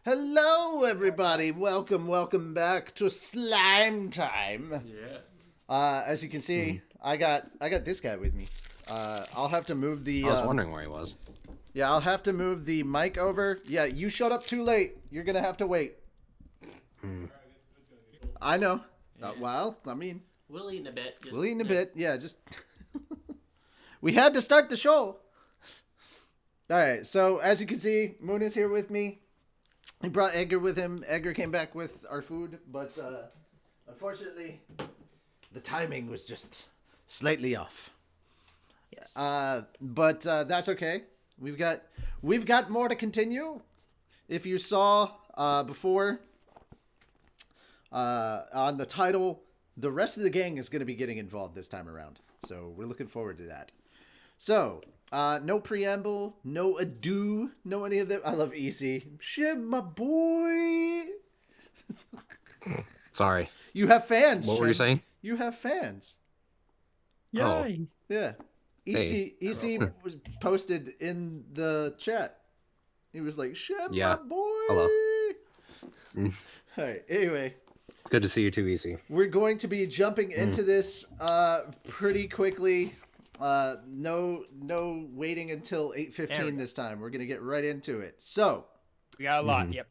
Hello, everybody. Welcome back to Slime Time. Yeah. As you can see, I got this guy with me. I'll have to move the. I was wondering where he was. Yeah, I'll have to move the mic over. Yeah, you showed up too late. You're gonna have to wait. I know. Well, I mean, We'll eat in a bit. we'll eat in a bit. Yeah, just. We had to start the show. All right. So as you can see, Moon is here with me. He brought Edgar with him. Edgar came back with our food, but unfortunately, the timing was just slightly off. Yes. But that's okay. We've got more to continue. If you saw before on the title, the rest of the gang is going to be getting involved this time around. So we're looking forward to that. So, no preamble, no ado, no any of that. I love EC. Shit, my boy. Sorry. You have fans. What were you saying? You have fans. Yay. Yeah. Hey. EC was posted in the chat. He was like, shit, Yeah. my boy. Hello. All right. Anyway, It's good to see you too, EC. we're going to be jumping into this pretty quickly. No waiting until 8:15 this time. We're gonna get right into it. So, We got a lot. Yep.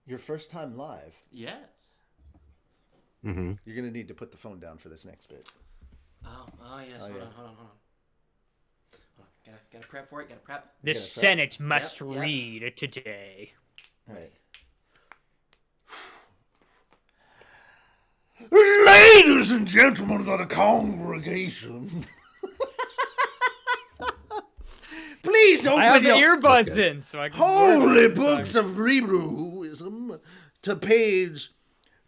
your first time live. Yes. Mm-hmm. You're gonna need to put the phone down for this next bit. Oh yes. Hold on. Gotta prep for it. Gotta prep. The prep. Senate must Yep. read today. All right. Ladies and gentlemen of the congregation, please I have open the your earbuds That's good. in, so I can. holy work on books this. of Rebrewism to page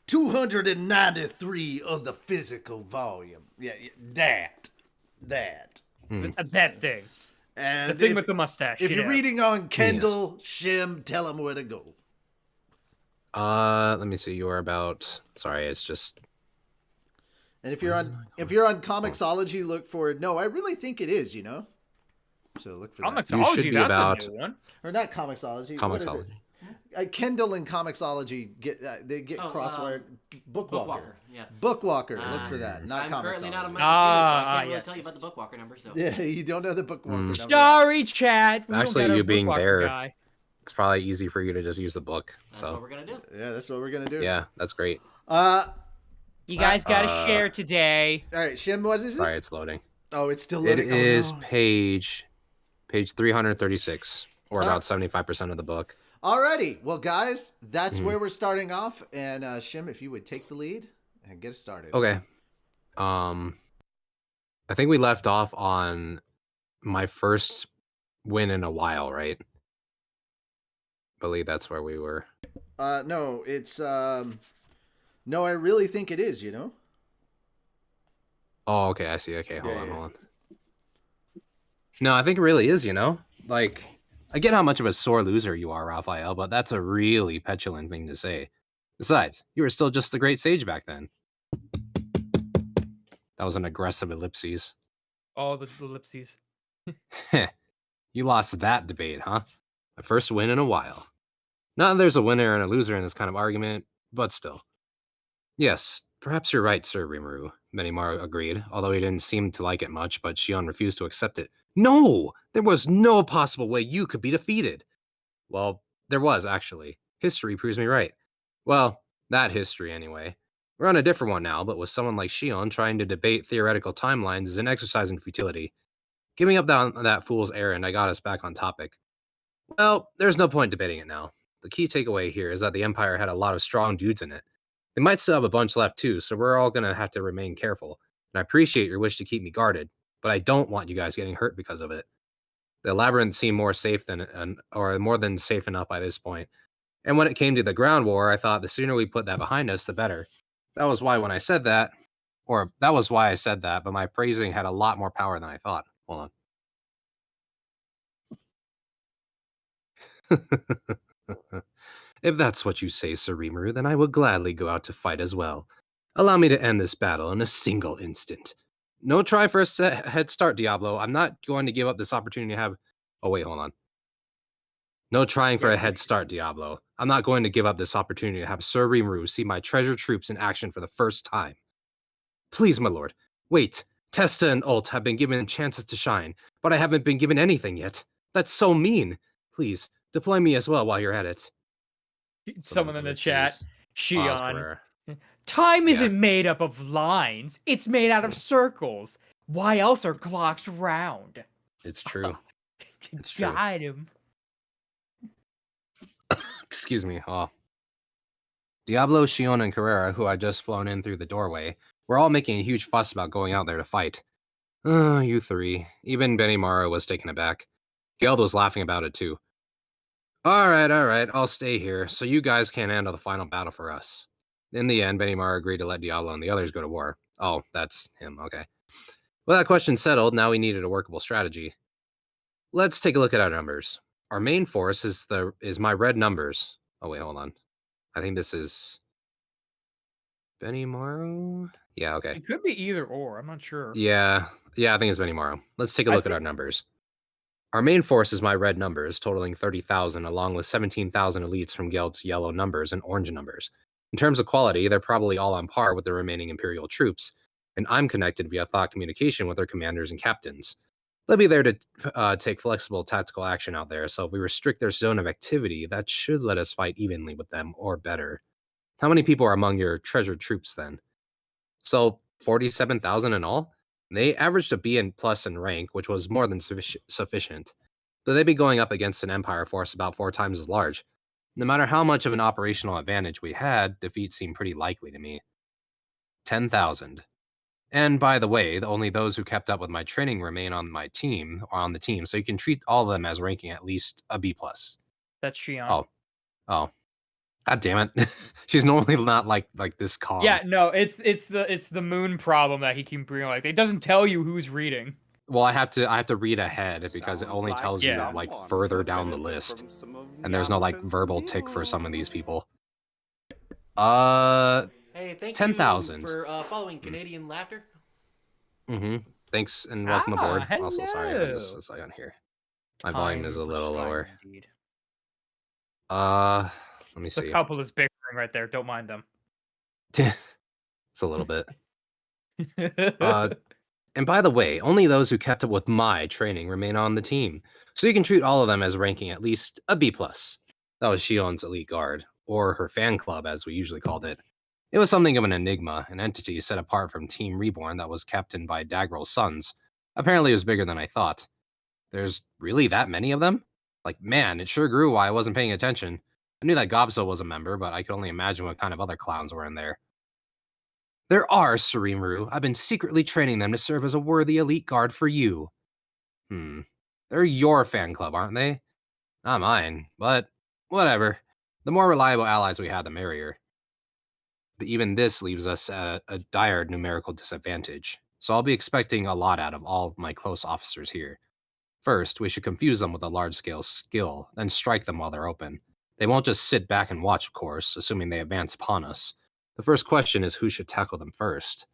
293 of the physical volume. Yeah, that. That thing. And The thing if, with the mustache. if you you're know. reading on Kindle, Shim, tell them where to go. Let me see. You are about. Sorry, it's just. And if you're on Comixology, look for No, I really think it is, you know. So look for that. You should Comixology, be that's about- a new one. Or not Comixology. What is it? Comixology. Kindle and Comixology get they get Oh, crosswired. Bookwalker. Bookwalker. Yeah. Bookwalker. Look for that. Not I'm Comixology. currently not on my computer, so Ah, I can't really yes, tell you yes, about the Bookwalker number. So. Yeah, you don't know the Bookwalker number. Sorry, chat. We don't Actually, got a you being Bookwalker there- guy. It's probably easy for you to just use the book. That's what So we're gonna do. Yeah, that's what we're gonna do. yeah, that's great. You guys got to share today. All right, Shim, what is it? Sorry, it's loading. Oh, it's still It loading. is Oh, no. page 336, or Ah. about 75% of the book. Alrighty, well, guys, that's where we're starting off. And Shim, if you would take the lead and get us started. Okay. I think we left off on my first win in a while, right? Believe that's where we were. No, it's No, I really think it is. You know. Oh, okay, I see. Okay, hold Yeah, on, yeah. hold on. No, I think it really is, you know? Like, I get how much of a sore loser you are, Raphael, but that's a really petulant thing to say. Besides, you were still just the great sage back then. That was an aggressive ellipses. All the ellipses. You lost that debate, huh? My first win in a while. Not that there's a winner and a loser in this kind of argument, but still. Yes, perhaps you're right, Sir Rimuru, Benimar agreed, although he didn't seem to like it much, but Shion refused to accept it. No! There was no possible way you could be defeated! Well, there was, actually. History proves me right. Well, that history, anyway. We're on a different one now, but with someone like Shion trying to debate theoretical timelines is an exercise in futility. Giving up that fool's errand, I got us back on topic. Well, there's no point debating it now. The key takeaway here is that the Empire had a lot of strong dudes in it. They might still have a bunch left too, so we're all going to have to remain careful. And I appreciate your wish to keep me guarded, but I don't want you guys getting hurt because of it. The labyrinth seemed more safe or more than safe enough by this point. And when it came to the ground war, I thought the sooner we put that behind us, the better. That was why I said that, but my praising had a lot more power than I thought. Hold on. If that's what you say, Sir Rimuru, then I will gladly go out to fight as well. Allow me to end this battle in a single instant. No try for a head start, Diablo. I'm not going to give up this opportunity to have... Oh, wait, hold on. No trying for Yeah, a head start, Diablo. I'm not going to give up this opportunity to have Sir Rimuru see my treasure troops in action for the first time. Please, my lord. Wait. Testa and Ult have been given chances to shine, but I haven't been given anything yet. That's so mean. Please, deploy me as well while you're at it. Someone in the chat, Shion. Carrera. Time Yeah. isn't made up of lines. It's made out of circles. Why else are clocks round? It's true. It's true. Got him. Excuse me. Oh. Diablo, Shion, and Carrera, who had just flown in through the doorway, were all making a huge fuss about going out there to fight. You three. Even Benimaru was taken aback. Geld was laughing about it too. Alright, I'll stay here, so you guys can handle the final battle for us. In the end, Benimaru agreed to let Diablo and the others go to war. Oh, that's him, okay. With that question settled, now we needed a workable strategy. Let's take a look at our numbers. Our main force is my red numbers. Oh wait, hold on. I think this is Benimaru? Yeah, okay. It could be either or. I'm not sure. Yeah, I think it's Benimaru. Let's take a look at our numbers. Our main force is my red numbers, totaling 30,000, along with 17,000 elites from Geld's yellow numbers and orange numbers. In terms of quality, they're probably all on par with the remaining Imperial troops, and I'm connected via thought communication with their commanders and captains. They'll be there to take flexible tactical action out there, so if we restrict their zone of activity, that should let us fight evenly with them, or better. How many people are among your treasured troops, then? So, 47,000 in all? They averaged a B and plus in rank, which was more than sufficient. So they'd be going up against an Empire force about 4 times as large. No matter how much of an operational advantage we had, defeat seemed pretty likely to me. 10,000. And by the way, only those who kept up with my training remain on my team, or on the team, so you can treat all of them as ranking at least a B+. That's Shion. Oh. God damn it. She's normally not like this calm. Yeah, no, it's the moon problem that he keeps bringing. Like, it doesn't tell you who's reading. Well, I have to read ahead because it only tells you Yeah. like further down the list, and there's no like verbal tick for some of these people. Hey, thank 10,000 you for following Canadian Laughter. Thanks and welcome aboard. Hello. Also, sorry about this a second here. My volume is a little lower. Indeed. Let me see. The couple is bickering right there. Don't mind them. It's a little bit. And by the way, only those who kept up with my training remain on the team, so you can treat all of them as ranking at least a B+. That was Shion's elite guard, or her fan club as we usually called it. It was something of an enigma, an entity set apart from Team Reborn that was captained by Dagrel's sons. Apparently it was bigger than I thought. There's really that many of them? Like, man, it sure grew while I wasn't paying attention. I knew that Gobso was a member, but I could only imagine what kind of other clowns were in there. There are, Sir Rimuru. I've been secretly training them to serve as a worthy elite guard for you. They're your fan club, aren't they? Not mine, but whatever. The more reliable allies we have, the merrier. But even this leaves us at a dire numerical disadvantage, so I'll be expecting a lot out of all of my close officers here. First, we should confuse them with a large-scale skill, then strike them while they're open. They won't just sit back and watch, of course, assuming they advance upon us. The first question is who should tackle them first.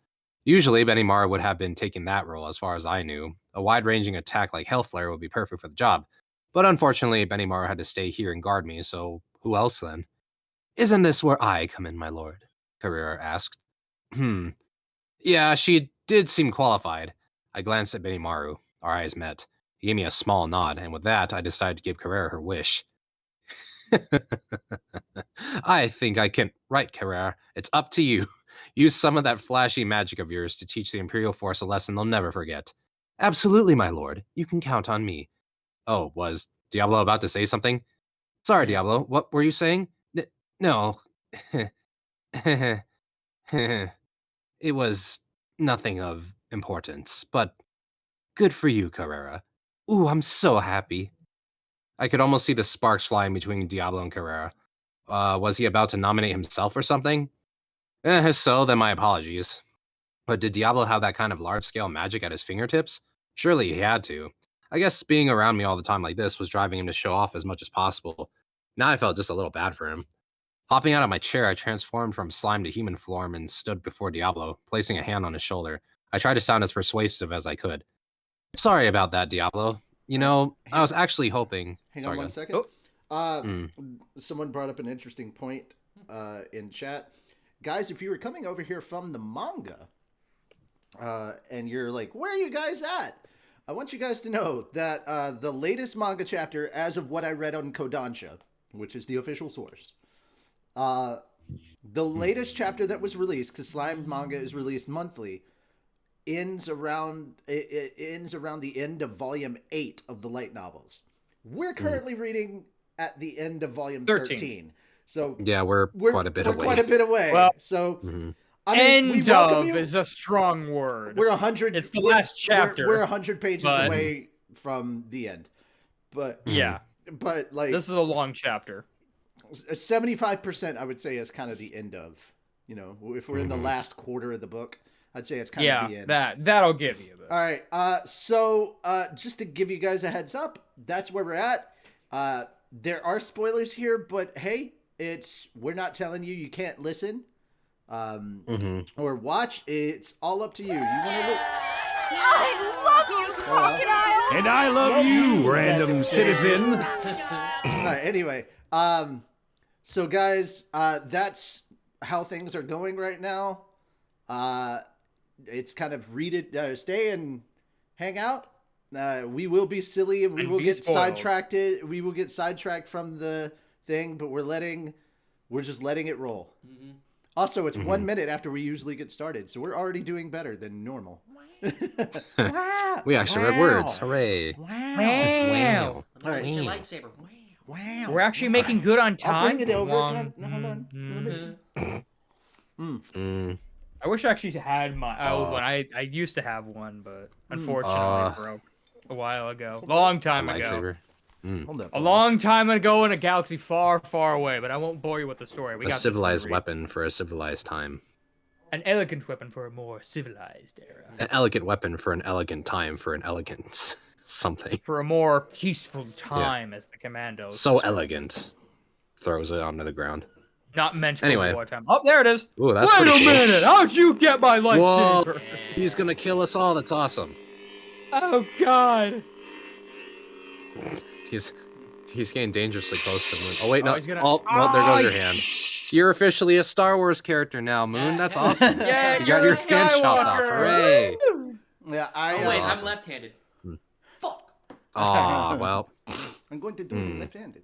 Usually, Benimaru would have been taking that role as far as I knew. A wide-ranging attack like Hellflare would be perfect for the job. But unfortunately, Benimaru had to stay here and guard me, so who else then? Isn't this where I come in, my lord? Carrera asked. Yeah, she did seem qualified. I glanced at Benimaru. Our eyes met. He gave me a small nod, and with that, I decided to give Carrera her wish. I think I can. Right, Carrera. It's up to you. Use some of that flashy magic of yours to teach the Imperial Force a lesson they'll never forget. Absolutely, my lord. You can count on me. Oh, was Diablo about to say something? Sorry, Diablo. What were you saying? No. It was nothing of importance, but good for you, Carrera. Ooh, I'm so happy. I could almost see the sparks flying between Diablo and Carrera. Was he about to nominate himself or something? If so, then my apologies. But did Diablo have that kind of large-scale magic at his fingertips? Surely he had to. I guess being around me all the time like this was driving him to show off as much as possible. Now I felt just a little bad for him. Hopping out of my chair, I transformed from slime to human form and stood before Diablo, placing a hand on his shoulder. I tried to sound as persuasive as I could. Sorry about that, Diablo. You know, I was actually hoping... Hang on one second. Oh. Mm. Someone brought up an interesting point in chat. Guys, if you were coming over here from the manga, and you're like, where are you guys at? I want you guys to know that the latest manga chapter, as of what I read on Kodansha, which is the official source, the latest chapter that was released, because Slime manga is released monthly, ends around the end of volume 8 of the light novels. We're currently reading at the end of volume 13. So Yeah, we're quite a bit away. Quite a bit away. Well, so Mhm. I mean, we end welcome of you. is a strong word. We're 100. It's the last chapter. We're 100 pages but- away from the end. But Yeah, but like this is a long chapter. 75%, I would say, is kind of the end of. You know, if we're in the last quarter of the book, I'd say it's kind of the end. That'll give you. All right. So just to give you guys a heads up, that's where we're at. There are spoilers here, but hey, we're not telling you you can't listen or watch. It's all up to you. You want to look. I love you, crocodile! And I love you, random citizen. All right. Anyway, so guys, that's how things are going right now. It's kind of read it, stay and hang out. We will be silly and we And will be get spoiled. sidetracked. We will get sidetracked from the thing, but we're just letting it roll. Also, it's 1 minute after we usually get started, so we're already doing better than normal. We actually read words. Hooray. Wow. All right. Use your lightsaber. Wow. Wow. We're actually making good on time. I'll bring it over. One- Hold on. Let me- Mm. I wish I actually had my old one. I used to have one, but unfortunately it broke a while ago. Long time ago. Lightsaber. Hold up. A long time ago in a galaxy far, far away, but I won't bore you with the story. We A got this civilized movie. weapon for a civilized time. An elegant weapon for a more civilized era. An elegant weapon for an elegant time for an elegant something. For a more peaceful time, as the commandos. So elegant. Throws it onto the ground. Not meant for Anyway. wartime. Oh, there it is. Ooh, that's Wait a pretty cool. minute. How'd you get my Whoa, lightsaber? he's gonna kill us all. That's awesome. Oh, God. He's getting dangerously close to Moon. Oh wait, Oh, no. he's gonna- Oh, well, there goes your Oh, hand. You're officially a Star Wars character now, Moon. That's awesome. Yeah, You got you're your a skin chopped off. Skywalker. Hooray! Yeah, Oh wait, awesome. I'm left-handed. Fuck. Aw, well. I'm going to do it left-handed.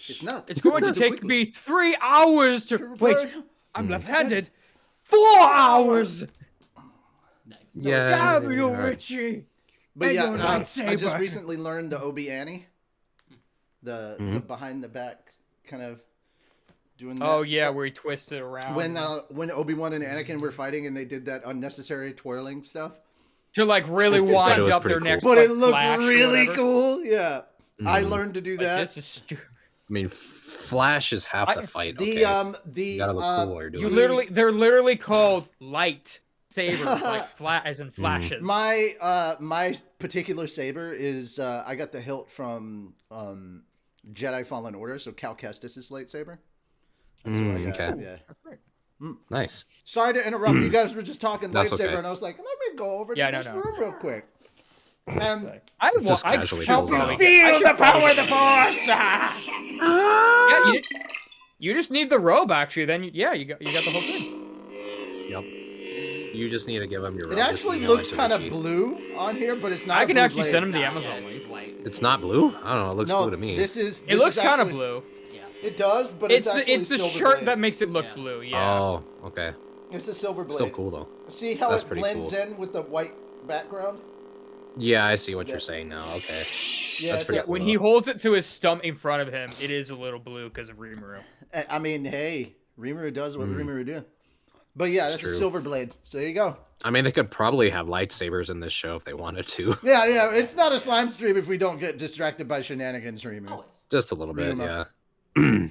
If not, It's going to I'll do take quickly. me 3 hours to... Wait, Prepare- I'm left-handed. 4 hours! Nice. Yeah. Damn you, alright. Richie! But And yeah, your I just lightsaber. recently learned the Obi Annie, the behind the back kind of doing. That. Oh, yeah, where he twists it around. When Obi-Wan and Anakin were fighting and they did that unnecessary twirling stuff, To, like, really But it wind was up pretty their cool. necks. but like it looked Flash or really whatever. cool. Yeah, I learned to do Like, that. this is stupid. I mean, Flash is half the fight. The Okay. You gotta look cool while you're doing it. They're literally called light sabers, like as in flashes. My particular saber is I got the hilt from Jedi Fallen Order, so Cal Kestis' lightsaber. That's what I got. okay. Yeah. That's great. Nice. Sorry to interrupt. You guys were just talking That's lightsaber, okay. and I was like, let me go over Yeah, to no, this no. room real quick. Just casually help pulls me it out. feel the power of the force. Yeah, you just need the robe, actually. Then, you got the whole thing. Yep. You just need to give him your It robe. Just actually email it looks to kind of Richie. blue on here, but it's not. I a can blue actually blade. send him the Nah, Amazon yeah, link. it's white. It's not blue? I don't know. It looks No, blue to me. this is. It looks kind of actually- blue. Yeah. It does, but It's actually the silver shirt blade. that makes it look Yeah. blue. Yeah. Oh, okay. It's a silver blade. Still cool though. See how That's it pretty blends cool. in with the white background? Yeah, I see what Yeah. you're saying now. Okay. Yeah, That's it's pretty a- cool. When he holds it to his stump in front of him, it is a little blue because of Rimuru. I mean, hey, Rimuru does what Rimuru do. But yeah, that's a true. silver blade. So there you go. I mean, they could probably have lightsabers in this show if they wanted to. Yeah, it's not a slime stream if we don't get distracted by shenanigans, Rimuru. Always. Just a little bit, Ryuma. yeah.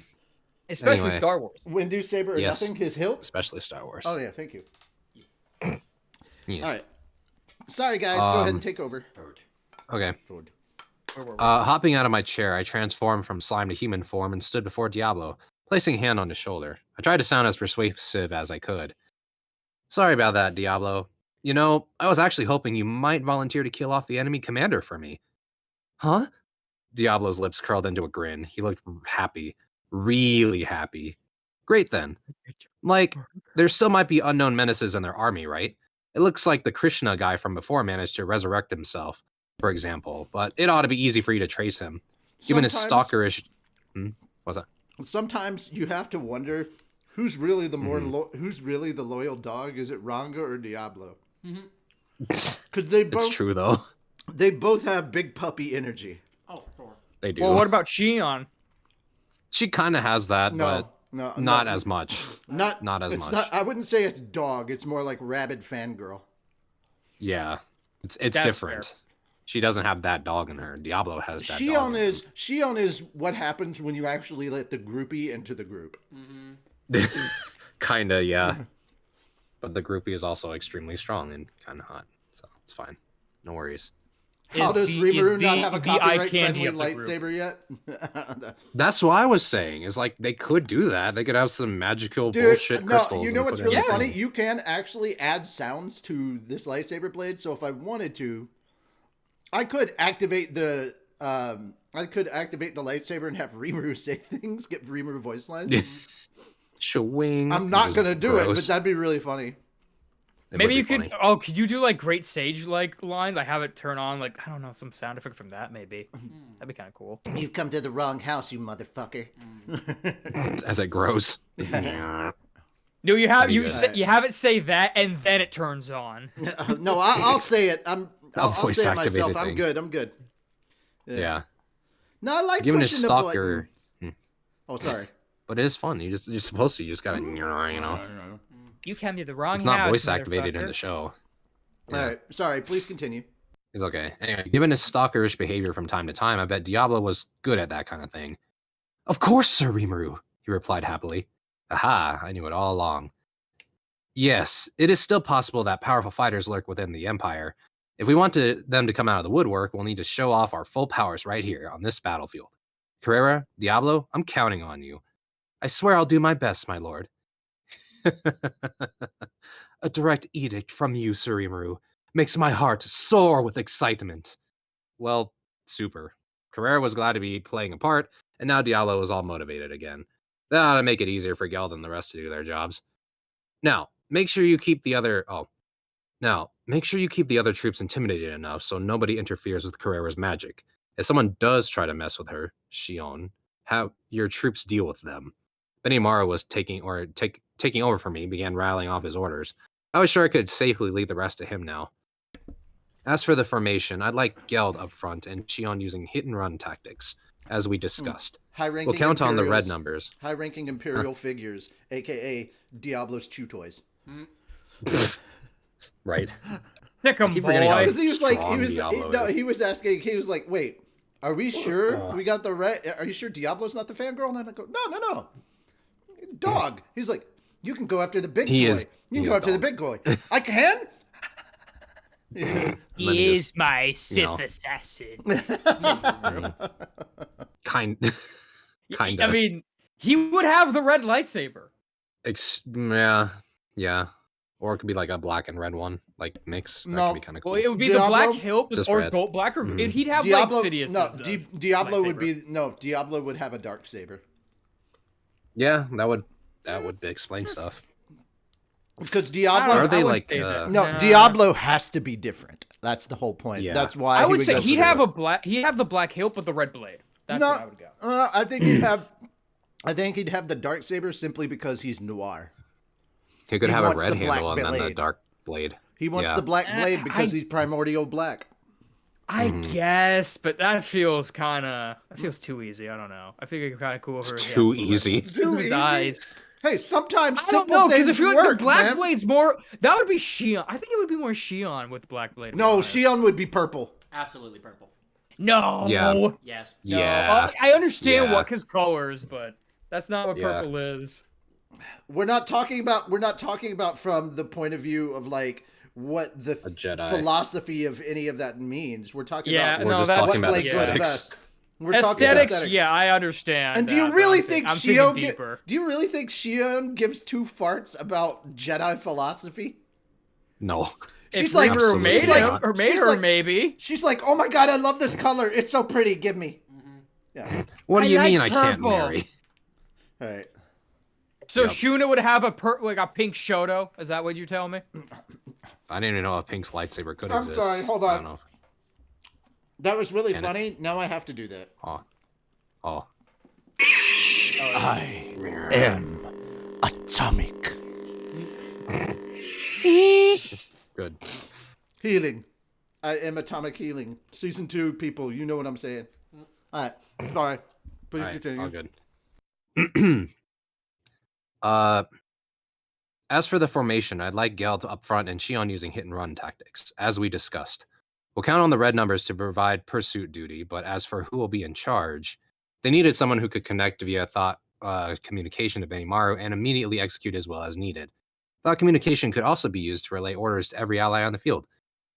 Especially Anyway. Star Wars. Windu saber or Yes. nothing, his hilt. Especially Star Wars. Oh yeah, thank you. Yes. All right. Sorry guys, go ahead and take over. Okay. Ford. Where were we? Hopping out of my chair, I transformed from slime to human form and stood before Diablo, placing a hand on his shoulder. I tried to sound as persuasive as I could. Sorry about that, Diablo. You know, I was actually hoping you might volunteer to kill off the enemy commander for me. Huh? Diablo's lips curled into a grin. He looked happy. Really happy. Great then. Like, there still might be unknown menaces in their army, right? It looks like the Krishna guy from before managed to resurrect himself, for example, but it ought to be easy for you to trace him. Given his stalkerish... What's that? Sometimes you have to wonder who's really the who's really the loyal dog. Is it Ranga or Diablo? Because they both. It's true though. They both have big puppy energy. Oh, sure. They do. Well, what about Shion? She kind of has that, but not as much. Not as much. I wouldn't say it's dog. It's more like rabid fangirl. Yeah, it's different. Fair. She doesn't have that dog in her. Diablo has that. Shion is what happens when you actually let the groupie into the group. Kinda, yeah. But the groupie is also extremely strong and kind of hot, so it's fine. No worries. How does Rimuru not have a copyright-friendly lightsaber yet? That's what I was saying. Is like they could do that. They could have some magical bullshit crystals. You know what's really funny? You can actually add sounds to this lightsaber blade. So if I wanted to, I could activate the lightsaber and have Rimuru say things, get Rimuru voice lines. Shwing. I'm not gonna do it, but that'd be really funny. Maybe you could. Oh, could you do like Great Sage like line? Like have it turn on like I don't know some sound effect from that maybe. That'd be kind of cool. You've come to the wrong house, you motherfucker. As it grows. No, you have you have it say that and then it turns on. No, I'll say it. I'll say it myself. Thing. I'm good. I'm good. Yeah. No, I like giving a pushing the stalker. Oh, sorry. But it is fun. You're supposed to. You just gotta, you know. You came to the wrong house. It's not voice activated in the show. Yeah. All right. Sorry. Please continue. It's okay. Anyway, given his stalkerish behavior from time to time, I bet Diablo was good at that kind of thing. Of course, Sir Rimuru, he replied happily. Aha, I knew it all along. Yes, it is still possible that powerful fighters lurk within the Empire. If we want them to come out of the woodwork, we'll need to show off our full powers right here on this battlefield. Carrera, Diablo, I'm counting on you. I swear I'll do my best, my lord. A direct edict from you, Sir Rimuru, makes my heart soar with excitement. Well, super. Carrera was glad to be playing a part, and now Diablo is all motivated again. That ought to make it easier for Geld and the rest to do their jobs. Now, make sure you keep the other troops intimidated enough so nobody interferes with Carrera's magic. If someone does try to mess with her, Shion, have your troops deal with them. Benimaru was taking over for me, began rattling off his orders. I was sure I could safely leave the rest to him now. As for the formation, I'd like Geld up front and Shion using hit-and-run tactics, as we discussed. We'll count on the red numbers. High-ranking Imperial figures, a.k.a. Diablo's chew toys. Right. Pick 'em, boy. Because he was asking, he was like, wait, are we sure we got the red? Are you sure Diablo's not the fangirl? And I go, no. Dog. He's like, you can go after the big boy. You can go after the big boy. I can? He is my Sith assassin. Kind of. I mean, he would have the red lightsaber. Yeah. Or it could be like a black and red one, like mix. That could be kind of cool. Well, it would be the black hilt or gold, black or he'd have Diablo, like Sidious. No, Diablo would be Diablo would have a dark saber. Yeah, that would explain stuff. Because Diablo, are they like Diablo has to be different. That's the whole point. Yeah. That's why I would say he'd have the black hilt with the red blade. That's where I would go. I think he'd have the dark saber simply because he's noir. He could have a red handle and then the dark blade. He wants the black blade because he's primordial black. I guess, but that feels too easy. I don't know. I think it's kind of cool for too easy. His eyes. Hey, sometimes I don't know because if you're like the black man. blade's more, that would be Shion. I think it would be more Shion with black blade. No, Shion would be purple. Absolutely purple. No. Yeah. Yes. No. Yeah. I understand what his colors, but that's not what purple is. We're not talking about from the point of view of like what the philosophy of any of that means. We're talking about we're just talking about aesthetics. We're talking aesthetics. Yeah, I understand. And do you really think Shion gives two farts about Jedi philosophy? No. She's like, maybe. She's like, oh my god, I love this color. It's so pretty. Give me. Yeah. What do I you like mean I can't purple. marry? All right. So Yep. Shuna would have a pink Shoto. Is that what you tell me? I didn't even know a Pink's lightsaber could I'm exist. sorry, hold I on. don't know. That was really Can it? funny. Now I have to do that. Oh. I am atomic. Good. Healing. I am atomic healing. Season 2, people. You know what I'm saying. All right. Sorry. Please All right, continue. all good. As for the formation, I'd like Geld up front and Shion using hit and run tactics, as we discussed. We'll count on the red numbers to provide pursuit duty, but as for who will be in charge, they needed someone who could connect via thought communication to Benimaru and immediately execute as well as needed. Thought communication could also be used to relay orders to every ally on the field,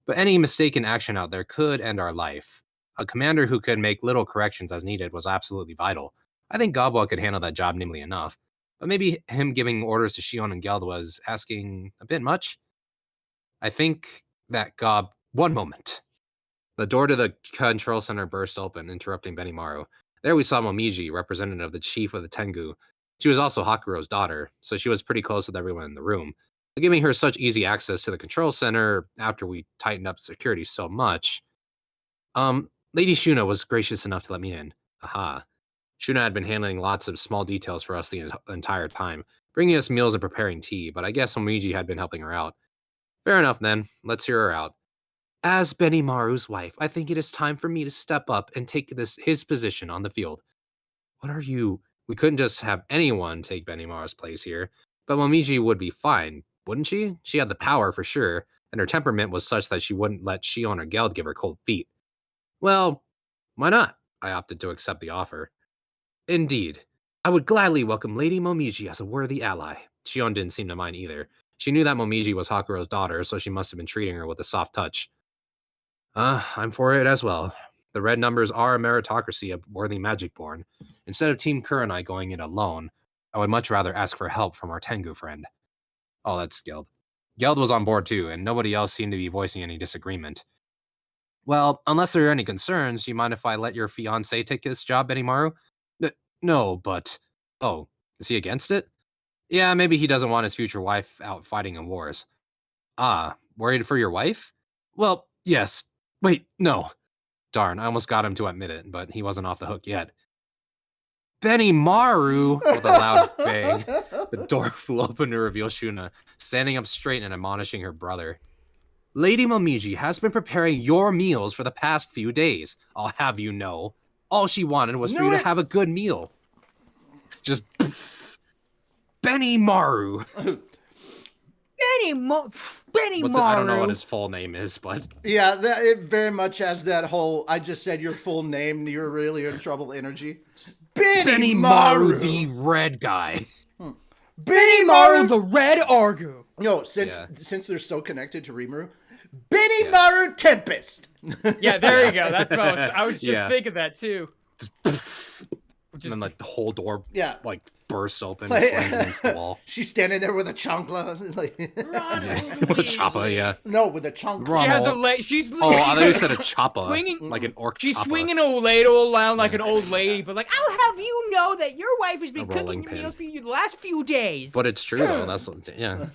but any mistaken action out there could end our life. A commander who could make little corrections as needed was absolutely vital. I think Gobwa could handle that job nimbly enough, but maybe him giving orders to Shion and Geld was asking a bit much. I think that one moment. The door to the control center burst open, interrupting Benimaru. There we saw Momiji, representative of the chief of the Tengu. She was also Hakuro's daughter, so she was pretty close with everyone in the room. But giving her such easy access to the control center after we tightened up security so much. Lady Shuna was gracious enough to let me in. Aha. Shuna had been handling lots of small details for us the entire time, bringing us meals and preparing tea, but I guess Momiji had been helping her out. Fair enough then, let's hear her out. As Benimaru's wife, I think it is time for me to step up and take his position on the field. What are you? We couldn't just have anyone take Benimaru's place here, but Momiji would be fine, wouldn't she? She had the power for sure, and her temperament was such that she wouldn't let Shion or Geld give her cold feet. Well, why not? I opted to accept the offer. Indeed. I would gladly welcome Lady Momiji as a worthy ally. Shion didn't seem to mind either. She knew that Momiji was Hakuro's daughter, so she must have been treating her with a soft touch. I'm for it as well. The red numbers are a meritocracy of worthy Magicborn. Instead of Team Kurenai going it alone, I would much rather ask for help from our Tengu friend. Oh, that's Geld. Geld was on board too, and nobody else seemed to be voicing any disagreement. Well, unless there are any concerns, you mind if I let your fiancé take this job, Benimaru? No, but... Oh, is he against it? Yeah, maybe he doesn't want his future wife out fighting in wars. Ah, worried for your wife? Well, yes. Wait, no. Darn, I almost got him to admit it, but he wasn't off the hook yet. Benimaru! With a loud bang, the door flew open to reveal Shuna, standing up straight and admonishing her brother. Lady Momiji has been preparing your meals for the past few days, I'll have you know. All she wanted was for you to have a good meal. Just... Benimaru! Benimaru. I don't know what his full name is, but... Yeah, it very much has that whole, I just said your full name, you're really in trouble energy. Benimaru, the red guy. Benimaru, the red Argu. No, since they're so connected to Rimuru, Benimaru Tempest. Yeah, there you go. That's what I was just thinking that too. And then like the whole door like bursts open Like, and slams against the wall. She's standing there with a chancla. Like, With a choppa, yeah. No, with a chancla. She has a she's Oh, I thought you said a choppa. swinging, like an orc She's choppa. swinging a ladle around like an old lady, but like, I'll have you know that your wife has been rolling cooking your pin. meals for you the last few days. But it's true though. That's what, yeah.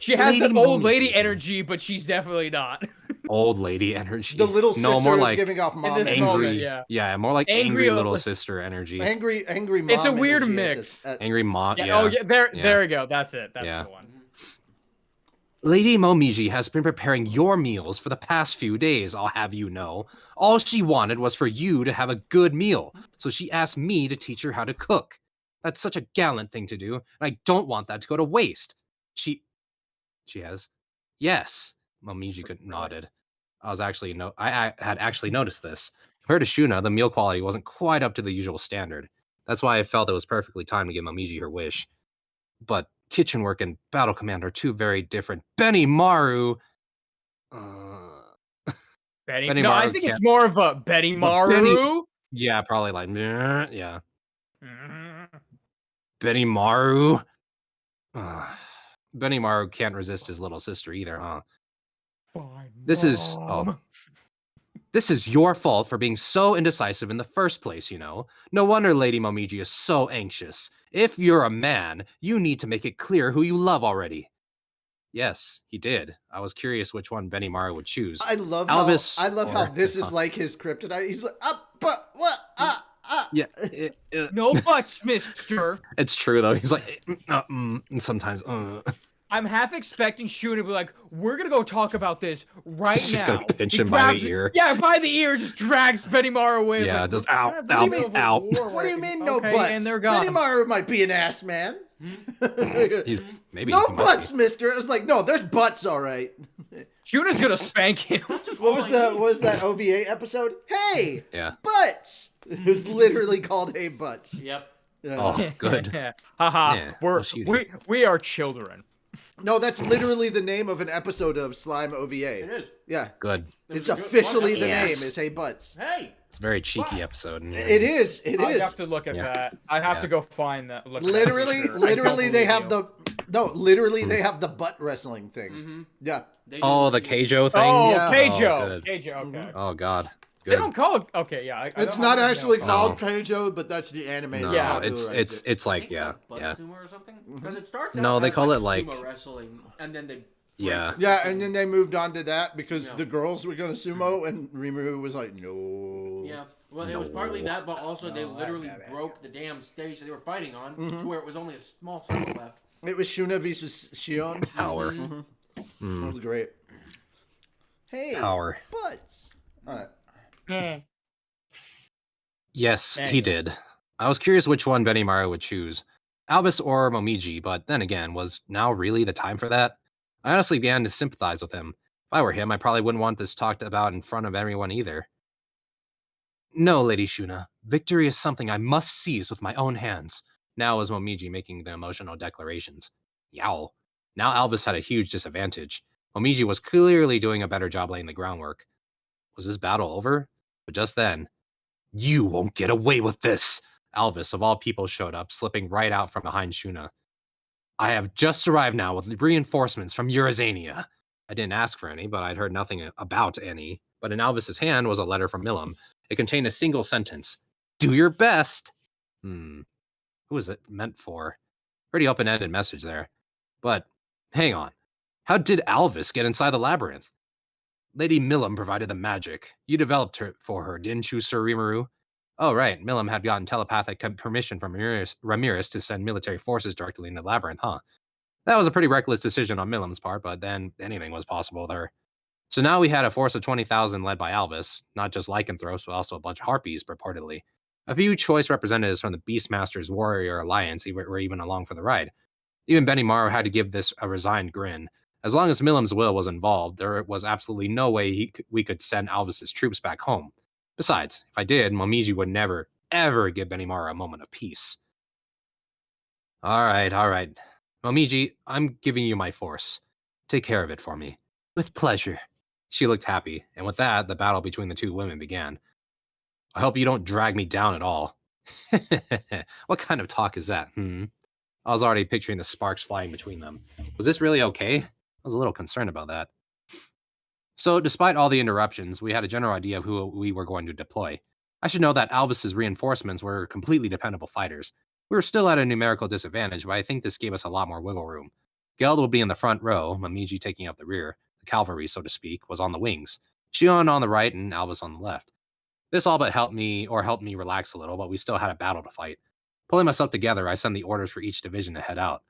She has Lady the old Momiji. lady energy, but she's definitely not. Old lady energy. The little sister more is like giving off mom this energy. angry. moment, yeah, more like Angry angry little sister energy. Angry mom. It's a weird energy mix. Angry mom. Yeah, Yeah. Oh, yeah. There we go. That's it. That's Yeah. the one. Lady Momiji has been preparing your meals for the past few days, I'll have you know. All she wanted was for you to have a good meal, so she asked me to teach her how to cook. That's such a gallant thing to do, and I don't want that to go to waste. She has? Yes, Momiji nodded. I had actually noticed this. Compared to Shuna, the meal quality wasn't quite up to the usual standard. That's why I felt it was perfectly time to give Momiji her wish. But kitchen work and battle command are two very different. Benimaru! Betty. No, I think it's more of a Benimaru. Yeah, probably like, meh, yeah. Benimaru? Benimaru can't resist his little sister either, huh? Fine, This is... Mom. This is your fault for being so indecisive in the first place, you know. No wonder Lady Momiji is so anxious. If you're a man, you need to make it clear who you love already. Yes, he did. I was curious which one Benimaru would choose. I love Albus how or- this is like his kryptonite. He's like, but what? Yeah, No buts, mister. it's true though. He's like, and sometimes, I'm half expecting Shun to be like, we're gonna go talk about this right He's now. just gonna pinch He him by the grabs- ear. Yeah, by the ear, just drags Benimaru away. Yeah, Like, just "We're ow, kind of ow, in the middle of a ow. war What do you right mean now." no Okay, butts? And they're gone. Benimaru might be an ass man. He's maybe No he must butts, be. mister. It was like, no, there's butts, all right. Shun is gonna spank him. What was that OVA episode? Hey, Yeah. butts. It was literally called Hey Butts. Yep. Yeah. Oh, good. Haha. Yeah, we are children. No, that's literally the name of an episode of Slime OVA. It is. Yeah, Good. it's a good officially podcast. the Yes. name. Is Hey Butts. Hey. It's a very cheeky What? episode. and- It is. It I is. have to look at Yeah. that. I have Yeah. to go find that. Look at that Literally, picture. I literally, don't they believe have you. literally they have the butt wrestling thing. Mm-hmm. Yeah. Oh, the Keijo thing? Oh, Yeah. Keijo. Oh, good. Keijo. Okay. Oh, God. They Good. don't call it. Okay, yeah. It's not actually know. called Keijo, but that's the anime. No, that Yeah. popularized it. it's like, yeah, Butt yeah. sumo or something? Because it starts No, out they as, call it, like- sumo wrestling, and then they Yeah. Yeah, and then they moved on to that because Yeah. the girls were gonna sumo, and Rimuru was like, no. Yeah. Well, it was partly that, but also they No, literally I- broke the damn stage that they were fighting on Mm-hmm. to where it was only a small circle left. It was Shuna versus Shion. Power. That was great. Hey, Power. butts. All right. Hmm. Yes, he Anyway. did. I was curious which one Benimaru would choose. Albus or Momiji, but then again, was now really the time for that? I honestly began to sympathize with him. If I were him, I probably wouldn't want this talked about in front of everyone either. No, Lady Shuna. Victory is something I must seize with my own hands. Now was Momiji making the emotional declarations. Yow. Now Albus had a huge disadvantage. Momiji was clearly doing a better job laying the groundwork. Was this battle over? But just then, you won't get away with this! Alvis, of all people, showed up, slipping right out from behind Shuna. I have just arrived now with reinforcements from Eurazania. I didn't ask for any, but I'd heard nothing about any. But in Alvis's hand was a letter from Milam. It contained a single sentence. Do your best! Who was it meant for? Pretty open-ended message there. But, hang on. How did Alvis get inside the labyrinth? Lady Milam provided the magic. You developed her for her, didn't you, Sir Rimuru? Oh, right. Milam had gotten telepathic permission from Ramirez to send military forces directly into the labyrinth, huh? That was a pretty reckless decision on Milam's part, but then anything was possible with her. So now we had a force of 20,000 led by Alvis, not just lycanthropes, but also a bunch of harpies, purportedly. A few choice representatives from the Beastmaster's Warrior Alliance were even along for the ride. Even Benimaru had to give this a resigned grin. As long as Milam's will was involved, there was absolutely no way we could send Alvis's troops back home. Besides, if I did, Momiji would never, ever give Benimaru a moment of peace. All right. Momiji, I'm giving you my force. Take care of it for me. With pleasure. She looked happy, and with that, the battle between the two women began. I hope you don't drag me down at all. What kind of talk is that, I was already picturing the sparks flying between them. Was this really okay? I was a little concerned about that. So, despite all the interruptions, we had a general idea of who we were going to deploy. I should know that Alvis's reinforcements were completely dependable fighters. We were still at a numerical disadvantage, but I think this gave us a lot more wiggle room. Geld would be in the front row, Momiji taking up the rear. The cavalry, so to speak, was on the wings. Shion on the right and Alvis on the left. This all but helped me relax a little, but we still had a battle to fight. Pulling myself together, I sent the orders for each division to head out.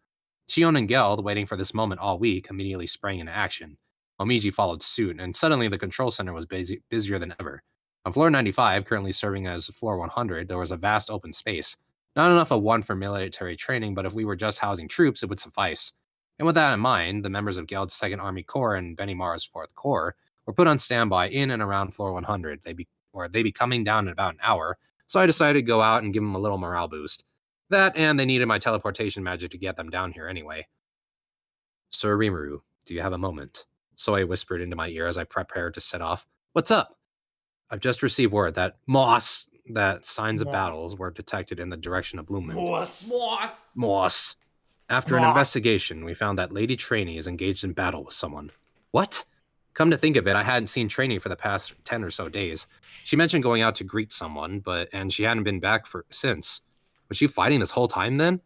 Shion and Geld, waiting for this moment all week, immediately sprang into action. Momiji followed suit, and suddenly the control center was busier than ever. On floor 95, currently serving as floor 100, there was a vast open space. Not enough of one for military training, but if we were just housing troops, it would suffice. And with that in mind, the members of Geld's 2nd Army Corps and Benimaru's 4th Corps were put on standby in and around floor 100. They'd be coming down in about an hour, so I decided to go out and give them a little morale boost. That, and they needed my teleportation magic to get them down here anyway. Sir Rimuru, do you have a moment? Soy whispered into my ear as I prepared to set off. What's up? I've just received word that signs of battles were detected in the direction of Blooming. Moss. After an investigation, we found that Lady Trainee is engaged in battle with someone. What? Come to think of it, I hadn't seen training for the past 10 or so days. She mentioned going out to greet someone, and she hadn't been back since. Was she fighting this whole time then?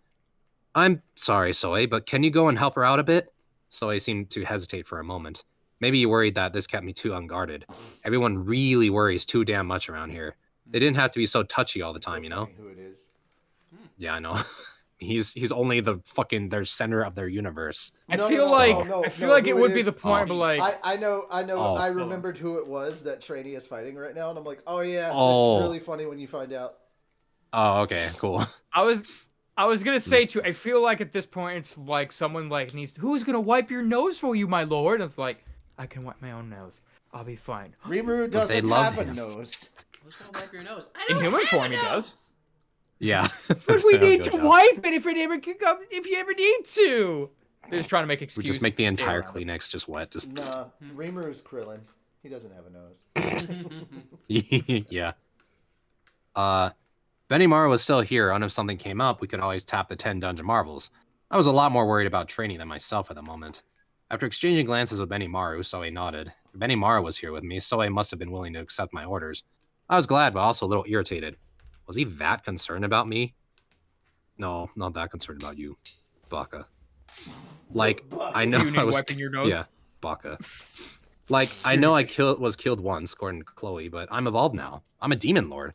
I'm sorry, Soe, but can you go and help her out a bit? Soe seemed to hesitate for a moment. Maybe you worried that this kept me too unguarded. Everyone really worries too damn much around here. They didn't have to be so touchy all the time, you know? Who it is. Yeah, I know. He's only their center of their universe. I feel like it would be the point, but like I know. Oh. I remembered who it was that Trainee is fighting right now, and I'm like, oh yeah, Oh. it's really funny when you find out. Oh, okay, cool. I was gonna say too. I feel like at this point it's like someone like needs. Who's gonna wipe your nose for you, my lord? And it's like I can wipe my own nose. I'll be fine. Rimuru But they doesn't love have a him. nose. Who's gonna wipe your nose? In human form, he does. Yeah. But we need to wipe it if it ever can come. If you ever need to. They're just trying to make We excuses. just make the to stay entire around it. Kleenex just wet. Just Nah, Rimuru's Krillin. He doesn't have a nose. yeah. Benimaru was still here, and if something came up, we could always tap the 10 dungeon marvels. I was a lot more worried about training than myself at the moment. After exchanging glances with Benimaru, Soe nodded. If Benimaru was here with me, Soe must have been willing to accept my orders. I was glad, but also a little irritated. Was he that concerned about me? No, not that concerned about you, Baka. Like, I know You need I was wiping your nose? Yeah, Baka. Like, I know I was killed once, according to Chloe, but I'm evolved now. I'm a demon lord.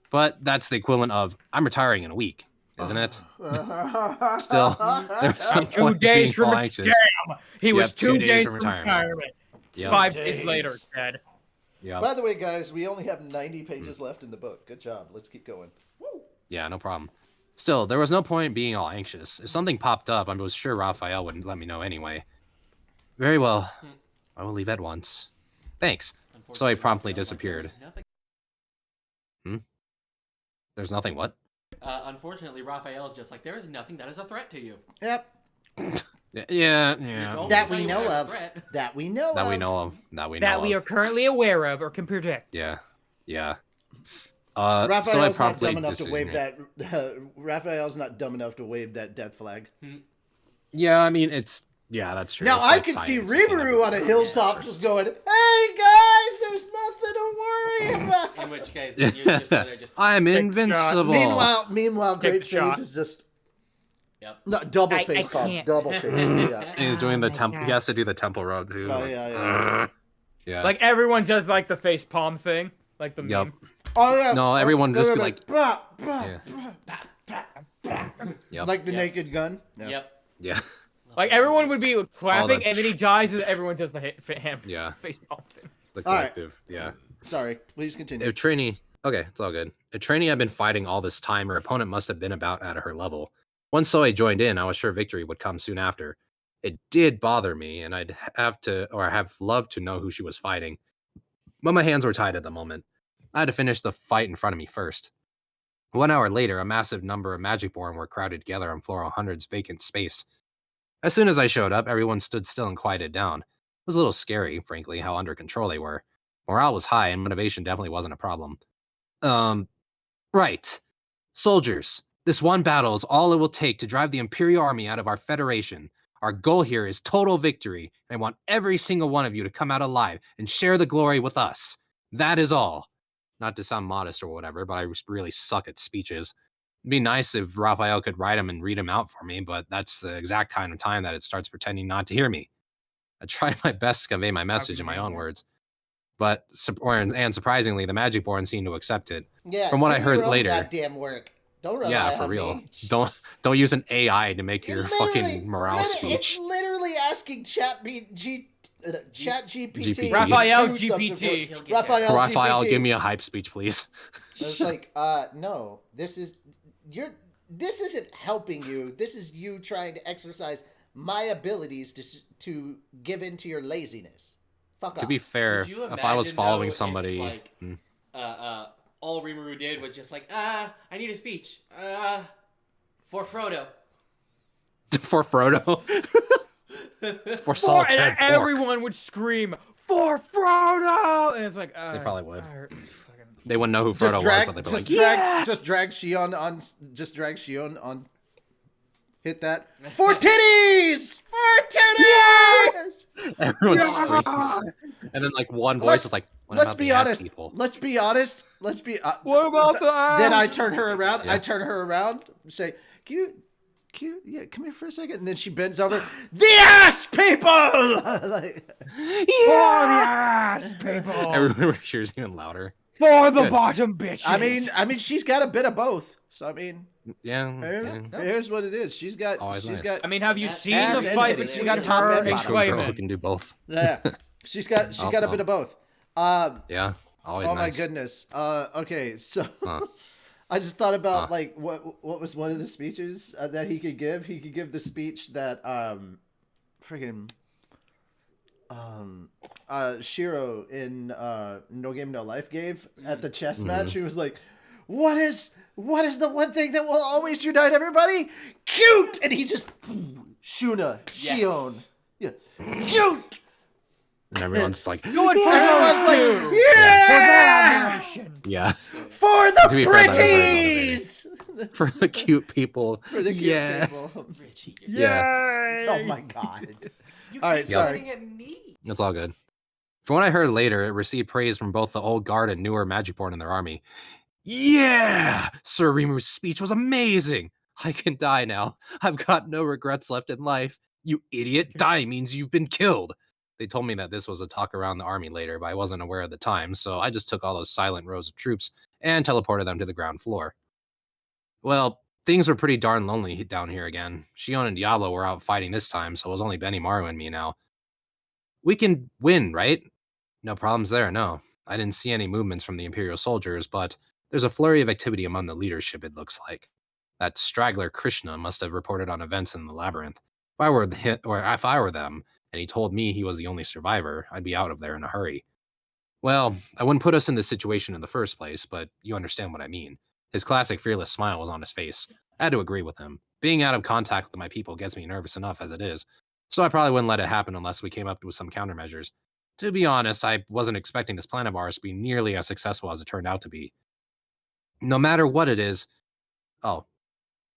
But that's the equivalent of I'm retiring in a week, isn't it? Still, there's no 2 point days being from anxious. Damn, he was Yep, 2 days from retirement. Yep. 5 days later, dead. Yeah, By the way, guys, we only have 90 pages left in the book. Good job. Let's keep going. yeah, no problem. Still, there was no point being all anxious. If something popped up, I was sure Raphael wouldn't let me know anyway. Very well. I will leave at once. Thanks. So he promptly disappeared. There's nothing what? Unfortunately, Raphael is just like, there is nothing that is a threat to you. Yep. Yeah. That we know of. That we know That of. we know of. That we know That we of. are currently aware of or can project. Yeah. So I Raphael's not promptly dumb enough to wave disappeared. that. Raphael's not dumb enough to wave that death flag. Yeah, I mean, that's true. Now It's I like can see science, you can Rimuru never on a know. hilltop Sure. just going, "Hey guys, there's nothing to worry about." In which case, you just, they're just I'm Take the invincible. Meanwhile, Take Great the Sage shot. is just Yep. double I face palm, can't. double face. Yeah. And he's doing the Oh my temple. God. He has to do the temple rub too. Oh, yeah. Yeah. Like everyone does like the face palm thing. Like the Yep. meme. Oh yeah. No, everyone just be like- "Bah, bah, Yeah. bah, bah, bah." Yep. like the Yep. Naked Gun. No. Yep. Yeah. Like everyone would be clapping, that- and then he dies, and everyone does the hand Yeah. face palm thing. The All right. collective. Yeah. Sorry, please continue. If Trini, okay, it's all good. If Trini had been fighting all this time, her opponent must have been about at her level. Once Soe joined in, I was sure victory would come soon after. It did bother me, and I'd have loved to know who she was fighting. But my hands were tied at the moment. I had to finish the fight in front of me first. 1 hour later, a massive number of Magicborn were crowded together on floor 100's vacant space. As soon as I showed up, everyone stood still and quieted down. It was a little scary, frankly, how under control they were. Morale was high, and motivation definitely wasn't a problem. Right. Soldiers, this one battle is all it will take to drive the Imperial Army out of our Federation. Our goal here is total victory, and I want every single one of you to come out alive and share the glory with us. That is all. Not to sound modest or whatever, but I really suck at speeches. It'd be nice if Raphael could write them and read them out for me, but that's the exact kind of time that it starts pretending not to hear me. I tried my best to convey my message in my own words, but and surprisingly, the Magicborn seemed to accept it. Yeah. From what do I heard your own later- Goddamn work. Don't rely Yeah, for on real. me. Don't use an AI to make your Literally- fucking morale It's speech. literally asking Chat GPT. GPT. Raphael to do something GPT. for- He'll get Raphael Raphael, GPT. give me a hype speech, please. It's like, no, this isn't helping you. This is you trying to exercise my abilities to give in to your laziness. Fuck off. To be fair, Could you if I was imagine, following though, if, somebody, like, all Rimuru did was just like, I need a speech. For Frodo. for Frodo, for Salt And and everyone would scream for Frodo, and it's like They probably would. fucking- They wouldn't know who just Frodo drag, was, but they'd be just like, drag, yeah! just drag Shion on. Just drag Shion on. Hit that for titties. For titties. Yes! Everyone screams. And then like one voice Let's- is like, what Let's about be the ass honest. people? Let's be honest. Let's be. What about the ass? Then I turn her around. Yeah. I turn her around. Say, yeah, come here for a second. And then she bends over. The ass people. Like, For the ass, people. Everyone cheers even louder. For the Good. bottom bitches. I mean, she's got a bit of both. So I mean, Yeah. here's what it is. She's got. Always she's nice. got. I mean, have you seen Ass the and fight titties. between She got top her and and bottom. Girl who Clayman? can do both. Yeah, she's got a bit of both. Yeah. Always Oh nice. my goodness. Okay, so Huh. I just thought about like what was one of the speeches that he could give. He could give the speech that Shiro in No Game No Life gave at the chess match. He was like, what is the one thing that will always unite everybody? Cute. And he just Shuna, Shion. Yeah. Cute. And everyone's like, Do it for Everyone's those like, two. yeah, For that admiration. yeah. for the To be fair, that is very pretties. For the cute people. For the cute yeah. people. Richie, Yeah. Yay. Oh my god. you All right, keep sorry. pointing at me. It's all good. From what I heard later, it received praise from both the old guard and newer Magicborn in their army. Yeah! Sir Rimu's speech was amazing! I can die now. I've got no regrets left in life. You idiot, dying means you've been killed. They told me that this was a talk around the army later, but I wasn't aware at the time, so I just took all those silent rows of troops and teleported them to the ground floor. Well, things were pretty darn lonely down here again. Shion and Diablo were out fighting this time, so it was only Benimaru and me now. We can win, right? No problems there, no. I didn't see any movements from the Imperial soldiers, but there's a flurry of activity among the leadership, it looks like. That straggler Krishna must have reported on events in the labyrinth. If I were them, and he told me he was the only survivor, I'd be out of there in a hurry. Well, I wouldn't put us in this situation in the first place, but you understand what I mean. His classic fearless smile was on his face. I had to agree with him. Being out of contact with my people gets me nervous enough as it is, so I probably wouldn't let it happen unless we came up with some countermeasures. To be honest, I wasn't expecting this plan of ours to be nearly as successful as it turned out to be. No matter what it is,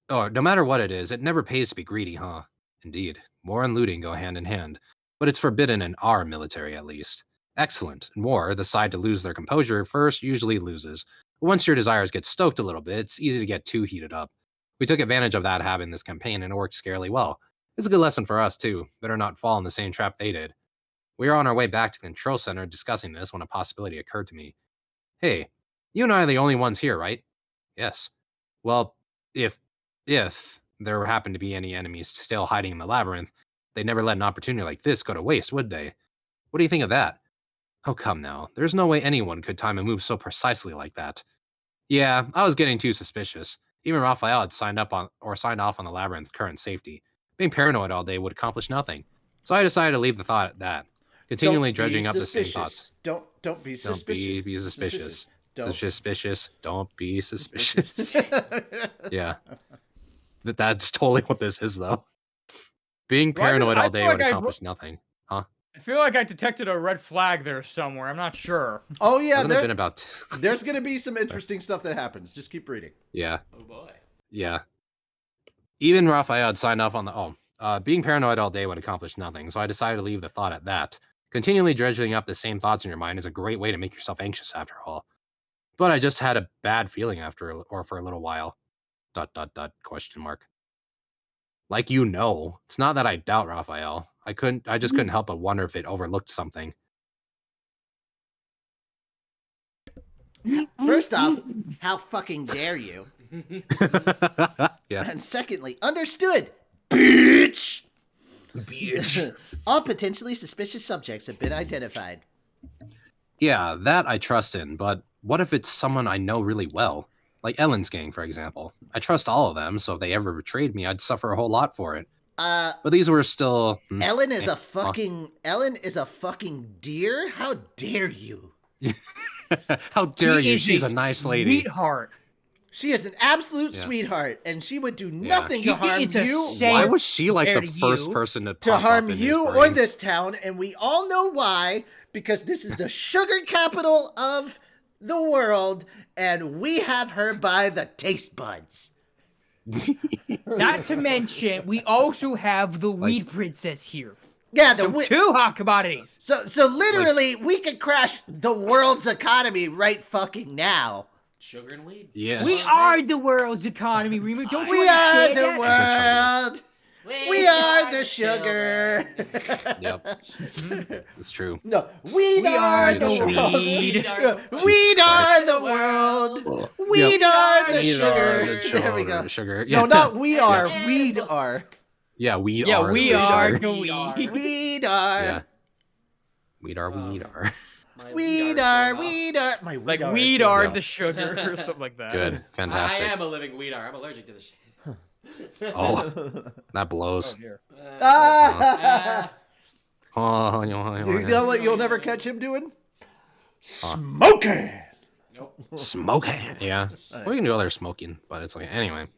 it never pays to be greedy, huh? Indeed, war and looting go hand in hand, but it's forbidden in our military at least. Excellent. In war, the side to lose their composure first usually loses. But once your desires get stoked a little bit, it's easy to get too heated up. We took advantage of that habit in this campaign and it worked scarily well. It's a good lesson for us too. Better not fall in the same trap they did. We were on our way back to the control center discussing this when a possibility occurred to me. Hey, you and I are the only ones here, right? Yes. Well, if there happened to be any enemies still hiding in the labyrinth, they'd never let an opportunity like this go to waste, would they? What do you think of that? Oh, come now. There's no way anyone could time a move so precisely like that. Yeah, I was getting too suspicious. Even Raphael had signed off on the labyrinth's current safety. Being paranoid all day would accomplish nothing. So I decided to leave the thought at that. Continually dredging up the same thoughts. Don't be suspicious. Don't be suspicious. Don't. Suspicious. Don't be suspicious. Yeah. That's totally what this is, though. Being paranoid all day would accomplish nothing. Huh? I feel like I detected a red flag there somewhere. I'm not sure. Oh yeah, Hasn't it been about... there's gonna be some interesting stuff that happens. Just keep reading. Yeah. Oh boy. Yeah. Even Raphael had signed off on the... being paranoid all day would accomplish nothing, so I decided to leave the thought at that. Continually dredging up the same thoughts in your mind is a great way to make yourself anxious after all. But I just had a bad feeling for a little while. ... question mark. Like it's not that I doubt Raphael. I just couldn't help but wonder if it overlooked something. First off, how fucking dare you? Yeah. And secondly, understood, bitch. All potentially suspicious subjects have been identified. Yeah, that I trust in, but what if it's someone I know really well? Like Ellen's gang, for example. I trust all of them, so if they ever betrayed me, I'd suffer a whole lot for it. But these were still... Ellen is a fucking deer? How dare you? How dare you? She's a nice lady. Sweetheart. She is an absolute sweetheart, and she would do nothing to harm you. Why was she like the first person to harm you or this town? And we all know why, because this is the sugar capital of the world, and we have her by the taste buds. Not to mention, we also have the weed princess here. Yeah, So 2 hot commodities. So literally, we could crash the world's economy right fucking now. Sugar and weed. Yes. We are the world's economy, Remu. Don't you We are understand the that? world. We are the sugar. Yep. It's true. No, weed are the world. weed. Weed are the world. Weed are the Weed sugar. are the There we go. Sugar. No, not we are. Weed are. Yeah, we Yeah, are. we the are sugar. the weed. Weed are. Yeah. Weed are. Weed are. Weed are. My weed Like are. weed is are Yeah. the sugar or something like that. Good. I Fantastic. am a living weed are. I'm allergic to this shit. Oh, that blows. dear. Ah! Oh, You know what you'll never catch him doing? Smoking. Nope. Smoking. Yeah. We can do other smoking, but it's like anyway.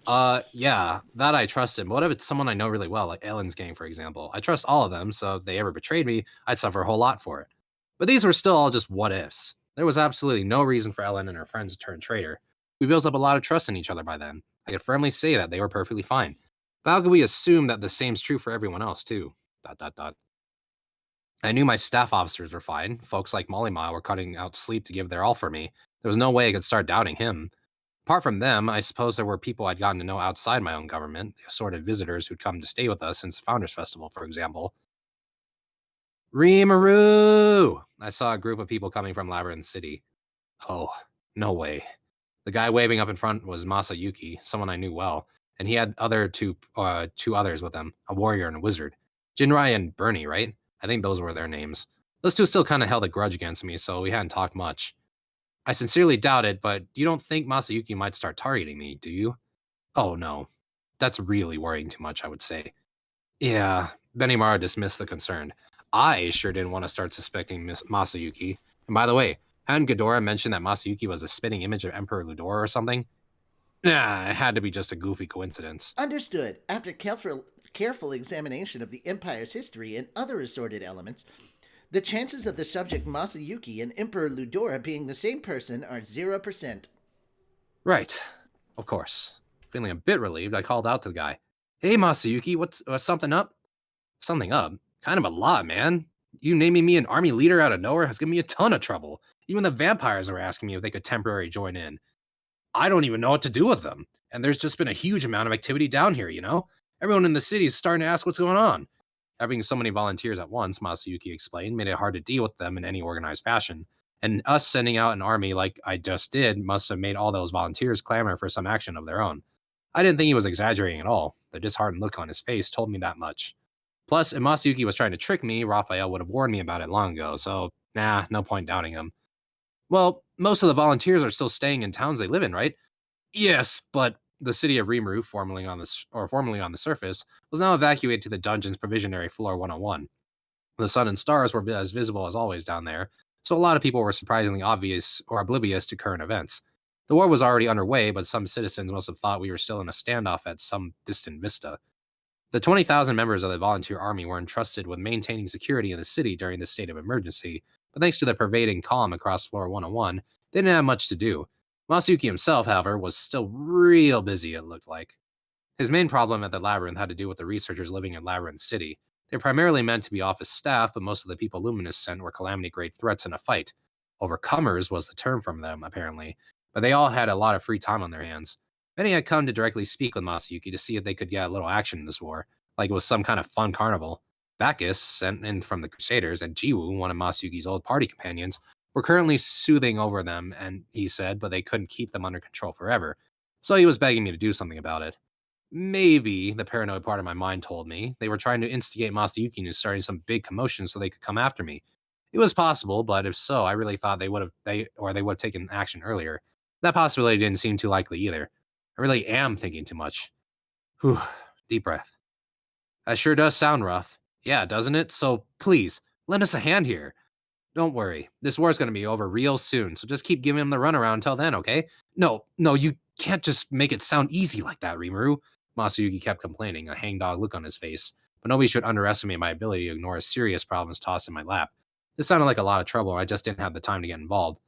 Yeah, that I trust him. What if it's someone I know really well, like Ellen's gang, for example? I trust all of them, so if they ever betrayed me, I'd suffer a whole lot for it. But these were still all just what ifs. There was absolutely no reason for Ellen and her friends to turn traitor. We built up a lot of trust in each other by then. I could firmly say that they were perfectly fine. But how could we assume that the same's true for everyone else, too? ... I knew my staff officers were fine. Folks like Molly Mile were cutting out sleep to give their all for me. There was no way I could start doubting him. Apart from them, I suppose there were people I'd gotten to know outside my own government, the assorted visitors who'd come to stay with us since the Founders Festival, for example. Rimuru! I saw a group of people coming from Labyrinth City. Oh, no way. The guy waving up in front was Masayuki, someone I knew well, and he had two others with him, a warrior and a wizard. Jinrai and Bernie, right? I think those were their names. Those two still kind of held a grudge against me, so we hadn't talked much. I sincerely doubt it, but you don't think Masayuki might start targeting me, do you? Oh no. That's really worrying too much, I would say. Yeah, Benimara dismissed the concern. I sure didn't want to start suspecting Miss Masayuki. And by the way, hadn't Ghidorah mentioned that Masayuki was a spitting image of Emperor Ludor or something? Nah, it had to be just a goofy coincidence. Understood. After careful examination of the Empire's history and other assorted elements, the chances of the subject Masayuki and Emperor Ludora being the same person are 0%. Right. Of course. Feeling a bit relieved, I called out to the guy. Hey, Masayuki, what's something up? Something up? Kind of a lot, man. You naming me an army leader out of nowhere has given me a ton of trouble. Even the vampires were asking me if they could temporarily join in. I don't even know what to do with them. And there's just been a huge amount of activity down here, you know? Everyone in the city is starting to ask what's going on. Having so many volunteers at once, Masayuki explained, made it hard to deal with them in any organized fashion. And us sending out an army like I just did must have made all those volunteers clamor for some action of their own. I didn't think he was exaggerating at all. The disheartened look on his face told me that much. Plus, if Masayuki was trying to trick me, Raphael would have warned me about it long ago, so nah, no point doubting him. Well, most of the volunteers are still staying in towns they live in, right? Yes, but the city of Rimuru, formerly on the surface, was now evacuated to the dungeon's provisionary floor 101. The sun and stars were as visible as always down there, so a lot of people were surprisingly oblivious to current events. The war was already underway, but some citizens must have thought we were still in a standoff at some distant vista. The 20,000 members of the volunteer army were entrusted with maintaining security in the city during this state of emergency, but thanks to the pervading calm across floor 101, they didn't have much to do. Masayuki himself, however, was still real busy, it looked like. His main problem at the Labyrinth had to do with the researchers living in Labyrinth City. They were primarily meant to be office staff, but most of the people Luminous sent were calamity-grade threats in a fight. Overcomers was the term from them, apparently, but they all had a lot of free time on their hands. Many had come to directly speak with Masayuki to see if they could get a little action in this war, like it was some kind of fun carnival. Bacchus, sent in from the Crusaders, and Jiwoo, one of Masayuki's old party companions, were currently soothing over them, and he said, but they couldn't keep them under control forever. So he was begging me to do something about it. Maybe, the paranoid part of my mind told me, they were trying to instigate Masayuki into starting some big commotion so they could come after me. It was possible, but if so, I really thought they would have taken action earlier. That possibility didn't seem too likely either. I really am thinking too much. Whew, deep breath. That sure does sound rough. Yeah, doesn't it? So please, lend us a hand here. Don't worry, this war's gonna be over real soon, so just keep giving him the runaround until then, okay? No, you can't just make it sound easy like that, Rimuru. Masayuki kept complaining, a hangdog look on his face, but nobody should underestimate my ability to ignore serious problems tossed in my lap. This sounded like a lot of trouble, and I just didn't have the time to get involved.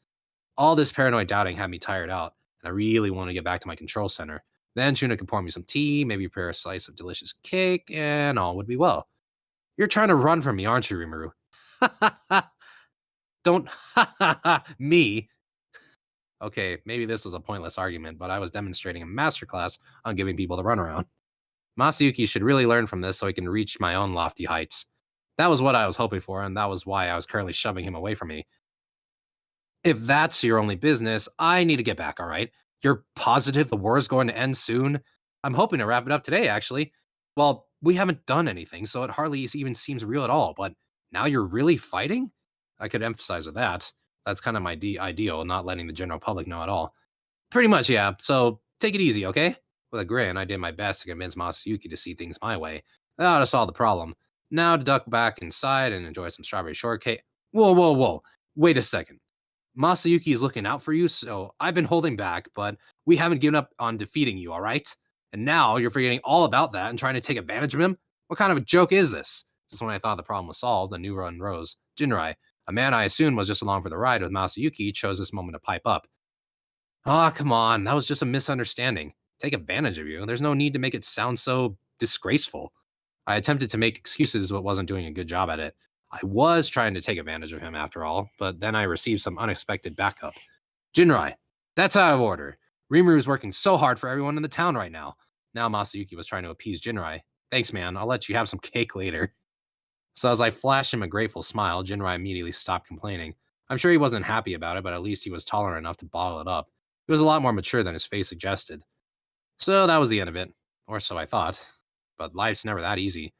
All this paranoid doubting had me tired out, and I really wanted to get back to my control center. Then Shuna could pour me some tea, maybe prepare a slice of delicious cake, and all would be well. You're trying to run from me, aren't you, Rimuru? Don't me. Okay, maybe this was a pointless argument, but I was demonstrating a masterclass on giving people the runaround. Masayuki should really learn from this so he can reach my own lofty heights. That was what I was hoping for, and that was why I was currently shoving him away from me. If that's your only business, I need to get back, all right? You're positive the war is going to end soon? I'm hoping to wrap it up today, actually. Well, we haven't done anything, so it hardly even seems real at all, but now you're really fighting? I could emphasize with that. That's kind of my ideal, not letting the general public know at all. Pretty much, yeah, so take it easy, okay? With a grin, I did my best to convince Masayuki to see things my way. That ought to solve the problem. Now to duck back inside and enjoy some strawberry shortcake. Whoa. Wait a second. Masayuki is looking out for you, so I've been holding back, but we haven't given up on defeating you, all right? And now you're forgetting all about that and trying to take advantage of him? What kind of a joke is this? Just when I thought the problem was solved, a new one rose. Jinrai, a man I assumed was just along for the ride with Masayuki, chose this moment to pipe up. Ah, come on, that was just a misunderstanding. Take advantage of you. There's no need to make it sound so disgraceful. I attempted to make excuses but wasn't doing a good job at it. I was trying to take advantage of him after all, but then I received some unexpected backup. Jinrai, that's out of order. Rimuru's working so hard for everyone in the town right now. Now Masayuki was trying to appease Jinrai. Thanks, man. I'll let you have some cake later. So as I flashed him a grateful smile, Jinrai immediately stopped complaining. I'm sure he wasn't happy about it, but at least he was tolerant enough to bottle it up. He was a lot more mature than his face suggested. So that was the end of it. Or so I thought. But life's never that easy.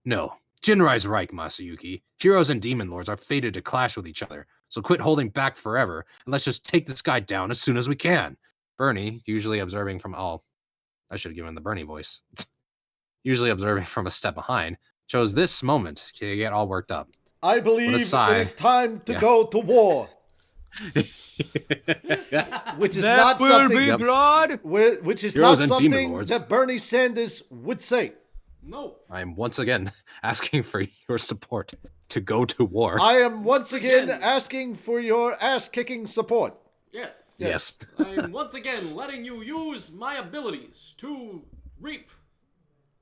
No, Jinrai's right, Masayuki. Heroes and demon lords are fated to clash with each other, so quit holding back forever, and let's just take this guy down as soon as we can. Bernie, usually observing from I should have given the Bernie voice. Usually observing from a step behind, chose this moment to get all worked up. I believe it is time to go to war. Which is not something blood. Which is Heroes not and demon something lords. that Bernie Sanders would say. No. I'm once again asking for your support to go to war. I am once again asking for your ass-kicking support. Yes. I'm once again letting you use my abilities to reap.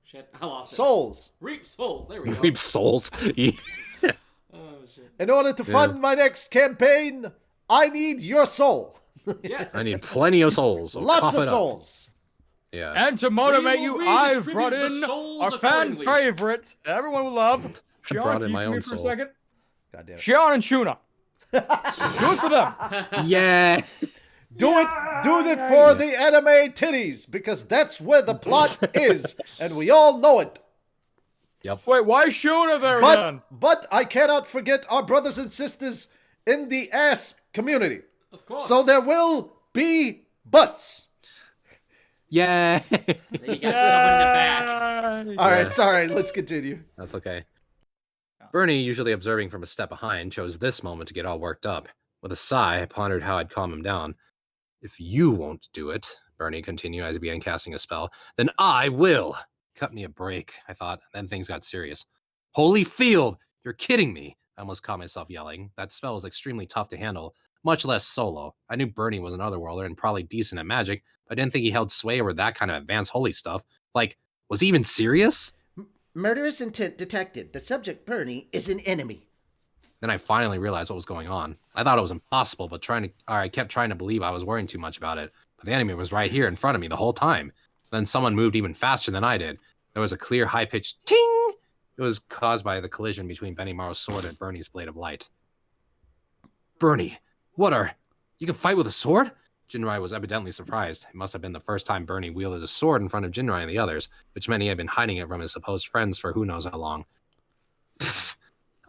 Shit, I lost it. Souls. Reap souls. There we go. Reap souls. Oh shit. In order to fund my next campaign, I need your soul. Yes. I need plenty of souls. So Lots cough of it up. souls. Yeah. And to motivate We will you, I've redistribute brought the in souls our fan accordingly. favorite. Everyone will love. I Sean, brought in can you my come own here for a soul. second? God damn it. Sean and Shuna. Do it for them. Yeah. Do it for the anime titties, because that's where the plot is, and we all know it. Wait, why is Shuna there then? But I cannot forget our brothers and sisters in the ass community. Of course. So there will be butts. Yeah. Then you got someone in the back. All right, sorry, let's continue. That's okay. Bernie, usually observing from a step behind, chose this moment to get all worked up. With a sigh, I pondered how I'd calm him down. If you won't do it, Bernie continued as he began casting a spell, then I will. Cut me a break, I thought. Then things got serious. Holy field! You're kidding me! I almost caught myself yelling. That spell was extremely tough to handle, much less solo. I knew Bernie was an otherworlder and probably decent at magic, but I didn't think he held sway over that kind of advanced holy stuff. Like, was he even serious? Murderous intent detected. The subject, Bernie, is an enemy. Then I finally realized what was going on. I thought it was impossible, but I kept trying to believe I was worrying too much about it. But the enemy was right here in front of me the whole time. Then someone moved even faster than I did. There was a clear, high-pitched ting! It was caused by the collision between Benimaru's sword and Bernie's blade of light. Bernie, you can fight with a sword? Jinrai was evidently surprised. It must have been the first time Bernie wielded a sword in front of Jinrai and the others, which meant he had been hiding it from his supposed friends for who knows how long. Pfft,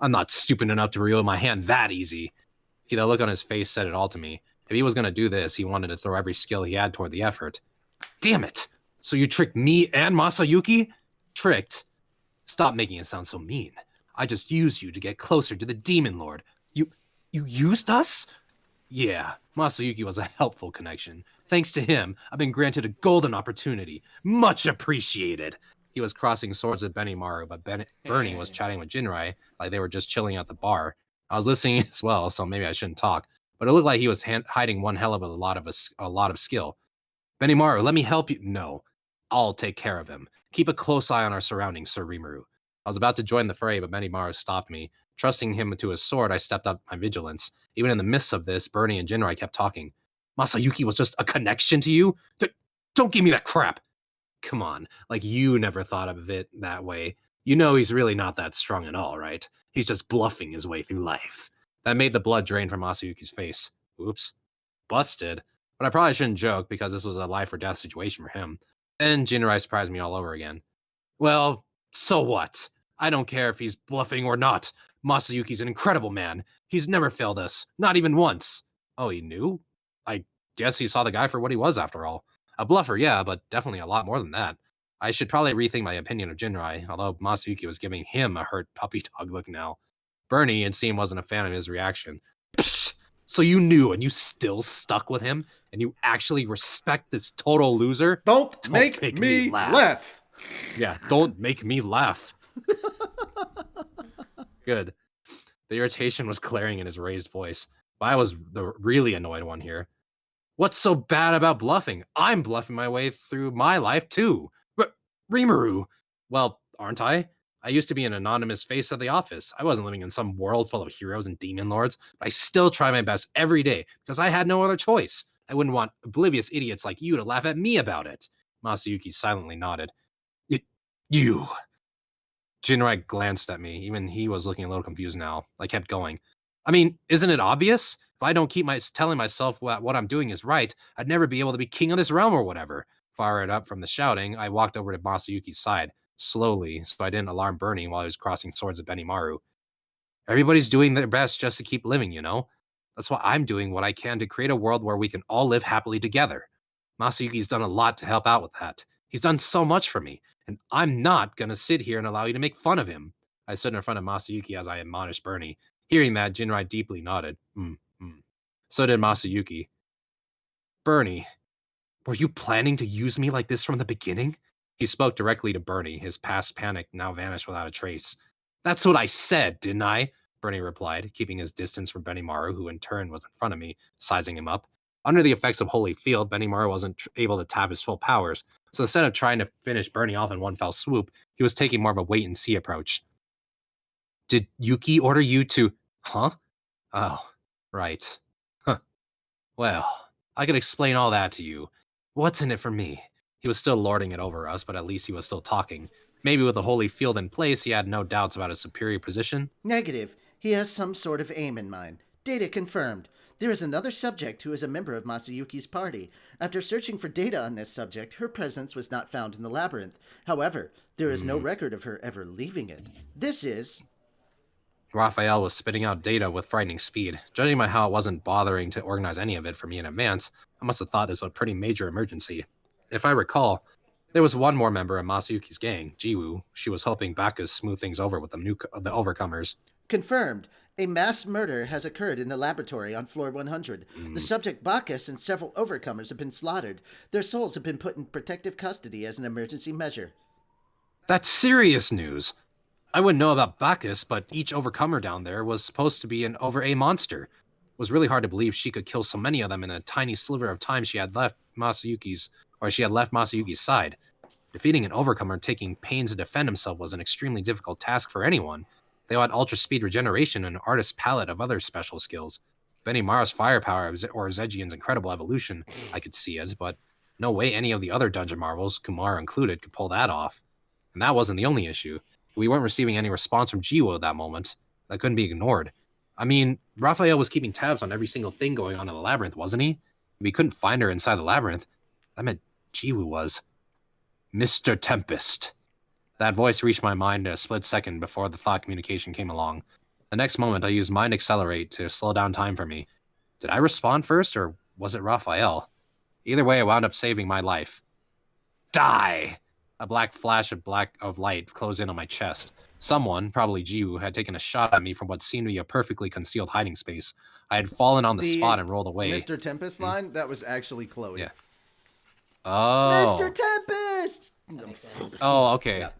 I'm not stupid enough to reveal my hand that easy. The look on his face said it all to me. If he was going to do this, he wanted to throw every skill he had toward the effort. Damn it! So you tricked me and Masayuki? Tricked? Stop making it sound so mean. I just used you to get closer to the Demon Lord. You used us? Yeah, Masayuki was a helpful connection. Thanks to him, I've been granted a golden opportunity. Much appreciated. He was crossing swords with Benimaru, but Bernie was chatting with Jinrai like they were just chilling at the bar. I was listening as well, so maybe I shouldn't talk, but it looked like he was hiding one hell of a lot of skill. Benimaru, let me help you. No, I'll take care of him. Keep a close eye on our surroundings, Sir Rimuru. I was about to join the fray, but Benimaru stopped me. Trusting him to his sword, I stepped up my vigilance. Even in the midst of this, Bernie and Jinrai kept talking. Masayuki was just a connection to you? Don't give me that crap! Come on, like you never thought of it that way. You know he's really not that strong at all, right? He's just bluffing his way through life. That made the blood drain from Masayuki's face. Oops. Busted. But I probably shouldn't joke because this was a life or death situation for him. And Jinrai surprised me all over again. Well, so what? I don't care if he's bluffing or not. Masayuki's an incredible man. He's never failed us, not even once. Oh, he knew? I guess he saw the guy for what he was after all. A bluffer, yeah, but definitely a lot more than that. I should probably rethink my opinion of Jinrai, although Masayuki was giving him a hurt puppy dog look now. Bernie, it seemed, wasn't a fan of his reaction. Psst! So you knew and you still stuck with him? And you actually respect this total loser? Don't make me laugh. Yeah, don't make me laugh. Good. The irritation was glaring in his raised voice, but I was the really annoyed one here. What's so bad about bluffing? I'm bluffing my way through my life, too. Rimuru. Well, aren't I? I used to be an anonymous face of the office. I wasn't living in some world full of heroes and demon lords, but I still try my best every day because I had no other choice. I wouldn't want oblivious idiots like you to laugh at me about it. Masayuki silently nodded. You. Jinrai glanced at me. Even he was looking a little confused now. I kept going. I mean, isn't it obvious? If I don't keep telling myself what I'm doing is right, I'd never be able to be king of this realm or whatever. Fired up from the shouting, I walked over to Masayuki's side, slowly, so I didn't alarm Bernie while he was crossing swords with Benimaru. Everybody's doing their best just to keep living, you know? That's why I'm doing what I can to create a world where we can all live happily together. Masayuki's done a lot to help out with that. He's done so much for me, and I'm not going to sit here and allow you to make fun of him. I stood in front of Masayuki as I admonished Bernie. Hearing that, Jinrai deeply nodded. So did Masayuki. Bernie, were you planning to use me like this from the beginning? He spoke directly to Bernie, his past panic now vanished without a trace. That's what I said, didn't I? Bernie replied, keeping his distance from Benimaru, who in turn was in front of me, sizing him up. Under the effects of Holy Field, Benimaru wasn't able to tap his full powers, so instead of trying to finish Bernie off in one fell swoop, he was taking more of a wait-and-see approach. Did Yuki order you to... Huh? Oh, right. Huh. Well, I could explain all that to you. What's in it for me? He was still lording it over us, but at least he was still talking. Maybe with the Holy Field in place, he had no doubts about his superior position. Negative. He has some sort of aim in mind. Data confirmed. There is another subject who is a member of Masayuki's party. After searching for data on this subject, her presence was not found in the labyrinth. However, there is no record of her ever leaving it. This is... Raphael was spitting out data with frightening speed. Judging by how it wasn't bothering to organize any of it for me in advance, I must have thought this was a pretty major emergency. If I recall, there was one more member of Masayuki's gang, Jiwoo. She was hoping Bacchus smooth things over with the overcomers. Confirmed. A mass murder has occurred in the laboratory on floor 100. The subject Bacchus and several overcomers have been slaughtered. Their souls have been put in protective custody as an emergency measure. That's serious news. I wouldn't know about Bacchus, but each overcomer down there was supposed to be an over-A monster. It was really hard to believe she could kill so many of them in a tiny sliver of time she had left Masayuki's side. Defeating an overcomer taking pains to defend himself was an extremely difficult task for anyone. They had ultra-speed regeneration and an artist's palette of other special skills. Benimaru's firepower or Zejian's incredible evolution, I could see it, but no way any of the other dungeon marvels, Kumar included, could pull that off. And that wasn't the only issue. We weren't receiving any response from Jiwo at that moment. That couldn't be ignored. I mean, Raphael was keeping tabs on every single thing going on in the labyrinth, wasn't he? If we couldn't find her inside the labyrinth, that meant Jiwo was... Mr. Tempest. That voice reached my mind a split second before the thought communication came along. The next moment, I used Mind Accelerate to slow down time for me. Did I respond first, or was it Raphael? Either way, it wound up saving my life. Die! A black flash of light closed in on my chest. Someone, probably Jiwoo, had taken a shot at me from what seemed to be a perfectly concealed hiding space. I had fallen on the spot and rolled away. Mr. Tempest line? That was actually Chloe. Yeah. Oh. Mr. Tempest! Oh, okay. Yeah.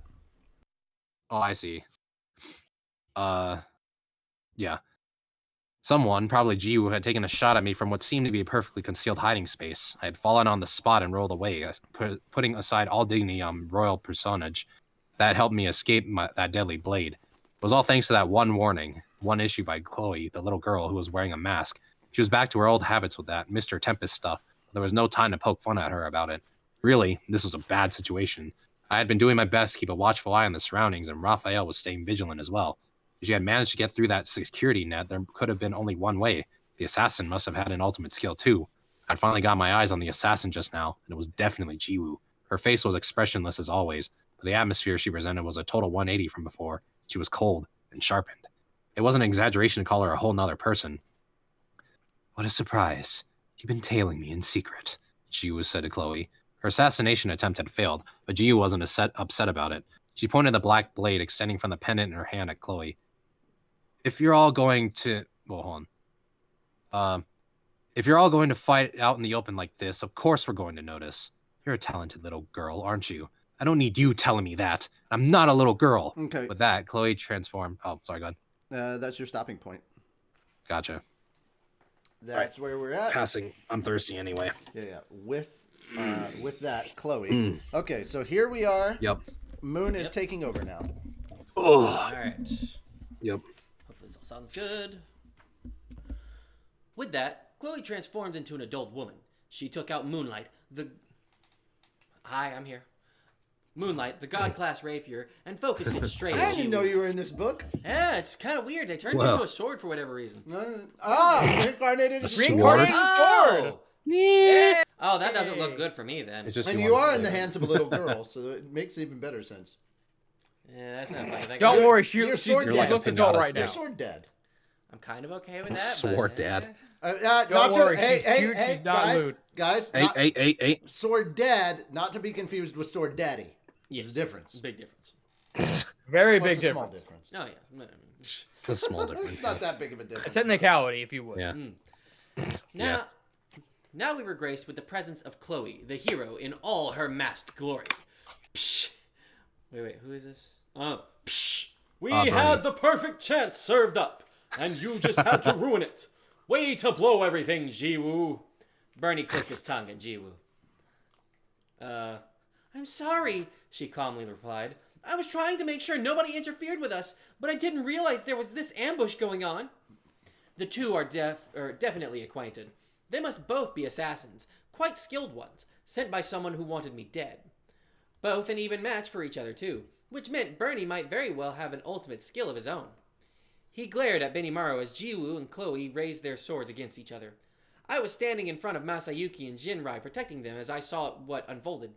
Oh, I see. Yeah. Someone, probably Jiwoo, had taken a shot at me from what seemed to be a perfectly concealed hiding space. I had fallen on the spot and rolled away, putting aside all dignity on royal personage. that helped me escape that deadly blade. It was all thanks to that one warning, one issue by Chloe, the little girl who was wearing a mask. She was back to her old habits with that Mr. Tempest stuff. There was no time to poke fun at her about it. Really, this was a bad situation. I had been doing my best to keep a watchful eye on the surroundings, and Raphael was staying vigilant as well. If she had managed to get through that security net, there could have been only one way. The assassin must have had an ultimate skill too. I'd finally got my eyes on the assassin just now, and it was definitely Jiwoo. Her face was expressionless as always, but the atmosphere she presented was a total 180 from before. She was cold and sharpened. It wasn't an exaggeration to call her a whole nother person. What a surprise. You've been tailing me in secret, Jiwoo said to Chloe. Her assassination attempt had failed, but Jiwoo wasn't upset about it. She pointed the black blade extending from the pendant in her hand at Chloe. If you're all going to... Well, hold on. If you're all going to fight out in the open like this, of course we're going to notice. You're a talented little girl, aren't you? I don't need you telling me that. I'm not a little girl. Okay. With that, Chloe transformed... Oh, sorry, go ahead. That's your stopping point. Gotcha. That's where we're at. Passing. I'm thirsty anyway. Yeah. With that, Chloe. Okay, so here we are. Yep. Moon is taking over now. Oh. All right. Yep. Hopefully this all sounds good. With that, Chloe transformed into an adult woman. She took out Moonlight, Hi, I'm here. Moonlight, the god-class rapier, and focused it straight at I didn't know you were in this book. Yeah, it's kind of weird. They turned it into a sword for whatever reason. Reincarnated A sword? Reincarnated sword. Yeah. Oh, that doesn't look good for me then. It's just And you are in the hands of a little girl, so it makes even better sense. Yeah, that's not funny. Don't worry, you're she sword dad. looks adult right You're now. sword dad. I'm kind of okay with that. Sword but, dad. Don't worry, she's cute, she's not lewd. Guys, Hey. sword dad, not to be confused with sword daddy. Yes. There's a difference. Big difference. Very Well, big it's a small difference. difference. Oh, yeah. A small difference. It's not that big of a A difference. technicality, if you would. Yeah. Now we were graced with the presence of Chloe, the hero, in all her masked glory. Psh. Wait, who is this? Psh. We Bernie. had the perfect chance served up, and you just had to ruin it. Way to blow everything, Jiwoo. Bernie clicked his tongue at Jiwoo. I'm sorry, she calmly replied. I was trying to make sure nobody interfered with us, but I didn't realize there was this ambush going on. The two are definitely acquainted. They must both be assassins, quite skilled ones, sent by someone who wanted me dead. Both an even match for each other, too, which meant Bernie might very well have an ultimate skill of his own. He glared at Benimaru as Jiwoo and Chloe raised their swords against each other. I was standing in front of Masayuki and Jinrai, protecting them as I saw what unfolded.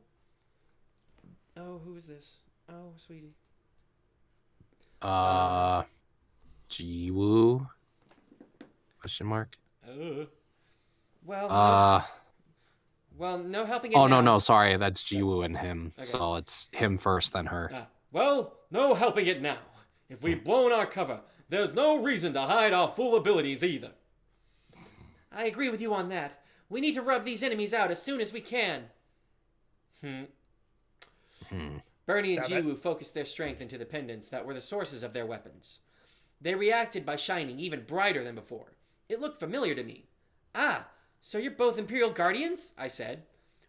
Oh, who is this? Oh, sweetie. Jiwoo? Question mark? Well, no helping it Oh, now. no, sorry. That's Jiwoo and him. Okay. So it's him first, then her. Well, no helping it now. If we've blown our cover, there's no reason to hide our full abilities either. I agree with you on that. We need to rub these enemies out as soon as we can. Bernie and Jiwoo focused their strength into the pendants that were the sources of their weapons. They reacted by shining even brighter than before. It looked familiar to me. Ah, so you're both Imperial Guardians? I said.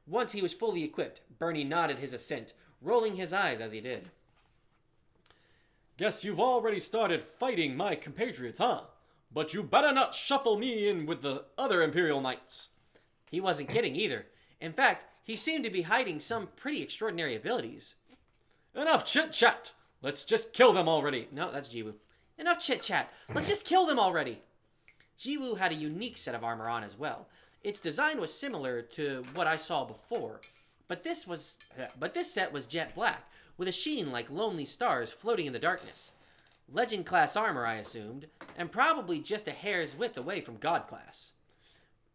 Once he was fully equipped, Bernie nodded his assent, rolling his eyes as he did. Guess you've already started fighting my compatriots, huh? But you better not shuffle me in with the other Imperial Knights. He wasn't kidding either. In fact, he seemed to be hiding some pretty extraordinary abilities. Enough chit-chat! Let's just kill them already. No, that's Jiwoo. Enough chit-chat. Let's just kill them already. Jiwoo had a unique set of armor on as well. Its design was similar to what I saw before, but this set was jet black, with a sheen like lonely stars floating in the darkness. Legend-class armor, I assumed, and probably just a hair's width away from God-class.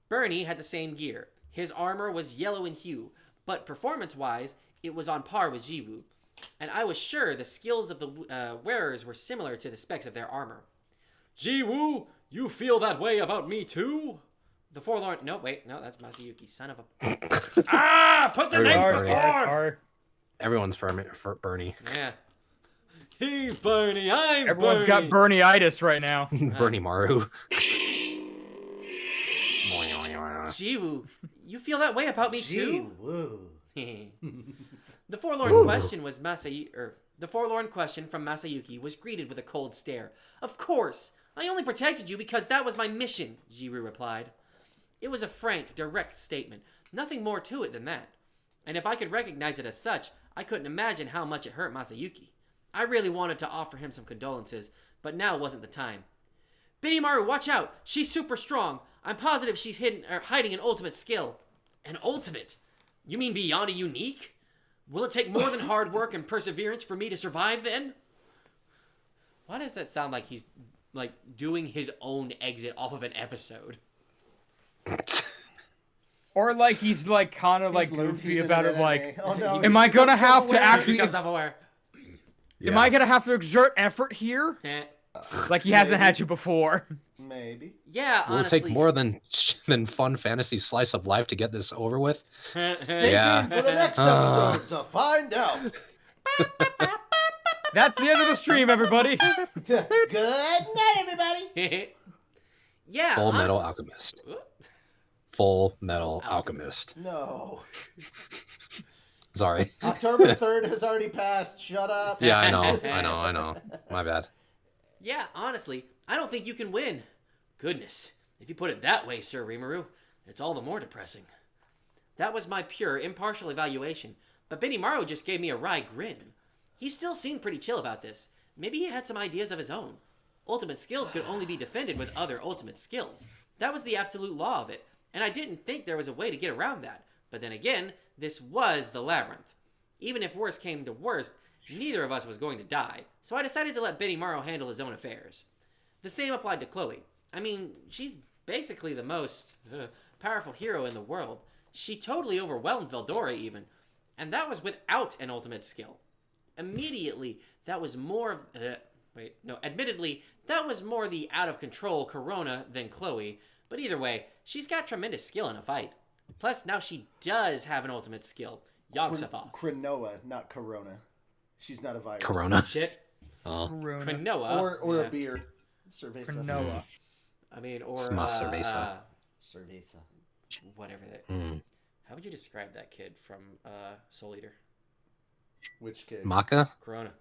Bernie had the same gear. His armor was yellow in hue, but performance-wise, it was on par with Jiwoo, and I was sure the skills of the wearers were similar to the specs of their armor. Jiwoo, you feel that way about me too? The forlorn... No, wait. No, that's Masayuki, son of a... Put the name Sorry. Everyone's for Bernie. Yeah. He's Bernie, I'm Everyone's Bernie. got Bernie-itis right now. Bernie Maru. Jiwoo, you feel that way about me too? Whoa. The forlorn question was the forlorn question from Masayuki was greeted with a cold stare. Of course! I only protected you because that was my mission, Jiru replied. It was a frank, direct statement. Nothing more to it than that. And if I could recognize it as such, I couldn't imagine how much it hurt Masayuki. I really wanted to offer him some condolences, but now wasn't the time. Benimaru, watch out! She's super strong. I'm positive she's hiding an ultimate skill. An ultimate? You mean beyond a unique? Will it take more than hard work and perseverance for me to survive then? Why does that sound like he's like doing his own exit off of an episode? Or like he's like kind of like He's goofy in about an it, like, anime. Oh, no, am he's I gonna become have to self-aware. actually? Becomes self-aware. Am I gonna have to exert effort here? Like he hasn't had to before. Maybe. Yeah, Will it honestly. take more than fun fantasy slice of life to get this over with? Stay Yeah. tuned for the next episode to find out. That's the end of the stream, everybody. Good night, everybody. Yeah. Full Metal honest- Alchemist. Full Metal Alchemist. No. Sorry. October 3rd has already passed. Shut up. Yeah, I know. My bad. Yeah, honestly, I don't think you can win. Goodness, if you put it that way, Sir Rimuru, it's all the more depressing. That was my pure, impartial evaluation, but Benimaru just gave me a wry grin. He still seemed pretty chill about this. Maybe he had some ideas of his own. Ultimate skills could only be defended with other ultimate skills. That was the absolute law of it, and I didn't think there was a way to get around that. But then again, this was the labyrinth. Even if worst came to worst, neither of us was going to die, so I decided to let Benimaru handle his own affairs. The same applied to Chloe. I mean, she's basically the most powerful hero in the world. She totally overwhelmed Veldora even, and that was without an ultimate skill. Admittedly, that was more the out-of-control Corona than Chloe, but either way, she's got tremendous skill in a fight. Plus, now she does have an ultimate skill, Yogg-Sothoth. Cronoa, not Corona. She's not a virus. Corona. Shit. Oh. Cronoa. Or a beer. Cerveza. Noah. I mean, or It's más cerveza. Cerveza. whatever that. How would you describe that kid from Soul Eater? Which kid? Maka? Corona.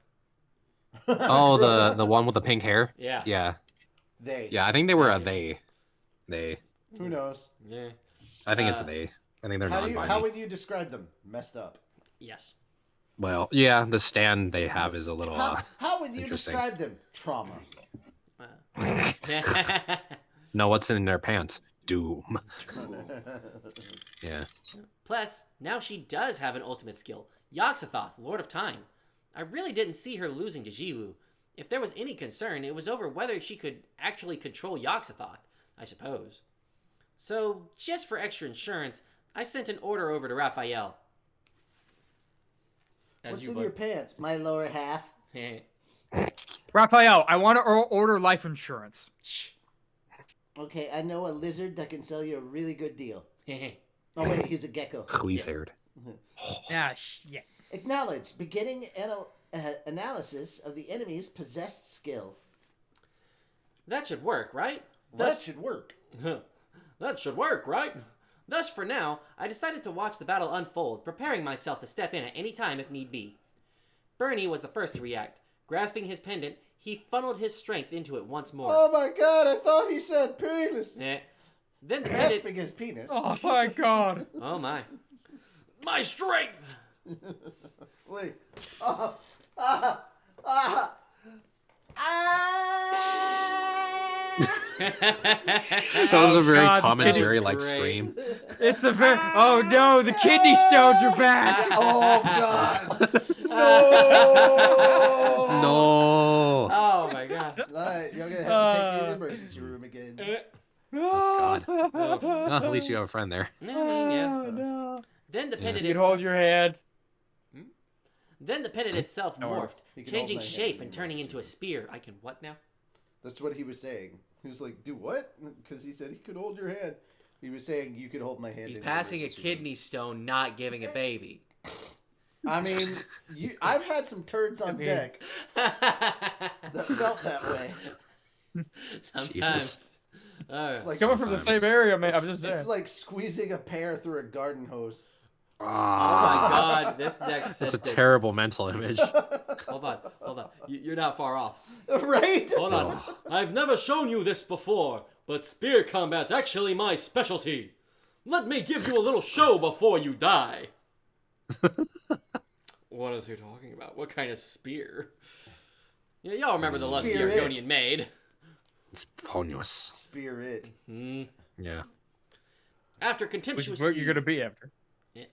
Oh, the one with the pink hair? Yeah. Yeah. They. Yeah, I think they were a they. They. Who knows? Yeah. I think it's they. I think they're non-binary. How would you describe them? Messed up. Yes. Well, yeah, the stand they have is a little How would you interesting. describe them? Trauma. know what's in their pants. Doom. Yeah. Plus, now she does have an ultimate skill, Yogg-Sothoth, Lord of Time. I really didn't see her losing to Jiwoo. If there was any concern, it was over whether she could actually control Yogg-Sothoth, I suppose. So, just for extra insurance, I sent an order over to Raphael. What's in your pants? My lower half. Raphael, I want to order life insurance. Okay, I know a lizard that can sell you a really good deal. Oh wait, he's a gecko. Cleese-haired. Ah, shit. Acknowledge. Beginning analysis of the enemy's possessed skill. That should work, right? That should work. That should work, right? Thus, for now, I decided to watch the battle unfold, preparing myself to step in at any time if need be. Bernie was the first to react. Grasping his pendant, he funneled his strength into it once more. Oh my god, I thought he said penis. Then the Grasping pendant... his penis. Oh my god. Oh my. My strength! Wait. That was a very God, Tom the and kid is Jerry like great. scream. It's a very. Oh no, the kidney stones are back. Oh god. No. No. Oh my god. Alright, you're gonna have to take me to the emergency room again. God. Well, at least you have a friend there. I mean, yeah. No. Then the Yeah. pendant You can hold your hand. Then the pendant itself morphed, You can hold changing my hand shape when and you turning want into a spear. I can what now? That's what he was saying. He was like, do what? Because he said he could hold your hand. He was saying you could hold my hand. He's in the passing a emergency room. kidney stone, not giving a baby. I mean, I've had some turds on deck that felt that way. Sometimes. Jesus. It's like, Coming from the same area, man. I'm just saying. it's like squeezing a pear through a garden hose. Oh my god, this next That's a sentence. terrible mental image. Hold on. You're not far off. Right? Hold on. I've never shown you this before, but spear combat's actually my specialty. Let me give you a little show before you die. What is he talking about? What kind of spear? Yeah, y'all remember the lusty Spirit. Argonian maid. It's ponous. Spirit. Yeah. After Which contemptuously... is what you're gonna be after. Yeah.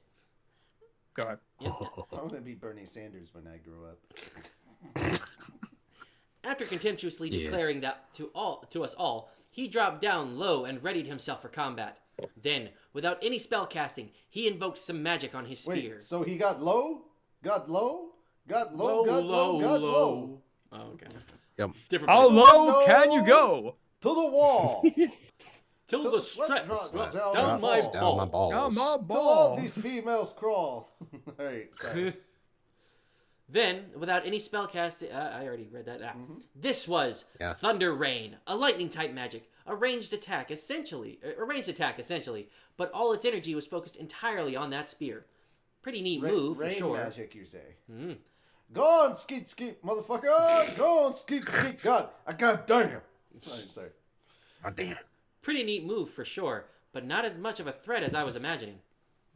Go ahead. I want to be Bernie Sanders when I grow up. After contemptuously Yeah. declaring that to us all, he dropped down low and readied himself for combat. Then, without any spell casting, he invoked some magic on his spear. Wait, so he got low? Got low? Got low? Got low? Got low? Oh, okay. Yep. Different How places. low can you go? To the wall. Till the straps drop drop down down my my balls. Down my balls. balls. Come on, Till all ball. these females crawl. Alright, sorry. Then, without any spell casting, I already read that out. This was Yeah. Thunder Rain, a lightning type magic, a ranged attack essentially, but all its energy was focused entirely on that spear. Pretty neat move for Rain sure. magic, you say. Go on, skeet, skeet, motherfucker. Go on, skeet, skeet. God damn. Sorry. Oh, damn. Pretty neat move for sure, but not as much of a threat as I was imagining.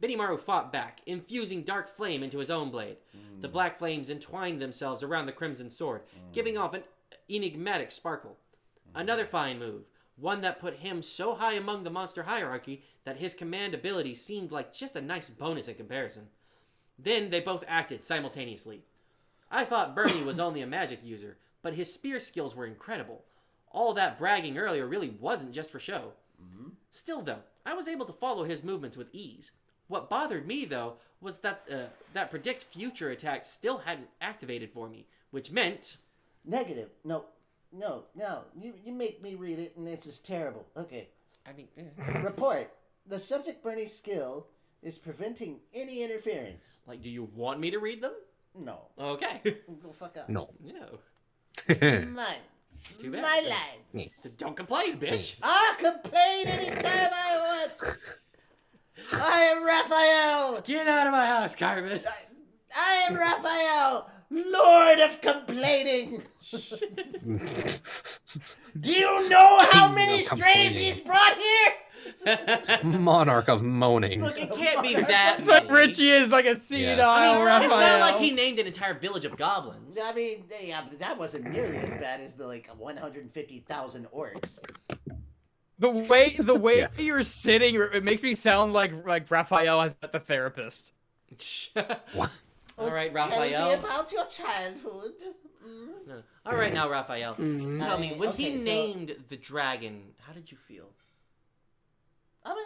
Benimaru fought back, infusing dark flame into his own blade. The black flames entwined themselves around the crimson sword, giving off an enigmatic sparkle. Another fine move, one that put him so high among the monster hierarchy that his command ability seemed like just a nice bonus in comparison. Then they both acted simultaneously. I thought Bernie was only a magic user, but his spear skills were incredible. All that bragging earlier really wasn't just for show. Still, though, I was able to follow his movements with ease. What bothered me, though, was that that predict future attack still hadn't activated for me, which meant... Negative. No. You make me read it, and this is terrible. Okay. I mean... Report. The subject Bernie's skill is preventing any interference. Like, do you want me to read them? No. Okay. Go fuck up. No. No. Mine. Too bad. My line. Don't complain, bitch. I'll complain anytime I want. I am Raphael. Get out of my house, Carmen. I am Raphael, Lord of complaining. Do you know how many of strays complaining. he's brought here? Monarch of moaning. Look, it can't be that It's like many. Richie is like a senile It's Raphael. not like he named an entire village of goblins. I mean, yeah, but that wasn't nearly as bad as the 150,000 orcs. The way Yeah. you're sitting, it makes me sound like Raphael as the therapist. What? All right, Tell Raphael. me about your childhood. No. All right, now, Raphael. Tell me, when Okay, he so- named the dragon, how did you feel? I mean,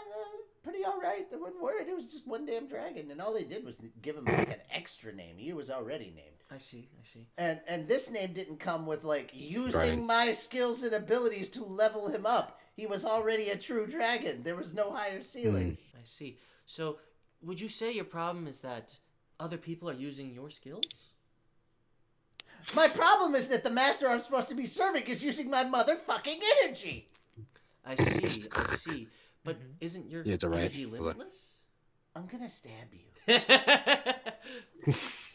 pretty all right. I wasn't worried. It was just one damn dragon, and all they did was give him like an extra name. He was already named. I see. And this name didn't come with using Right. my skills and abilities to level him up. He was already a true dragon. There was no higher ceiling. I see. So, would you say your problem is that other people are using your skills? My problem is that the master I'm supposed to be serving is using my motherfucking energy. I see. But isn't your You have to write. energy Was it- limitless? I'm gonna stab you.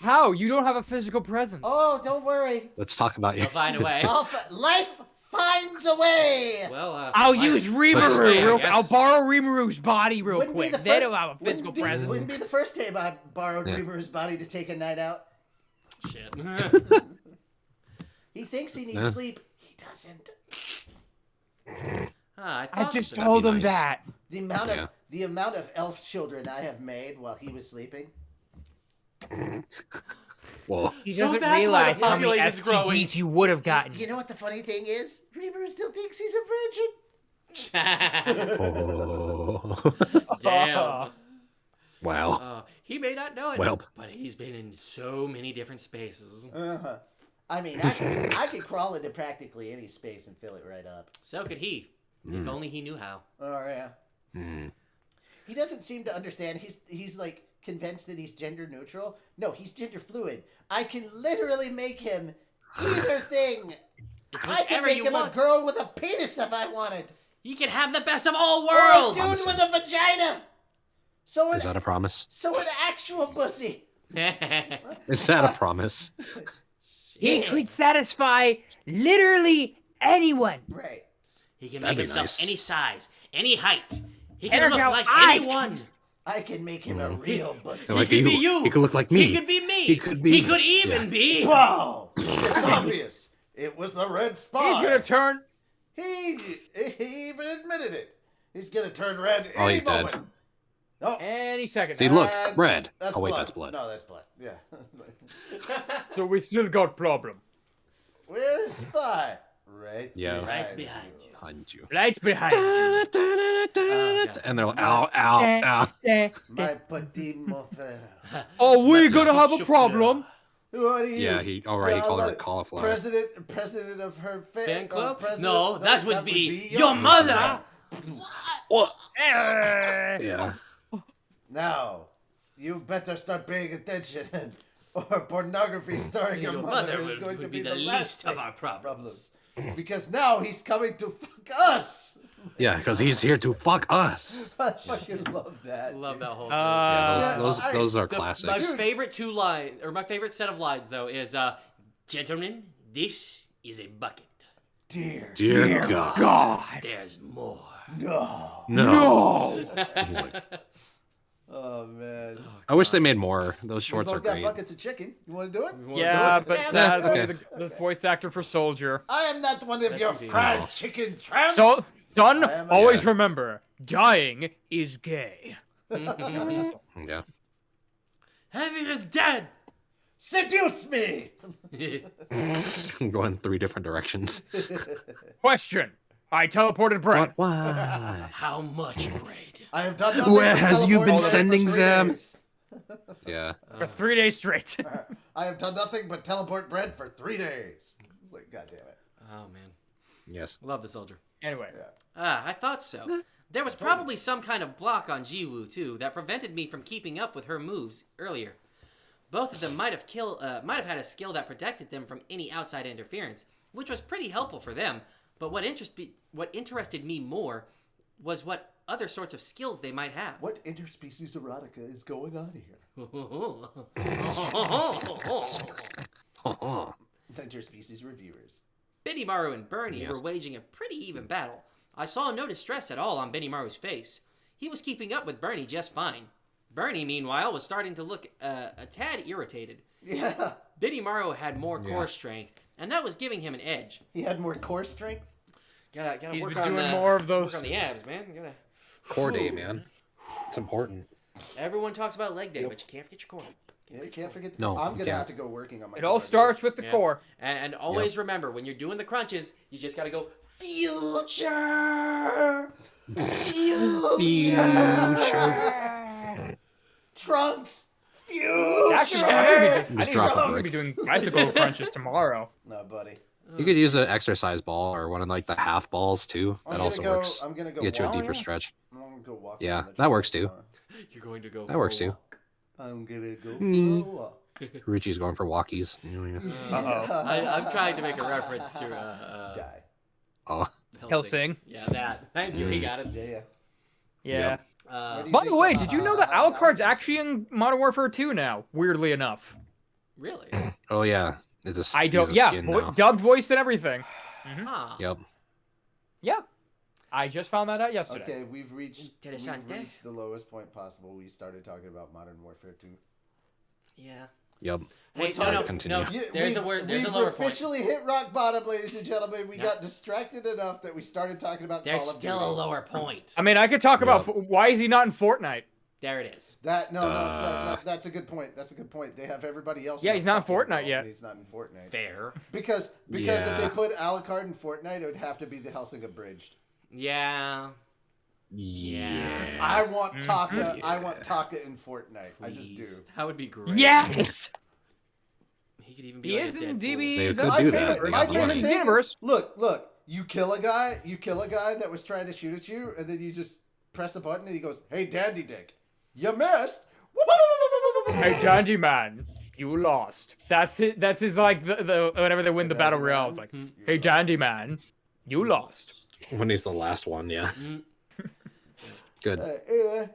How? You don't have a physical presence. Oh, don't worry. Let's talk about you. I'll find a way. Life finds a way. Well, I'll I use should- Rimuru. I guess. I'll borrow Rimuru's body real Wouldn't be quick. the They first- don't have a physical presence. Wouldn't be the first time I borrowed Yeah. Reamer's body to take a night out. Shit. He thinks he needs Yeah. sleep. He doesn't. I I thought just so. told be him nice. that. The amount of elf children I have made while he was sleeping. Whoa. He So doesn't that's why the realize how many population's growing. STDs you would have gotten. You know what the funny thing is? Reamer still thinks he's a virgin. Oh. Damn. Wow. He may not know it, Well. but he's been in so many different spaces. Uh-huh. I mean, I could crawl into practically any space and fill it right up. So could he. If only he knew how. Oh yeah. Mm. He doesn't seem to understand. He's convinced that he's gender neutral. No, he's gender fluid. I can literally make him either thing. It's I can whatever make you him want. a girl with a penis if I wanted. You can have the best of all Or a worlds. dude with a vagina. So Is that a promise? So an actual pussy. Is that a promise? He could satisfy literally anyone. Right. He can That'd make be himself nice. any size, any height. He can look Ergo, like I anyone. I can make him a real pussy. Like He could be you. you. He could look like me. He could be me. He could be- He could even be. Wow! It's obvious. It was the red spy. He's gonna turn. He even admitted it. He's gonna turn red Oh, any he's dead. moment. Oh, Any second. See, look, and red. That's Oh wait, blood. that's blood. No, that's blood. Yeah. So we still got problem. Where's spy? Right. Yeah. Right behind you. Behind you. Right behind you. And they're like, ow, ow, ow. My petit morpher. Oh, we gonna have a problem. Who are you? Yeah, he. All right, he called her a cauliflower. President of her Fan club? president- No, that would be your mother. Yeah. Now, you better start paying attention, or pornography starring your mother is going to be the last of our problems. Because now he's coming to fuck us. Yeah, because he's here to fuck us. I fucking love that. Love that whole thing. Yeah, those I- those are My classics. favorite two lines, or my favorite set of lines, though, is, gentlemen, this is a bucket. Dear God. God. There's more. No. No. He's like, Oh man. I wish they made more. Those We shorts are both got great. buckets of chicken. You want to do it? Yeah, but sadly, Okay. the voice actor for Soldier. I am not one of your indeed. fried chicken tramps. So, son, I am a- always Yeah. remember, dying is gay. Yeah. Heavy is dead. Seduce me. Going 3 different directions. Question. I teleported Brett. What? Why? How much, Braid? I have done nothing. Where but has you teleport been away for sending 3 them? days. Yeah. For 3 days straight. I have done nothing but teleport bread for 3 days. Like, God damn it. Oh, man. Yes. Love the soldier. Anyway. I thought so. There was probably some kind of block on Jiwoo, too, that prevented me from keeping up with her moves earlier. Both of them might have had a skill that protected them from any outside interference, which was pretty helpful for them. But what interested me more was what other sorts of skills they might have. What interspecies erotica is going on here? Interspecies reviewers. Benimaru and Bernie Yes. were waging a pretty even battle. I saw no distress at all on Benimaru's face. He was keeping up with Bernie just fine. Bernie, meanwhile, was starting to look a tad irritated. Yeah. Benimaru had more core Yeah. strength, and that was giving him an edge. He had more core strength. Gotta He's work been on doing more of those. Work on the abs, man. Gotta. Core day, man. It's important. Everyone talks about leg day, but you can't forget your core. Yeah, you can't forget. No, I'm you gonna can't. have to go working on my. It all core, starts with the Yeah. core. And always remember, when you're doing the crunches, you just gotta go future. Trunks. Future. Actually, I Just need drop a to be brick. doing bicycle crunches tomorrow. No, buddy. You could use an exercise ball or one of like the half balls too. I'm That gonna also go. works. I'm gonna go. Get you a walk. deeper stretch. I'm gonna go walk. Yeah, on the that works trail too. You're going to go. That works too. I'm gonna go. Mm. for a walk. Ruchi's going for walkies. I'm trying to make a reference to Die. Oh, Helsing. Yeah, that. Thank you. He got it. Yeah, yeah. Yeah. Yep. Where do you By think the way, did you know that that Alucard's actually in Modern Warfare 2 now? Weirdly enough. Really? oh yeah. It's a, I don't. he's a Yeah, skin now. dubbed voice and everything. Huh. Yep. Yeah. I just found that out yesterday. Okay, we've reached Interessante. the lowest point possible. We started talking about Modern Warfare 2. Yeah. Yep. Hey, talking- no, Continue. no. There's a word. There's a we've lower point. officially hit rock bottom, ladies and gentlemen. We No. got distracted enough that we started talking about There's Call of still a Duty. lower point. I mean, I could talk about why is he not in Fortnite? There it is. That no, that's a good point. That's a good point. They have everybody else. Yeah, in he's the not in fucking Fortnite world, yet. and he's not in Fortnite. Fair. Because if they Yeah. put Alucard in Fortnite, it would have to be the Helsing Abridged. Yeah. Yeah. I want Taka. I want Taka in Fortnite. I just do. Please. That would be great. Yes! He could even be He like is a in Deadpool. They DB's could My do favorite- that. They my got the favorite money. thing- universe. Look. You kill a guy that was trying to shoot at you, and then you just press a button, and he goes, "Hey, Dandy Dick, you missed." Hey, Dandy Man, you lost. That's it. That's his like the whenever they win the battle royale. It's like, hey, Dandy Man, you lost. When he's the last one, yeah. Good. Anyway,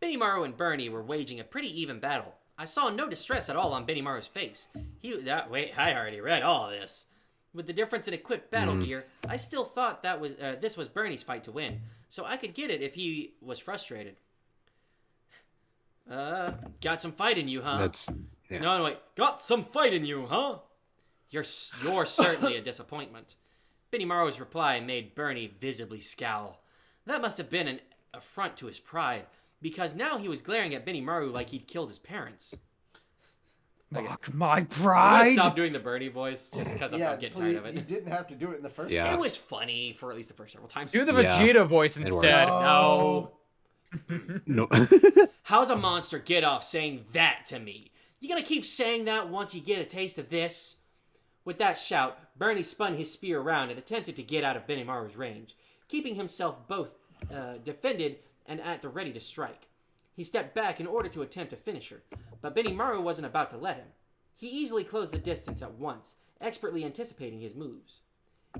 Benimaru and Bernie were waging a pretty even battle. I saw no distress at all on Benimaru's face. Wait, I already read all this. With the difference in equipped battle gear, I still thought that this was Bernie's fight to win, so I could get it if he was frustrated. Got some fight in you, huh? Yeah. No, wait. Got some fight in you, huh? You're certainly a disappointment. Benimaru's reply made Bernie visibly scowl. That must have been an affront to his pride, because now he was glaring at Benimaru like he'd killed his parents. Mock my I'm pride. gonna stop doing the Bernie voice just because I'm getting tired of You it. didn't have to do it in the first Yeah. place. It was funny for at least the first several times. Do the Yeah. Vegeta voice works. instead. No. No. How's a monster get off saying that to me? You gonna keep saying that once you get a taste of this? With that shout, Bernie spun his spear around and attempted to get out of Benimaru's range, keeping himself both defended and at the ready to strike. He stepped back in order to attempt a finisher, but Benimaru wasn't about to let him. He easily closed the distance at once, expertly anticipating his moves.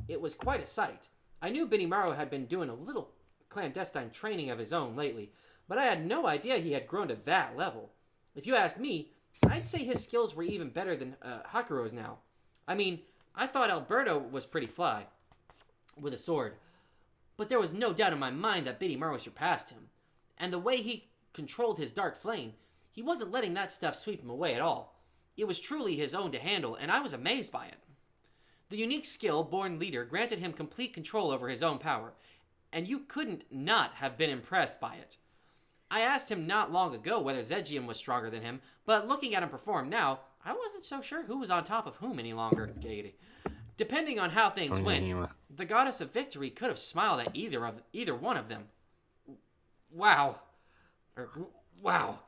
It was quite a sight. I knew Benimaru had been doing a little clandestine training of his own lately, but I had no idea he had grown to that level. If you asked me, I'd say his skills were even better than Hakuro's now. I mean, I thought Alberto was pretty fly with a sword, but there was no doubt in my mind that Benimaru surpassed him. And the way he controlled his dark flame, he wasn't letting that stuff sweep him away at all. It was truly his own to handle, and I was amazed by it. The unique skill, Born Leader, granted him complete control over his own power, and you couldn't not have been impressed by it. I asked him not long ago whether Zegium was stronger than him, but looking at him perform now, I wasn't so sure who was on top of whom any longer. Giggity. Depending on how things went, the goddess of victory could have smiled at either one of them. Wow. Wow.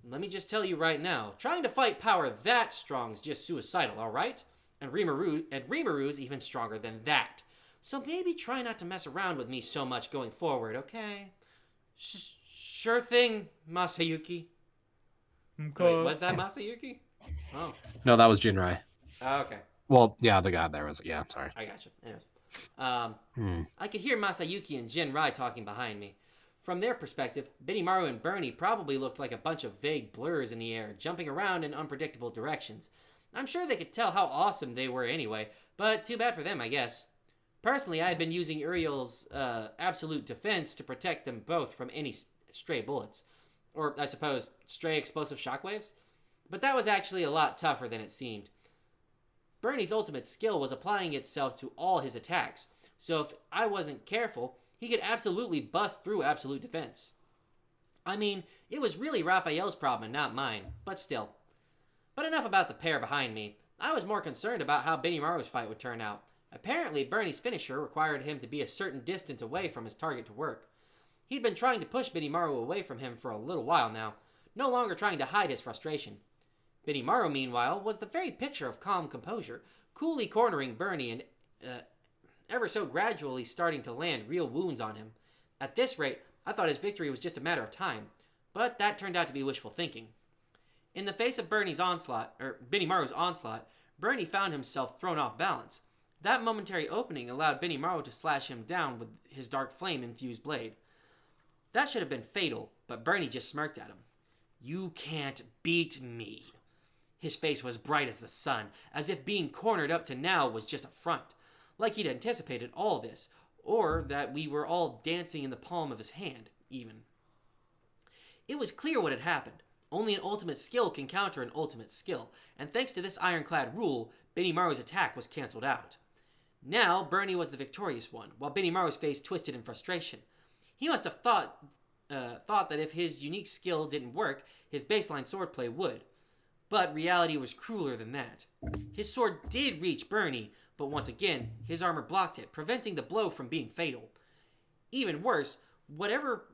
Let me just tell you right now, trying to fight power that strong is just suicidal, alright? And Rimaru's even stronger than that. So maybe try not to mess around with me so much going forward, okay? Sure thing, Masayuki. Okay. Wait, was that Masayuki? Oh. No, that was Jinrai. Okay. Well, yeah, the guy there was. Yeah, sorry. I gotcha. Anyways. I could hear Masayuki and Jinrai talking behind me. From their perspective, Benimaru and Bernie probably looked like a bunch of vague blurs in the air, jumping around in unpredictable directions. I'm sure they could tell how awesome they were anyway, but too bad for them, I guess. Personally, I had been using Uriel's absolute defense to protect them both from any stray bullets. Or, I suppose, stray explosive shockwaves? But that was actually a lot tougher than it seemed. Bernie's ultimate skill was applying itself to all his attacks, so if I wasn't careful, he could absolutely bust through absolute defense. I mean, it was really Raphael's problem and not mine, but still. But enough about the pair behind me. I was more concerned about how Benimaru's fight would turn out. Apparently, Bernie's finisher required him to be a certain distance away from his target to work. He'd been trying to push Benimaru away from him for a little while now, no longer trying to hide his frustration. Benimaru, meanwhile, was the very picture of calm composure, coolly cornering Bernie and ever so gradually starting to land real wounds on him. At this rate, I thought his victory was just a matter of time, but that turned out to be wishful thinking. In the face of Benimaru's onslaught, Bernie found himself thrown off balance. That momentary opening allowed Benimaru to slash him down with his dark flame-infused blade. That should have been fatal, but Bernie just smirked at him. You can't beat me. His face was bright as the sun, as if being cornered up to now was just a front, like he'd anticipated all this, or that we were all dancing in the palm of his hand, even. It was clear what had happened. Only an ultimate skill can counter an ultimate skill, and thanks to this ironclad rule, Benimaru's attack was cancelled out. Now, Bernie was the victorious one, while Benimaru's face twisted in frustration. He must have thought that if his unique skill didn't work, his baseline swordplay would. But reality was crueler than that. His sword did reach Bernie, but once again, his armor blocked it, preventing the blow from being fatal. Even worse, whatever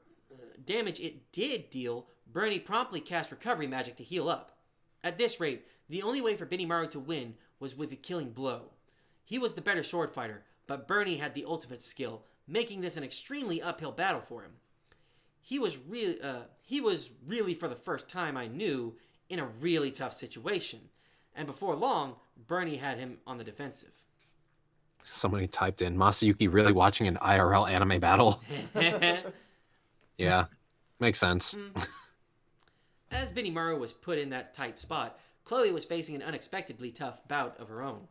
damage it did deal, Bernie promptly cast recovery magic to heal up. At this rate, the only way for Benimaru to win was with a killing blow. He was the better sword fighter, but Bernie had the ultimate skill, making this an extremely uphill battle for him. He was really, for the first time I knew, in a really tough situation, and before long, Bernie had him on the defensive. Somebody typed in, Masayuki really watching an IRL anime battle? Yeah. Makes sense. As Benimaru was put in that tight spot, Chloe was facing an unexpectedly tough bout of her own.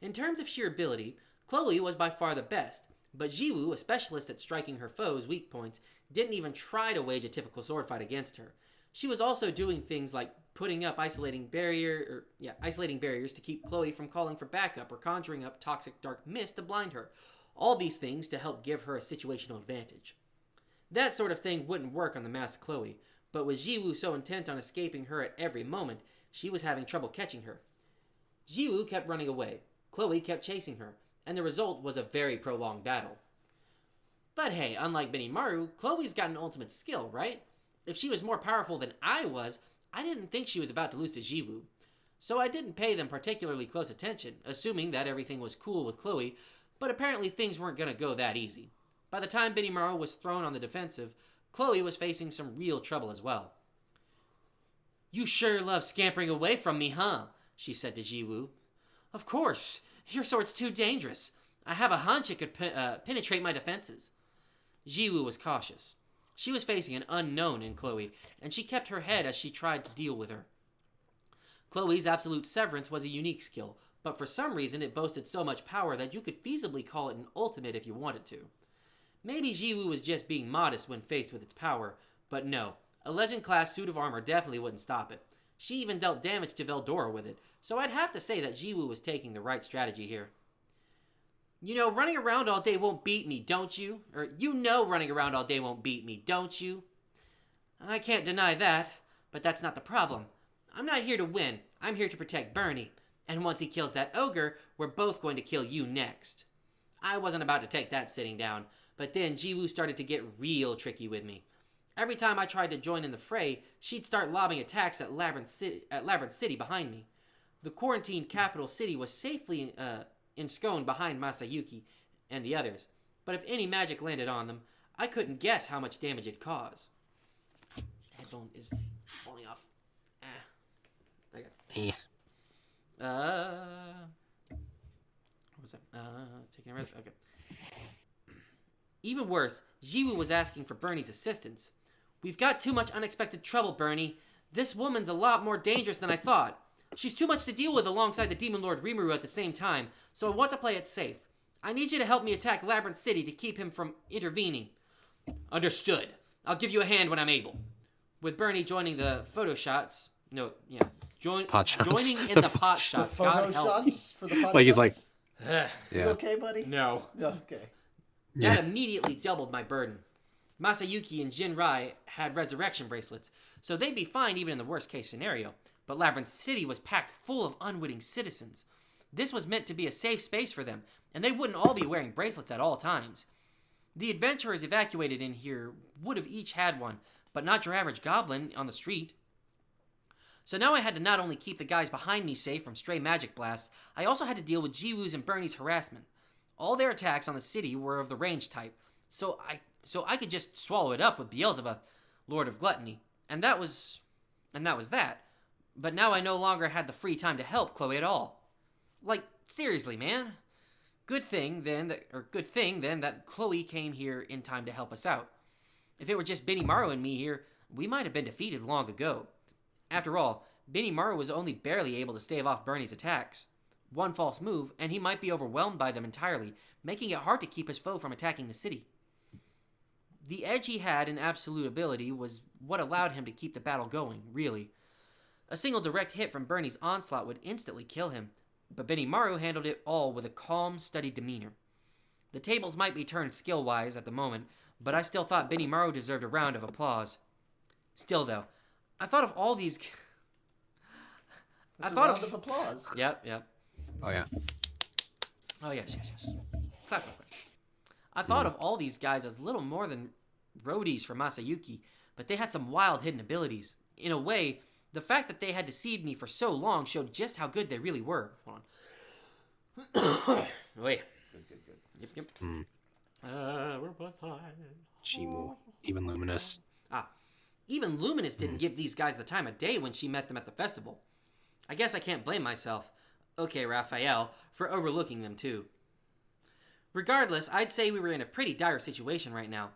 In terms of sheer ability, Chloe was by far the best, but Jiwoo, a specialist at striking her foes' weak points, didn't even try to wage a typical sword fight against her. She was also doing things like putting up isolating barriers to keep Chloe from calling for backup or conjuring up toxic dark mist to blind her. All these things to help give her a situational advantage. That sort of thing wouldn't work on the masked Chloe, but with Jiwoo so intent on escaping her at every moment, she was having trouble catching her. Jiwoo kept running away. Chloe kept chasing her, and the result was a very prolonged battle. But hey, unlike Benimaru, Chloe's got an ultimate skill, right? If she was more powerful than I was, I didn't think she was about to lose to Jiwoo. So I didn't pay them particularly close attention, assuming that everything was cool with Chloe, but apparently things weren't going to go that easy. By the time Benimaru was thrown on the defensive, Chloe was facing some real trouble as well. "You sure love scampering away from me, huh?" she said to Jiwoo. "Of course. Your sword's too dangerous. I have a hunch it could penetrate my defenses." Jiwoo was cautious. She was facing an unknown in Chloe, and she kept her head as she tried to deal with her. Chloe's absolute severance was a unique skill, but for some reason it boasted so much power that you could feasibly call it an ultimate if you wanted to. Maybe Jiwoo was just being modest when faced with its power, but no, a legend-class suit of armor definitely wouldn't stop it. She even dealt damage to Veldora with it, so I'd have to say that Jiwoo was taking the right strategy here. "You know, running around all day won't beat me, don't you? Or, you know running around all day won't beat me, don't you?" "I can't deny that, but that's not the problem. I'm not here to win, I'm here to protect Bernie, and once he kills that ogre, we're both going to kill you next." I wasn't about to take that sitting down, but then Jiwoo started to get real tricky with me. Every time I tried to join in the fray, she'd start lobbing attacks at Labyrinth City behind me. The quarantined capital city was safely ensconced behind Masayuki and the others, but if any magic landed on them, I couldn't guess how much damage it'd cause. Headphone is falling off. Okay. What was that? Taking a rest? Okay. Even worse, Jiwoo was asking for Bernie's assistance. "We've got too much unexpected trouble, Bernie. This woman's a lot more dangerous than I thought. She's too much to deal with alongside the Demon Lord Rimuru at the same time, so I want to play it safe. I need you to help me attack Labyrinth City to keep him from intervening." "Understood. I'll give you a hand when I'm able." With Bernie joining the photo shots, Pot shots. joining in the pot shots. Photo God help me. shots for the pot Like he's like, shots? yeah. You okay, buddy? No. Okay. That immediately doubled my burden. Masayuki and Jinrai had resurrection bracelets, so they'd be fine even in the worst case scenario. But Labyrinth City was packed full of unwitting citizens. This was meant to be a safe space for them, and they wouldn't all be wearing bracelets at all times. The adventurers evacuated in here would have each had one, but not your average goblin on the street. So now I had to not only keep the guys behind me safe from stray magic blasts, I also had to deal with Jiwoo's and Bernie's harassment. All their attacks on the city were of the range type, so I could just swallow it up with Beelzebub, Lord of Gluttony, and that was that. But now I no longer had the free time to help Chloe at all. Like, seriously, man. Good thing then that Chloe came here in time to help us out. If it were just Benimaru and me here, we might have been defeated long ago. After all, Benimaru was only barely able to stave off Bernie's attacks. One false move, and he might be overwhelmed by them entirely, making it hard to keep his foe from attacking the city. The edge he had in absolute ability was what allowed him to keep the battle going, really. A single direct hit from Bernie's onslaught would instantly kill him, but Benimaru handled it all with a calm, steady demeanor. The tables might be turned skill-wise at the moment, but I still thought Benimaru deserved a round of applause. Still, though, I thought of all these... That's a round of applause. Yep. Oh, yeah. Oh, yes. Clap. I thought of all these guys as little more than roadies for Masayuki, but they had some wild hidden abilities. In a way, the fact that they had deceived me for so long showed just how good they really were. Hold on. Wait. Good. Yep. Where was I? Chimu. Even Luminous. Even Luminous didn't give these guys the time of day when she met them at the festival. I guess I can't blame myself. Okay, Raphael, for overlooking them too. Regardless, I'd say we were in a pretty dire situation right now.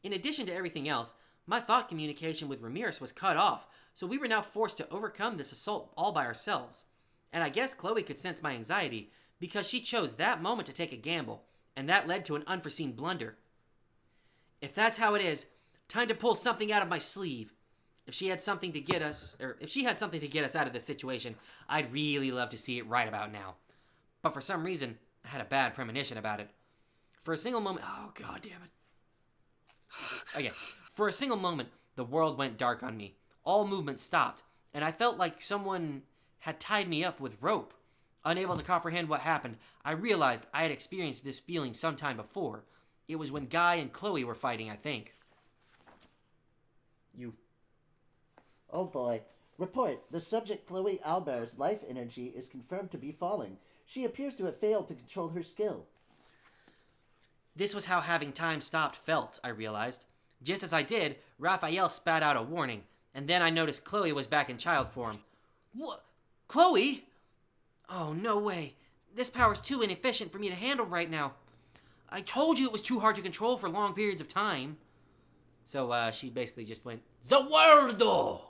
In addition to everything else, My thought communication with Ramirez was cut off, so we were now forced to overcome this assault all by ourselves. And I guess Chloe could sense my anxiety, because she chose that moment to take a gamble, and that led to an unforeseen blunder. If that's how it is, time to pull something out of my sleeve. If she had something to get us out of this situation, I'd really love to see it right about now. But for some reason, I had a bad premonition about it. For a single moment, oh god damn it. Okay, for a single moment, the world went dark on me. All movement stopped, and I felt like someone had tied me up with rope. Unable to comprehend what happened, I realized I had experienced this feeling sometime before. It was when Guy and Chloe were fighting, I think. You. Oh boy. Report. The subject Chloe Albert's life energy is confirmed to be falling. She appears to have failed to control her skill. This was how having time stopped felt, I realized. Just as I did, Raphael spat out a warning, and then I noticed Chloe was back in child form. What? Chloe? Oh, no way. This power's too inefficient for me to handle right now. I told you it was too hard to control for long periods of time. So, she basically just went, "The world!"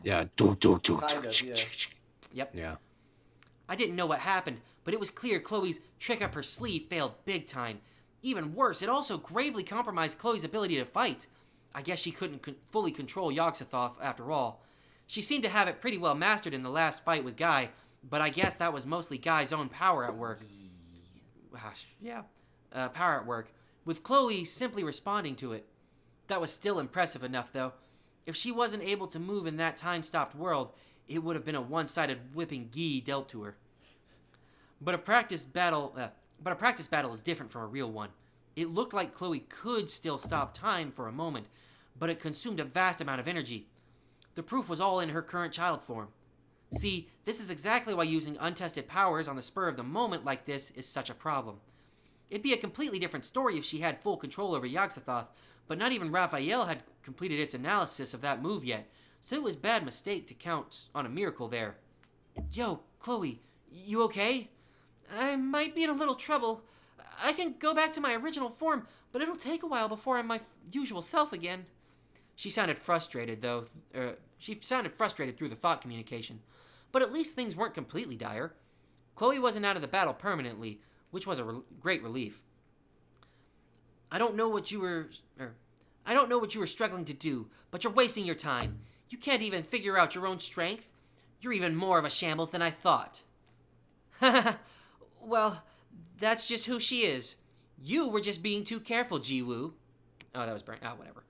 Yeah. Kind of, yeah. Yep. Yeah. I didn't know what happened, but it was clear Chloe's trick up her sleeve failed big time. Even worse, it also gravely compromised Chloe's ability to fight. I guess she couldn't fully control Yogg-Sothoth after all. She seemed to have it pretty well mastered in the last fight with Guy, but I guess that was mostly Guy's own power at work. Power at work, with Chloe simply responding to it. That was still impressive enough, though. If she wasn't able to move in that time-stopped world, it would have been a one-sided whipping Guy dealt to her. But a practice battle is different from a real one. It looked like Chloe could still stop time for a moment, but it consumed a vast amount of energy. The proof was all in her current child form. See, this is exactly why using untested powers on the spur of the moment like this is such a problem. It'd be a completely different story if she had full control over Yogg-Sothoth, but not even Raphael had completed its analysis of that move yet, so it was a bad mistake to count on a miracle there. Yo, Chloe, you okay? I might be in a little trouble. I can go back to my original form, but it'll take a while before I'm my usual self again. She sounded frustrated, though. She sounded frustrated through the thought communication. But at least things weren't completely dire. Chloe wasn't out of the battle permanently, which was a great relief. I don't know what you were struggling to do, but you're wasting your time. You can't even figure out your own strength. You're even more of a shambles than I thought. Well, that's just who she is. You were just being too careful, Jiwoo. Oh, that was Bernie. Oh, whatever.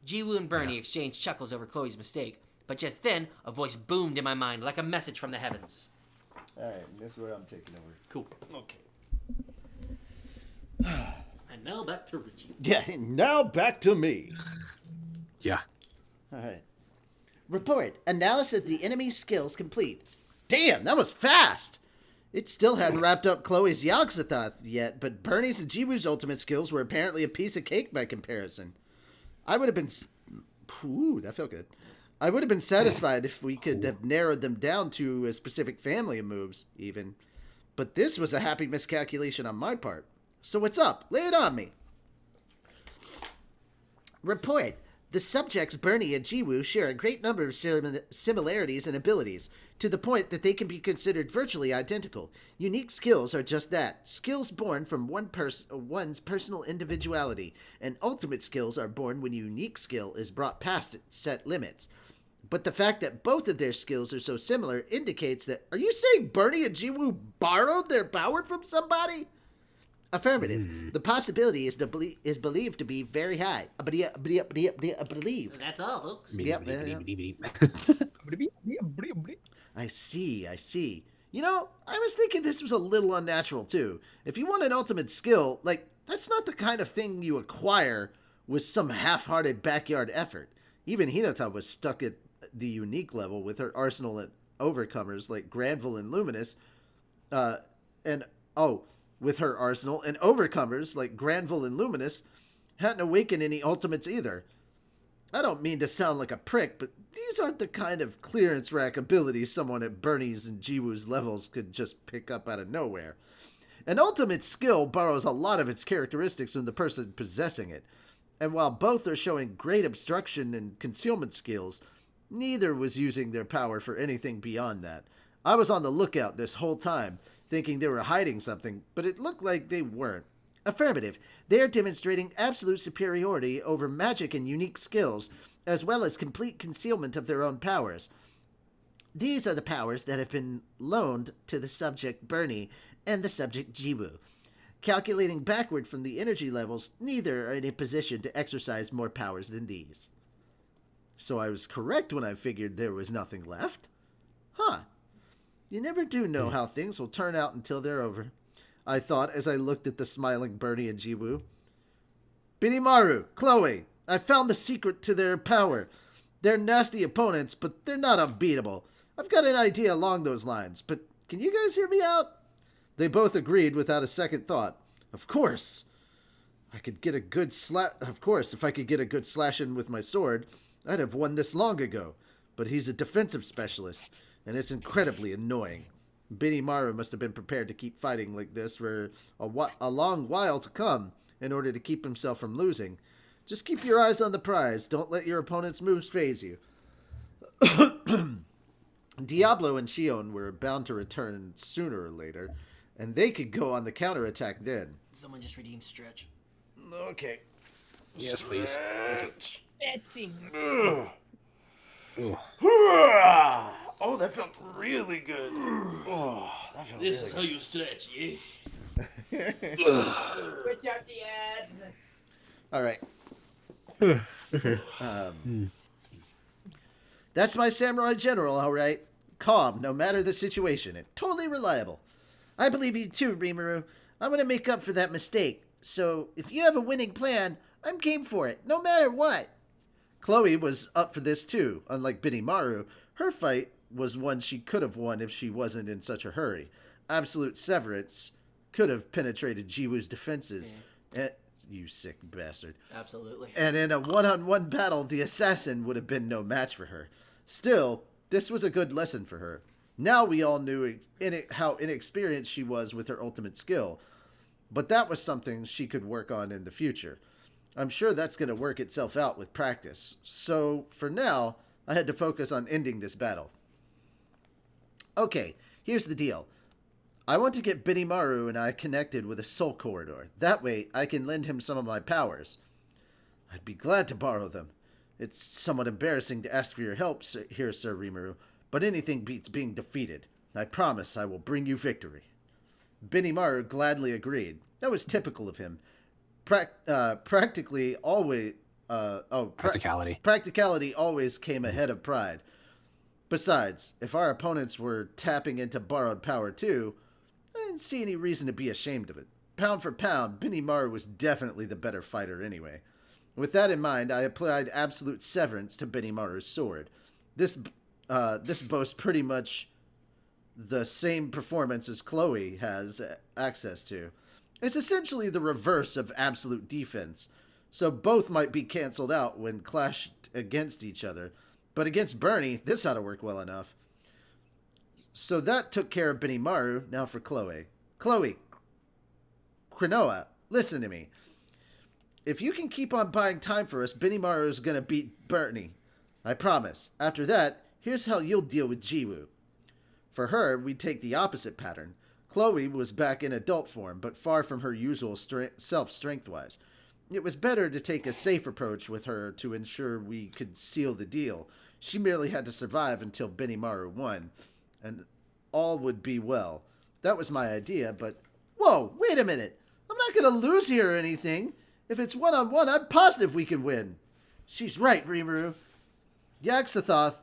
Jiwoo and Bernie exchanged chuckles over Chloe's mistake, but just then, a voice boomed in my mind like a message from the heavens. Alright, this is where I'm taking over. Cool. Okay. And now back to Richie. Yeah, now back to me. Yeah. Alright. Report. Analysis of the enemy's skills complete. Damn, that was fast! It still hadn't wrapped up Chloe's Yogg-Sothoth yet, but Bernie's and Jiwoo's ultimate skills were apparently a piece of cake by comparison. I would have been... Ooh, that felt good. I would have been satisfied if we could have narrowed them down to a specific family of moves, even. But this was a happy miscalculation on my part. So what's up? Lay it on me. Report. The subjects Bernie and Jiwoo share a great number of similarities and abilities, to the point that they can be considered virtually identical. Unique skills are just that, skills born from one's personal individuality, and ultimate skills are born when a unique skill is brought past set limits. But the fact that both of their skills are so similar indicates that... Are you saying Bernie and Jiwoo borrowed their power from somebody? Affirmative. The possibility is believed to be very high. Believe. That's all, folks. Yep. I see. You know, I was thinking this was a little unnatural, too. If you want an ultimate skill, that's not the kind of thing you acquire with some half-hearted backyard effort. Even Hinata was stuck at the unique level with her arsenal of overcomers like Granville and Luminous, with her arsenal and overcomers like Granville and Luminous hadn't awakened any ultimates either. I don't mean to sound like a prick, but these aren't the kind of clearance rack abilities someone at Bernie's and Jiwoo's levels could just pick up out of nowhere. An ultimate skill borrows a lot of its characteristics from the person possessing it. And while both are showing great obstruction and concealment skills, neither was using their power for anything beyond that. I was on the lookout this whole time, thinking they were hiding something, but it looked like they weren't. Affirmative. They are demonstrating absolute superiority over magic and unique skills, as well as complete concealment of their own powers. These are the powers that have been loaned to the subject Bernie and the subject Jiwoo. Calculating backward from the energy levels, neither are in a position to exercise more powers than these. So I was correct when I figured there was nothing left? Huh. You never do know how things will turn out until they're over, I thought as I looked at the smiling Bernie and Jiwoo. Benimaru, Chloe, I found the secret to their power. They're nasty opponents, but they're not unbeatable. I've got an idea along those lines, but can you guys hear me out? They both agreed without a second thought. Of course. If I could get a good slash in with my sword, I'd have won this long ago. But he's a defensive specialist, and it's incredibly annoying. Benimaru must have been prepared to keep fighting like this for a long while to come in order to keep himself from losing. Just keep your eyes on the prize. Don't let your opponent's moves faze you. Diablo and Shion were bound to return sooner or later, and they could go on the counterattack then. Someone just redeemed Stretch. Okay. Yes, please. Oh, that felt really good. Oh, that felt This is how you stretch, yeah? All right. That's my samurai general, all right. Calm, no matter the situation, and totally reliable. I believe you too, Rimuru. I'm going to make up for that mistake. So, if you have a winning plan, I'm game for it, no matter what. Chloe was up for this too. Unlike Benimaru, her fight was one she could have won if she wasn't in such a hurry. Absolute Severance could have penetrated Jiwoo's defenses. And, you sick bastard. Absolutely. And in a one-on-one battle, the assassin would have been no match for her. Still, this was a good lesson for her. Now we all knew how inexperienced she was with her ultimate skill. But that was something she could work on in the future. I'm sure that's going to work itself out with practice. So, for now, I had to focus on ending this battle. Okay, here's the deal. I want to get Benimaru and I connected with a soul corridor. That way, I can lend him some of my powers. I'd be glad to borrow them. It's somewhat embarrassing to ask for your help here, Sir Rimuru, but anything beats being defeated. I promise I will bring you victory. Benimaru gladly agreed. That was typical of him. Practicality always came ahead of pride. Besides, if our opponents were tapping into borrowed power too, I didn't see any reason to be ashamed of it. Pound for pound, Benimaru was definitely the better fighter anyway. With that in mind, I applied absolute severance to Benimaru's sword. This boasts pretty much the same performance as Chloe has access to. It's essentially the reverse of absolute defense, so both might be canceled out when clashed against each other. But against Bernie, this ought to work well enough. So that took care of Benimaru. Now for Chloe. Chloe, Krinoa, listen to me. If you can keep on buying time for us, Benimaru is going to beat Bernie. I promise. After that, here's how you'll deal with Jiwoo. For her, we'd take the opposite pattern. Chloe was back in adult form, but far from her usual self strength-wise. It was better to take a safe approach with her to ensure we could seal the deal. She merely had to survive until Benimaru won, and all would be well. That was my idea, but... Whoa, wait a minute! I'm not going to lose here or anything. If it's one-on-one, I'm positive we can win. She's right, Rimuru. Yaxathoth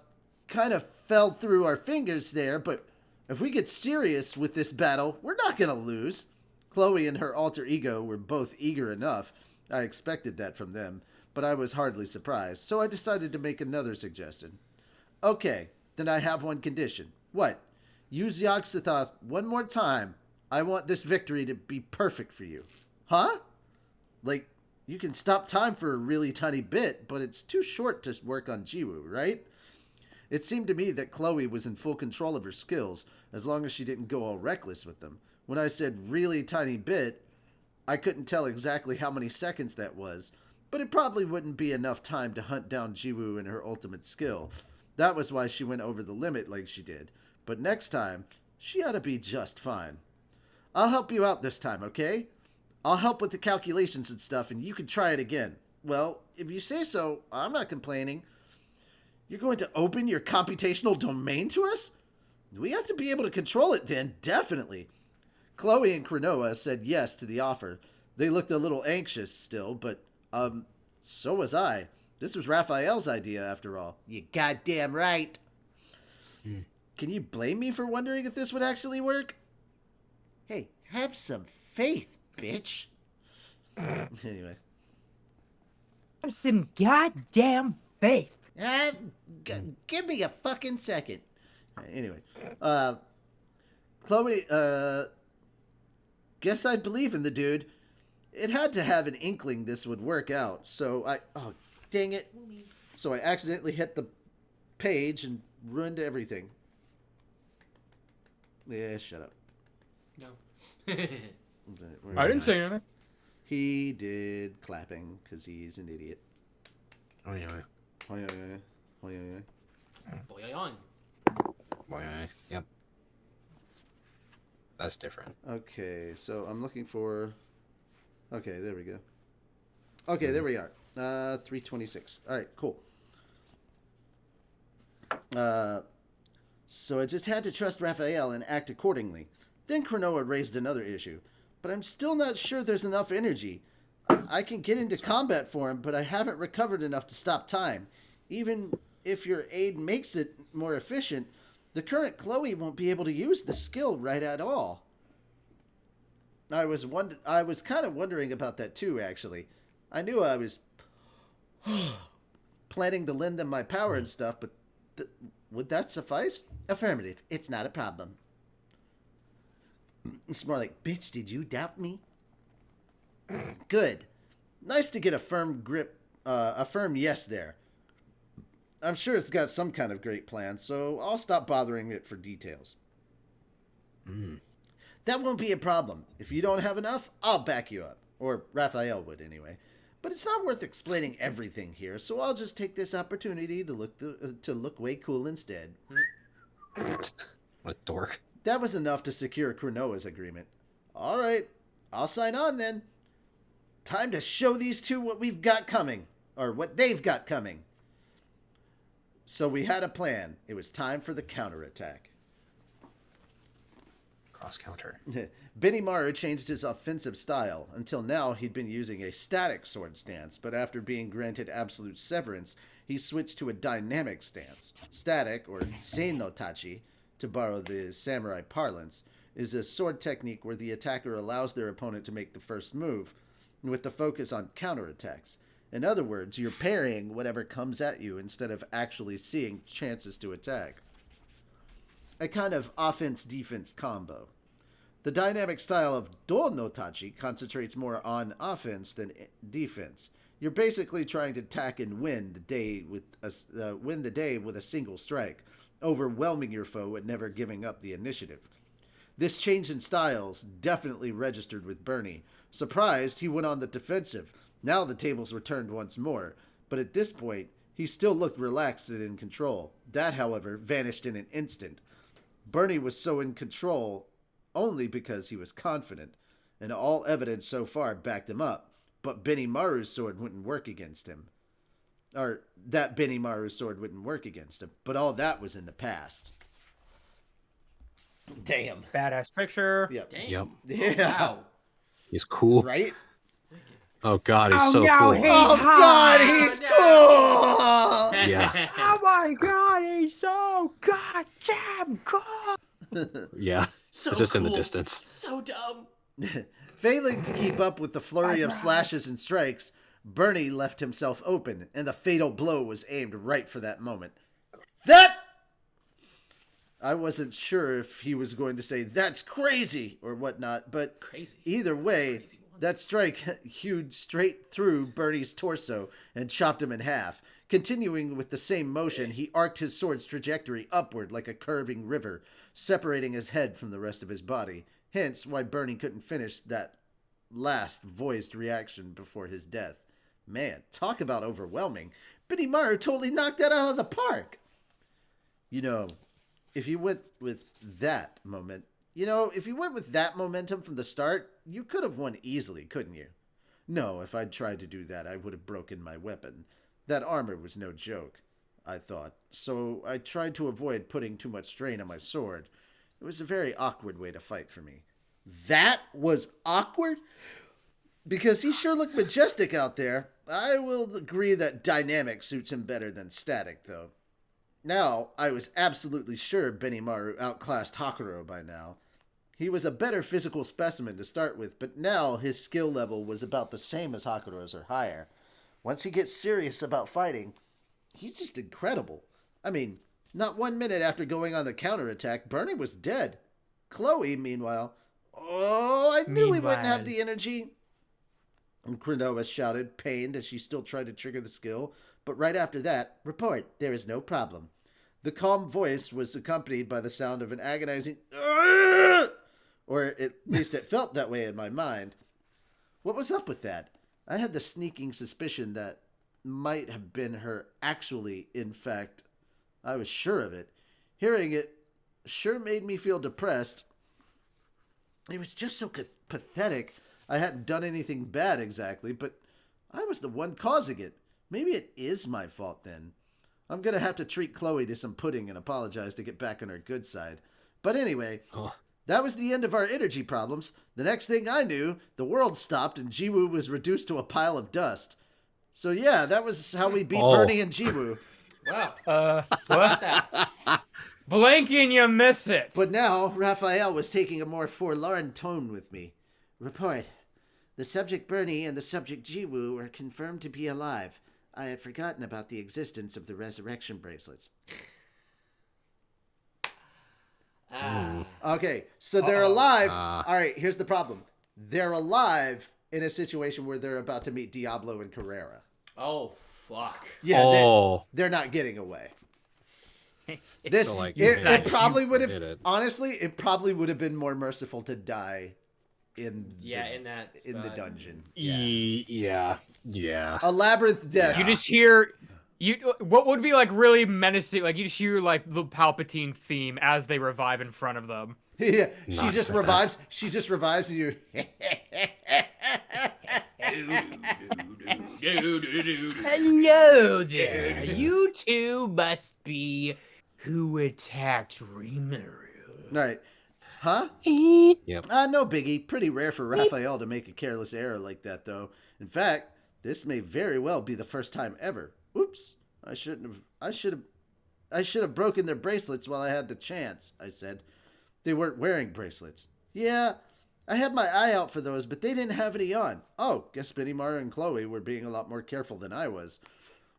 kind of fell through our fingers there, but if we get serious with this battle, we're not going to lose. Chloe and her alter ego were both eager enough. I expected that from them, but I was hardly surprised, so I decided to make another suggestion. Okay, then I have one condition. What? Use Yaxathoth one more time. I want this victory to be perfect for you. Huh? Like, you can stop time for a really tiny bit, but it's too short to work on Jiwoo, right? It seemed to me that Chloe was in full control of her skills, as long as she didn't go all reckless with them. When I said really tiny bit, I couldn't tell exactly how many seconds that was, but it probably wouldn't be enough time to hunt down Jiwoo and her ultimate skill. That was why she went over the limit like she did. But next time, she ought to be just fine. I'll help you out this time, okay? I'll help with the calculations and stuff, and you can try it again. Well, if you say so, I'm not complaining. You're going to open your computational domain to us? We have to be able to control it then, definitely. Chloe and Cronoa said yes to the offer. They looked a little anxious still, but, so was I. This was Raphael's idea, after all. You goddamn right. Can you blame me for wondering if this would actually work? Hey, have some faith, bitch. Anyway. Have some goddamn faith. Give me a fucking second. Anyway. Chloe, guess I'd believe in the dude. It had to have an inkling this would work out, so oh, dang it. So I accidentally hit the page and ruined everything. Yeah, shut up. No. I didn't say anything. He did clapping, because he's an idiot. Oh, yeah. Oh, yeah, yeah, oh, yeah, yeah. Boing. Boy, yep. That's different. Okay, so I'm looking for... Okay, there we go. Okay, there we are. 326. All right, cool. So I just had to trust Raphael and act accordingly. Then Cronoa raised another issue. But I'm still not sure there's enough energy. I can get into combat for him, but I haven't recovered enough to stop time. Even if your aid makes it more efficient, the current Chloe won't be able to use the skill right at all. I was kind of wondering about that too, actually. I knew I was planning to lend them my power and stuff, but would that suffice? Affirmative. It's not a problem. It's more like, bitch, did you doubt me? Good. Nice to get a firm yes there. I'm sure it's got some kind of great plan, so I'll stop bothering it for details. That won't be a problem. If you don't have enough, I'll back you up. Or Raphael would, anyway. But it's not worth explaining everything here, so I'll just take this opportunity to look way cool instead. What a dork. That was enough to secure Cronoa's agreement. All right, I'll sign on then. Time to show these two what we've got coming. Or what they've got coming. So we had a plan. It was time for the counterattack. Cross counter. Benimaru changed his offensive style. Until now, he'd been using a static sword stance, but after being granted absolute severance, he switched to a dynamic stance. Static, or Sein no Tachi, to borrow the samurai parlance, is a sword technique where the attacker allows their opponent to make the first move, with the focus on counterattacks. In other words, you're parrying whatever comes at you instead of actually seeing chances to attack. A kind of offense-defense combo. The dynamic style of Do no Tachi concentrates more on offense than defense. You're basically trying to attack and win the day with a single strike, overwhelming your foe and never giving up the initiative. This change in styles definitely registered with Bernie. Surprised, he went on the defensive. Now the tables were turned once more, but at this point, he still looked relaxed and in control. That, however, vanished in an instant. Bernie was so in control only because he was confident, and all evidence so far backed him up, but Benimaru's sword wouldn't work against him. Or, that Benimaru's sword wouldn't work against him, but all that was in the past. Damn. Badass picture. Yep. Damn. Yeah. Wow. He's cool. Right? Oh god, he's so no, cool. he's Oh hot. God, he's cool! Yeah. Oh my god, he's so goddamn cool. Yeah. So It's just in the cool. distance. So dumb. Failing to keep up with the flurry of slashes and strikes, Bernie left himself open, and the fatal blow was aimed right for that moment. That! I wasn't sure if he was going to say, "That's crazy," or whatnot, but Crazy. either way, Crazy one. that strike hewed straight through Bernie's torso and chopped him in half. Continuing with the same motion, he arced his sword's trajectory upward like a curving river, separating his head from the rest of his body. Hence why Bernie couldn't finish that last voiced reaction before his death. Man, talk about overwhelming. Benimaru totally knocked that out of the park. You know, if you went with that momentum from the start, you could have won easily, couldn't you? No, if I'd tried to do that, I would have broken my weapon. That armor was no joke, I thought, so I tried to avoid putting too much strain on my sword. It was a very awkward way to fight for me. That was awkward? Because he sure looked majestic out there. I will agree that dynamic suits him better than static, though. Now, I was absolutely sure Benimaru outclassed Hakuro by now. He was a better physical specimen to start with, but now his skill level was about the same as Hakuro's or higher. Once he gets serious about fighting, he's just incredible. I mean, not 1 minute after going on the counterattack, Bernie was dead. Chloe, meanwhile, I knew we wouldn't have the energy. And Krinoa shouted, pained as she still tried to trigger the skill, but right after that, report, there is no problem. The calm voice was accompanied by the sound of an agonizing, "Argh!" Or at least it felt that way in my mind. What was up with that? I had the sneaking suspicion that might have been her actually, in fact, I was sure of it. Hearing it sure made me feel depressed. It was just so pathetic. I hadn't done anything bad exactly, but I was the one causing it. Maybe it is my fault then. I'm going to have to treat Chloe to some pudding and apologize to get back on her good side. But anyway, that was the end of our energy problems. The next thing I knew, the world stopped and Jiwoo was reduced to a pile of dust. So yeah, that was how we beat Bernie and Jiwoo. Wow. What? That. Blink and you miss it. But now, Raphael was taking a more forlorn tone with me. Report. The subject Bernie and the subject Jiwoo are confirmed to be alive. I had forgotten about the existence of the resurrection bracelets. Okay, so they're alive. All right, here's the problem. They're alive in a situation where they're about to meet Diablo and Carrera. Oh, fuck. Yeah, they're not getting away. This So, like, it probably would did have it. honestly, it probably would have been more merciful to die in in the dungeon. Yeah. A labyrinth death. You just hear what would be like really menacing, like you just hear like the Palpatine theme as they revive in front of them. Yeah, she just revives and you Hello there. You two must be who attacked Rimuru. All right. Huh? Yep. No biggie. Pretty rare for Raphael to make a careless error like that, though. In fact, this may very well be the first time ever. Oops. I should have broken their bracelets while I had the chance, I said. They weren't wearing bracelets. Yeah, I had my eye out for those, but they didn't have any on. Oh, guess Benimaru and Chloe were being a lot more careful than I was.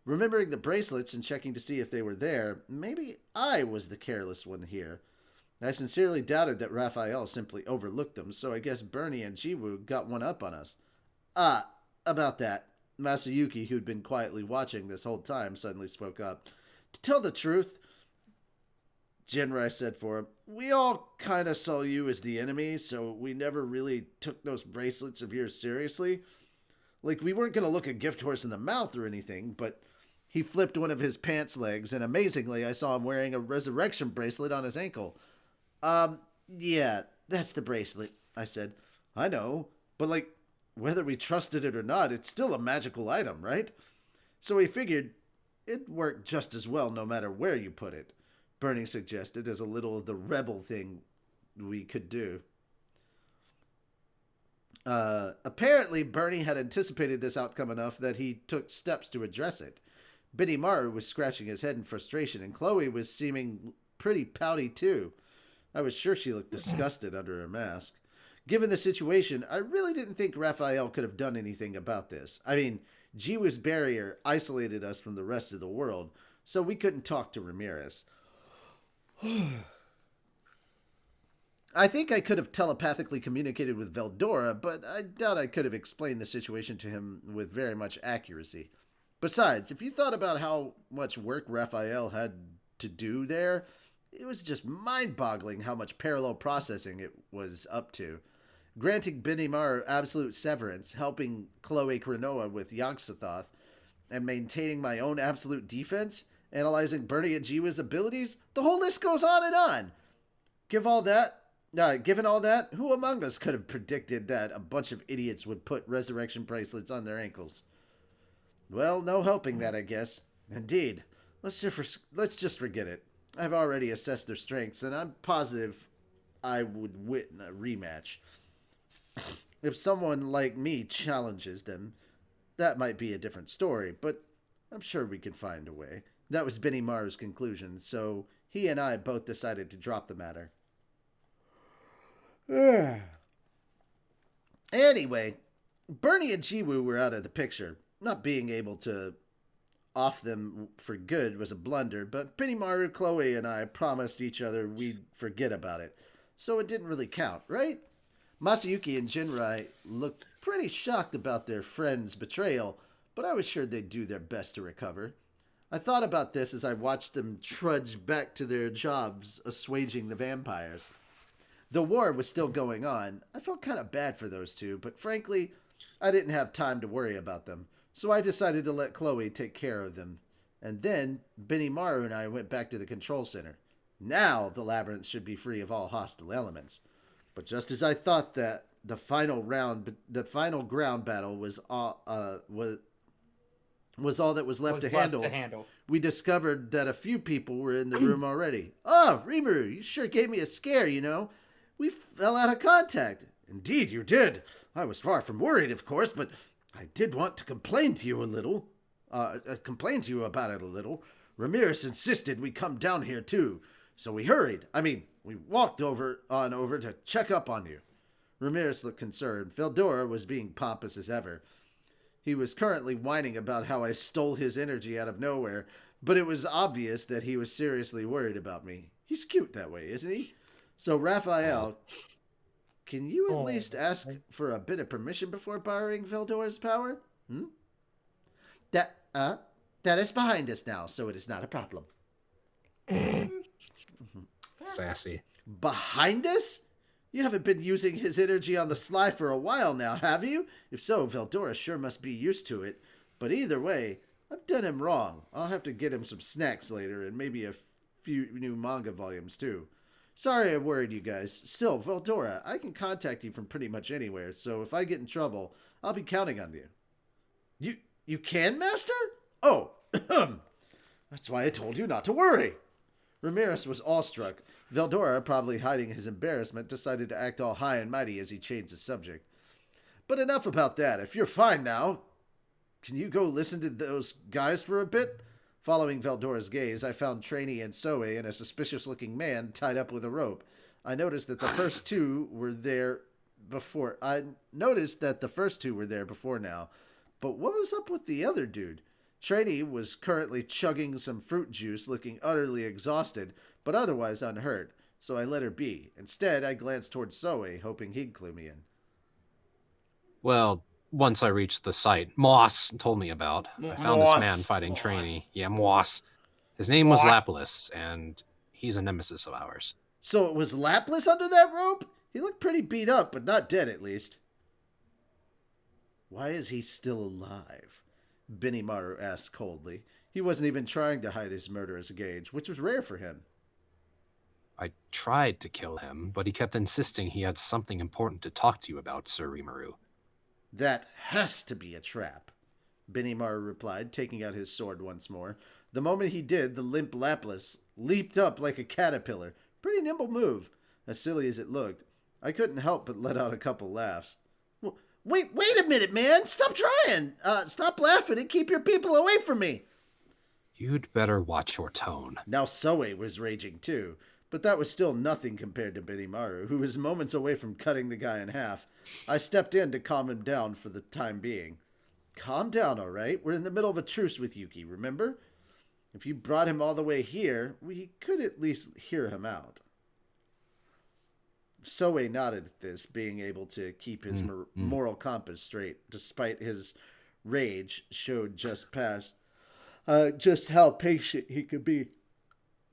Remembering the bracelets and checking to see if they were there, maybe I was the careless one here. I sincerely doubted that Raphael simply overlooked them, so I guess Bernie and Jiwoo got one up on us. About that, Masayuki, who'd been quietly watching this whole time, suddenly spoke up. To tell the truth, Jinrai said for him, we all kind of saw you as the enemy, so we never really took those bracelets of yours seriously. Like, we weren't going to look a gift horse in the mouth or anything, but he flipped one of his pants legs, and amazingly, I saw him wearing a resurrection bracelet on his ankle. Yeah, that's the bracelet, I said. I know, but like, whether we trusted it or not, it's still a magical item, right? So we figured it'd work just as well no matter where you put it, Bernie suggested as a little of the rebel thing we could do. Apparently, Bernie had anticipated this outcome enough that he took steps to address it. Benimaru was scratching his head in frustration, and Chloe was seeming pretty pouty too. I was sure she looked disgusted under her mask. Given the situation, I really didn't think Raphael could have done anything about this. I mean, Jiwoo's barrier isolated us from the rest of the world, so we couldn't talk to Ramirez. I think I could have telepathically communicated with Veldora, but I doubt I could have explained the situation to him with very much accuracy. Besides, if you thought about how much work Raphael had to do there, it was just mind-boggling how much parallel processing it was up to. granting Benimaru absolute severance, helping Chloe Kranoa with Yogg-Sothoth, and maintaining my own absolute defense, analyzing Bernie and Jiwa's abilities. The whole list goes on and on. Given all that, who among us could have predicted that a bunch of idiots would put resurrection bracelets on their ankles? Well, no helping that, I guess. Indeed. Let's just forget it. I've already assessed their strengths, and I'm positive I would win a rematch. If someone like me challenges them, that might be a different story, but I'm sure we can find a way. That was Benimaru's conclusion, so he and I both decided to drop the matter. Anyway, Bernie and Jiwoo were out of the picture. Not being able to off them for good was a blunder, but Benimaru, Chloe, and I promised each other we'd forget about it, so it didn't really count, right? Masayuki and Jinrai looked pretty shocked about their friend's betrayal, but I was sure they'd do their best to recover. I thought about this as I watched them trudge back to their jobs assuaging the vampires. The war was still going on. I felt kind of bad for those two, but frankly, I didn't have time to worry about them, so I decided to let Chloe take care of them. And then, Benimaru and I went back to the control center. Now, the labyrinth should be free of all hostile elements. But just as I thought that the final ground battle was all that was left to handle, we discovered that a few people were in the room already. Oh, Rimuru, you sure gave me a scare, you know. We fell out of contact. Indeed, you did. I was far from worried, of course, but I did want to complain to you about it a little. Ramirez insisted we come down here, too. So we hurried. We walked over to check up on you. Ramirez looked concerned. Veldora was being pompous as ever. He was currently whining about how I stole his energy out of nowhere, but it was obvious that he was seriously worried about me. He's cute that way, isn't he? So, Raphael, can you at least ask for a bit of permission before borrowing Veldora's power? That is behind us now, so it is not a problem. Sassy. Behind us? You haven't been using his energy on the sly for a while now, have you? If so, Veldora sure must be used to it. But either way, I've done him wrong. I'll have to get him some snacks later and maybe a few new manga volumes too. Sorry I worried you guys. Still, Veldora, I can contact you from pretty much anywhere, so if I get in trouble, I'll be counting on you. You can, Master? Oh, that's why I told you not to worry. Ramirez was awestruck. Veldora, probably hiding his embarrassment, decided to act all high and mighty as he changed the subject. But enough about that. If you're fine now, can you go listen to those guys for a bit? Following Veldora's gaze, I found Trainee and Soe and a suspicious-looking man tied up with a rope. I noticed that the first two were there before now. But what was up with the other dude? Trainee was currently chugging some fruit juice, looking utterly exhausted, but otherwise unhurt, so I let her be. Instead, I glanced towards Soe, hoping he'd clue me in. Well, once I reached the site Moss told me about, I found this man fighting Trainee. Yeah, Moss. His name was Lapis, and he's a nemesis of ours. So it was Lapis under that rope? He looked pretty beat up, but not dead at least. Why is he still alive? Benimaru asked coldly. He wasn't even trying to hide his murderous gauge, which was rare for him. I tried to kill him, but he kept insisting he had something important to talk to you about, Sir Rimuru. That has to be a trap, Benimaru replied, taking out his sword once more. The moment he did, the limp Lapis leaped up like a caterpillar. Pretty nimble move, as silly as it looked. I couldn't help but let out a couple laughs. Wait a minute, man! Stop trying! Stop laughing and keep your people away from me! You'd better watch your tone. Now Soe was raging too, but that was still nothing compared to Benimaru, who was moments away from cutting the guy in half. I stepped in to calm him down for the time being. Calm down, all right? We're in the middle of a truce with Yuki, remember? If you brought him all the way here, we could at least hear him out. Soe nodded at this, being able to keep his moral compass straight, despite his rage showed just how patient he could be.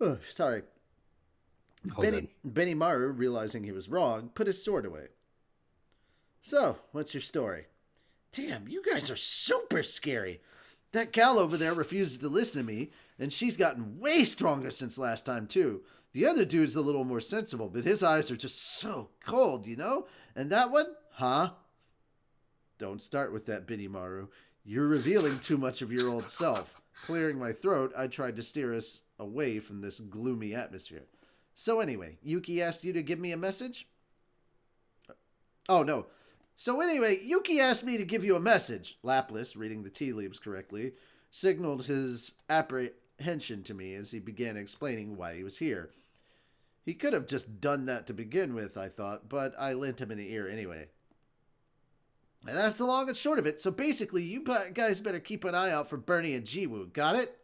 Oh, sorry. Benimaru, realizing he was wrong, put his sword away. So, what's your story? Damn, you guys are super scary. That gal over there refuses to listen to me, and she's gotten way stronger since last time, too. The other dude's a little more sensible, but his eyes are just so cold, you know? And that one? Huh? Don't start with that, Benimaru. You're revealing too much of your old self. Clearing my throat, I tried to steer us away from this gloomy atmosphere. So anyway, Yuki asked you to give me a message? Oh, no. So anyway, Yuki asked me to give you a message. Laplace, reading the tea leaves correctly, signaled his apprehension to me as he began explaining why he was here. He could have just done that to begin with, I thought, but I lent him an ear anyway. And that's the long and short of it. So basically, you guys better keep an eye out for Bernie and Jiwoo. Got it?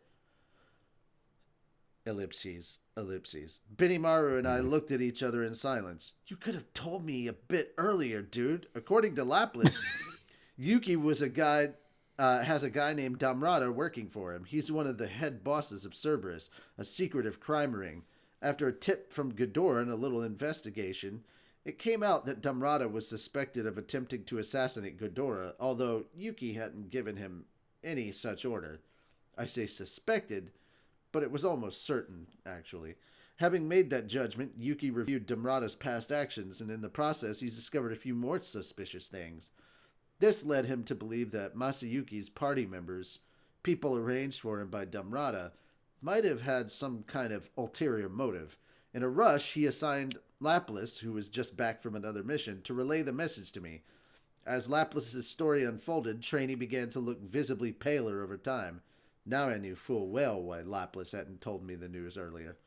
Ellipses. Benimaru and I looked at each other in silence. You could have told me a bit earlier, dude. According to Laplace, Yuki has a guy named Damrata working for him. He's one of the head bosses of Cerberus, a secretive crime ring. After a tip from Ghidorah and a little investigation, it came out that Damrata was suspected of attempting to assassinate Ghidorah, although Yuki hadn't given him any such order. I say suspected, but it was almost certain, actually. Having made that judgment, Yuki reviewed Damrata's past actions, and in the process, he's discovered a few more suspicious things. This led him to believe that Masayuki's party members, people arranged for him by Damrata, might have had some kind of ulterior motive. In a rush, he assigned Laplace, who was just back from another mission, to relay the message to me. As Laplace's story unfolded, Trainee began to look visibly paler over time. Now I knew full well why Laplace hadn't told me the news earlier.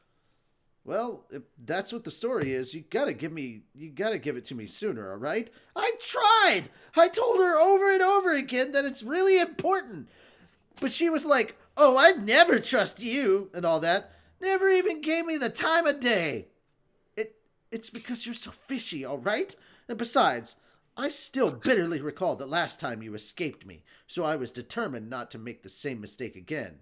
Well, if that's what the story is, you gotta give it to me sooner, alright? I tried! I told her over and over again that it's really important. But she was like, oh, I'd never trust you, and all that. Never even gave me the time of day. It's because you're so fishy, alright? And besides, I still bitterly recall the last time you escaped me, so I was determined not to make the same mistake again.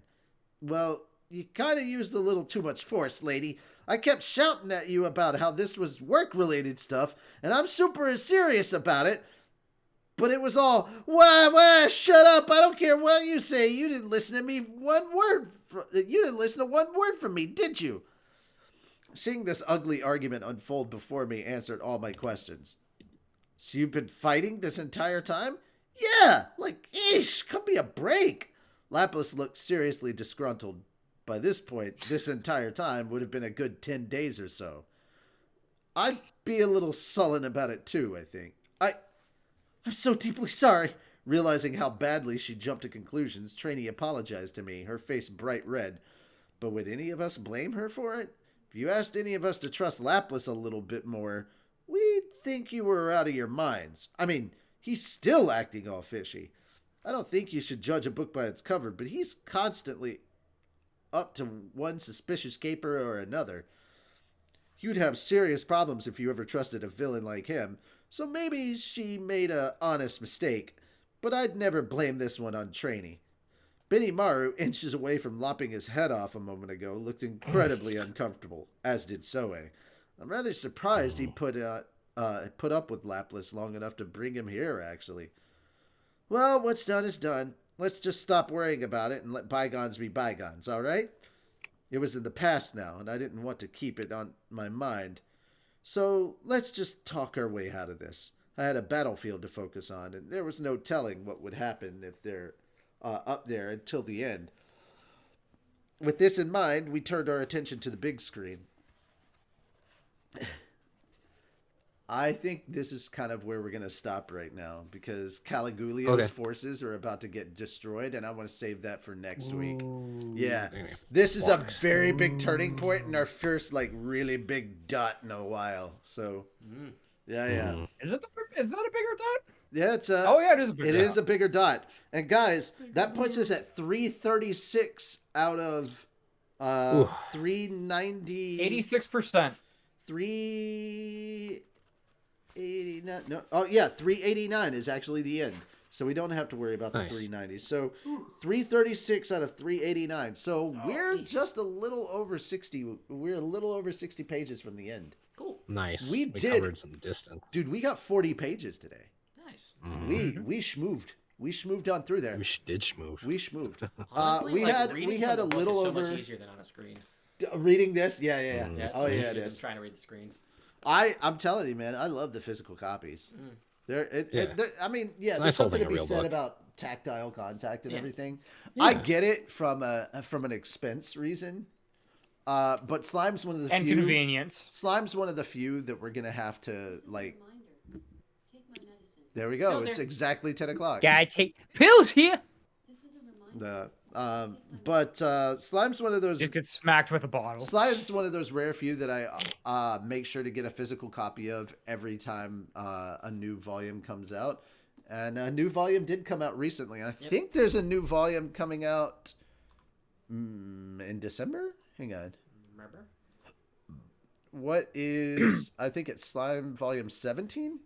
Well, you kinda used a little too much force, lady. I kept shouting at you about how this was work-related stuff, and I'm super serious about it. But it was all, wah, shut up, I don't care what you say. You didn't listen to me you didn't listen to one word from me, did you? Seeing this ugly argument unfold before me answered all my questions. So you've been fighting this entire time? Yeah, like, cut me a break. Laplace looked seriously disgruntled. By this point, this entire time would have been a good 10 days or so. I'd be a little sullen about it too, I think. I'm so deeply sorry. Realizing how badly she jumped to conclusions, Trainee apologized to me, her face bright red. But would any of us blame her for it? If you asked any of us to trust Laplace a little bit more, we'd think you were out of your minds. I mean, he's still acting all fishy. I don't think you should judge a book by its cover, but he's constantly up to one suspicious caper or another. You'd have serious problems if you ever trusted a villain like him, so maybe she made an honest mistake, but I'd never blame this one on Trainee. Benimaru, inches away from lopping his head off a moment ago, looked incredibly uncomfortable, as did Soe. I'm rather surprised he put up with Laplace long enough to bring him here, actually. Well, what's done is done. Let's just stop worrying about it and let bygones be bygones, all right? It was in the past now, and I didn't want to keep it on my mind. So let's just talk our way out of this. I had a battlefield to focus on, and there was no telling what would happen if they're up there until the end. With this in mind, we turned our attention to the big screen. I think this is kind of where we're going to stop right now, because Caligula's forces are about to get destroyed, and I want to save that for next week. Yeah. This is a very big turning point and our first, like, really big dot in a while. So, yeah. Is that a bigger dot? Yeah, it is a bigger dot. It is a bigger dot. And guys, that puts us at 336 out of 390. 86%. 389. No. Oh, yeah, 389 is actually the end. So we don't have to worry about the 390s. So 336 out of 389. So we're just a little over 60. We're a little over 60 pages from the end. Cool. Nice. We covered some distance. Dude, we got 40 pages today. Nice. We schmooved. We schmooved on through there. Did schmoove. We schmooved. Honestly, we like, had reading from a the book little is so over much easier than on a screen. reading this. Yeah. Yeah, it's Oh so much yeah, easier it than is. trying to read the screen. I'm telling you, man, I love the physical copies. I mean, yeah, It's there's nice something holding to a be real said book. about tactile contact and everything. Yeah. I get it from an expense reason, but Slime's one of the And few. convenience. Slime's one of the few that we're gonna have to like. There we go. Pills It's here. exactly 10 o'clock. Guy take pills here. Slime's one of those. You get smacked with a bottle. Slime's one of those rare few that I make sure to get a physical copy of every time a new volume comes out. And a new volume did come out recently. I think there's a new volume coming out in December. Hang on. Remember? What is? I think it's Slime Volume 17.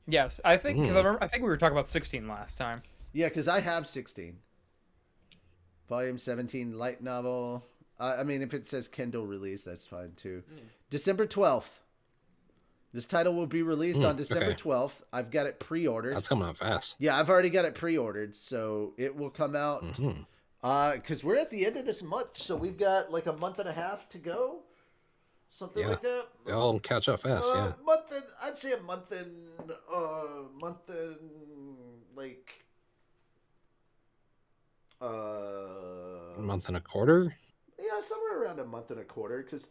Yes, I think because I think we were talking about 16 last time. Yeah, because I have 16. Volume 17 light novel. I mean, if it says Kindle release, that's fine too. December 12th. This title will be released on December 12th. I've got it pre-ordered. That's coming out fast. Yeah, I've already got it pre-ordered, so it will come out. Because we're at the end of this month, so we've got like a month and a half to go. Something like that. They'll catch up fast, yeah. I'd say a month and like a month and a quarter. yeah, somewhere around a month and a quarter. Because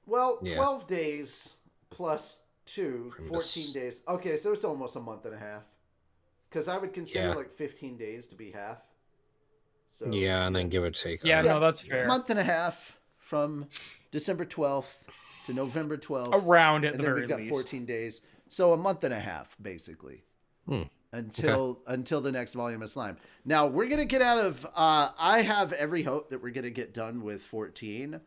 12 days plus 2, 14 days. Okay, so it's almost a month and a half. Because I would consider like 15 days to be half. So yeah, and then give or take. Yeah, no, that's fair. Month and a half from December 12th to November 12th. Around at and the then very we've got least. 14 days. So a month and a half, basically. Until the next volume of Slime. Now, we're going to get out of... I have every hope that we're going to get done with 14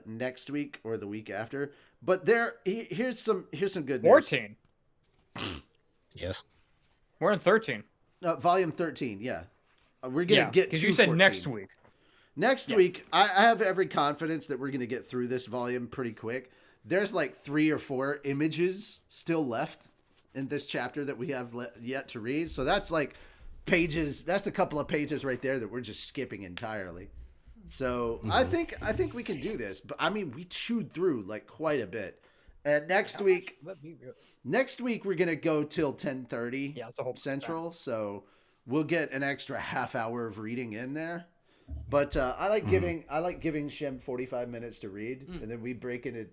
next week or the week after. But here's some good news. 14. Yes. We're in 13. Volume 13, yeah. We're going to get to because you said 14. next week. Next week, I have every confidence that we're going to get through this volume pretty quick. There's like 3 or 4 images still left in this chapter that we have yet to read. So that's like pages. That's a couple of pages right there that we're just skipping entirely. So I think we can do this. But I mean, we chewed through like quite a bit. And next week we're going to go till 10:30 Central. So we'll get an extra half hour of reading in there. But I like giving Shem 45 minutes to read, and then we break into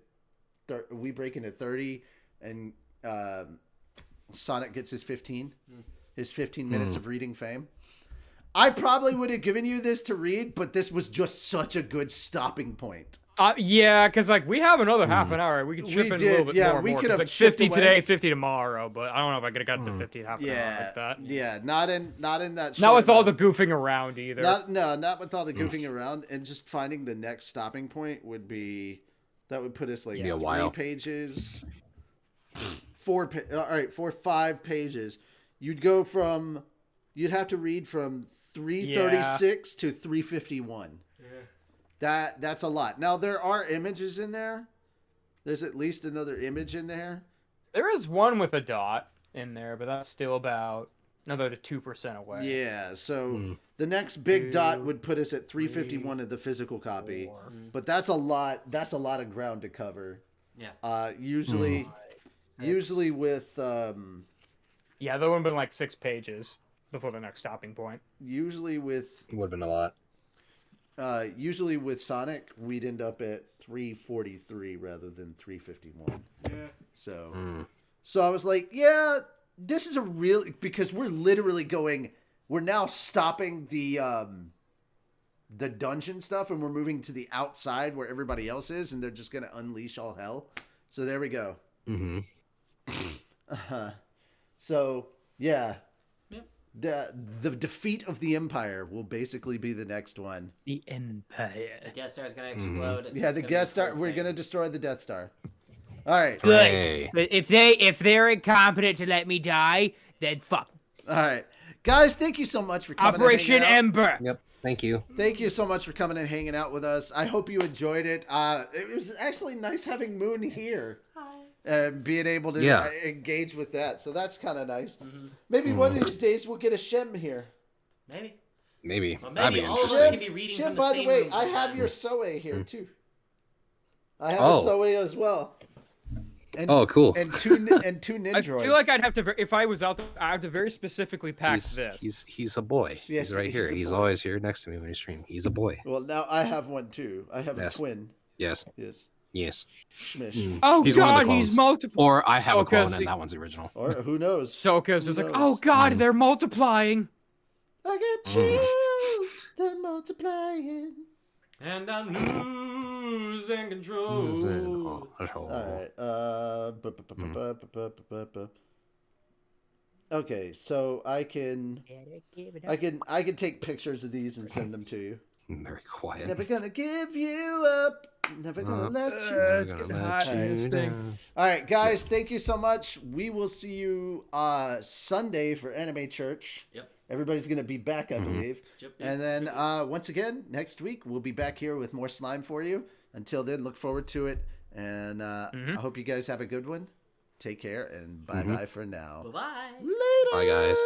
30, and Sonic gets his 15 minutes of reading fame. I probably would have given you this to read, but this was just such a good stopping point. Yeah, because like we have another half an hour. We could chip in a little bit more. We could have like chipped 50 away. today, 50 tomorrow. But I don't know if I could have got to 50 half an hour like that. Yeah, not in that. Not short with all the amount. goofing around either. Not with all the goofing around, and just finding the next stopping point would put us like 3 pages, 4 5 pages. You'd have to read from 336 to 351. That's a lot. Now there are images in there. There's at least another image in there. There is one with a dot in there, but that's still about another 2% away. Yeah, so the next big dot would put us at 351 of the physical copy. 4. But that's a lot of ground to cover. Yeah. Usually with Yeah, there would have been like 6 pages before the next stopping point. usually with Would have been a lot. Usually with Sonic, we'd end up at 343 rather than 351. Yeah. So I was like, yeah, this is because we're literally we're now stopping the dungeon stuff and we're moving to the outside where everybody else is, and they're just going to unleash all hell. So there we go. So, yeah. The defeat of the Empire will basically be the next one. The Empire. The Death Star is gonna explode. Yeah, the Death Star. We're gonna destroy the Death Star. All right. Hooray. If they're incompetent to let me die, then fuck. All right, guys. Thank you so much for coming. Operation and hanging out. Ember. Yep. Thank you. Thank you so much for coming and hanging out with us. I hope you enjoyed it. It was actually nice having Moon here. being able to Yeah. engage with that. So that's kind of nice. Maybe one of these days we'll get a Shem here. Maybe. Maybe. Well, That'd be maybe all of us interesting. can be reading Shem, from the by same the way, room I have sometime. your Soe here too. I have Oh. a Soe as well. And, Oh, cool. And two Nindroids. I feel like I'd have to, if I was out there, I have to very specifically pack this. He's a boy. Yes, he's right he's here. a He's boy. always here next to me when you stream. He's a boy. Well, now I have one too. I have Yes. a twin. Yes. Yes. Yes. Schmish. Oh He's one of the God, he's clones. multiple. Or I have a clone Sokka's and that one's the original. Or who knows? Sokka's just Who like, knows? oh God, they're multiplying. I get chills. They're multiplying. And I'm losing control. All right. Okay, so I can take pictures of these and send them to you. Very quiet. Never gonna give you up. Never gonna let you. It's getting hot in this thing. All right, guys, thank you so much. We will see you Sunday for Anime Church. Yep. Everybody's gonna be back, I believe. Yep. And then once again, next week we'll be back here with more slime for you. Until then, look forward to it. And I hope you guys have a good one. Take care and bye bye for now. Bye-bye. Later. Bye, guys.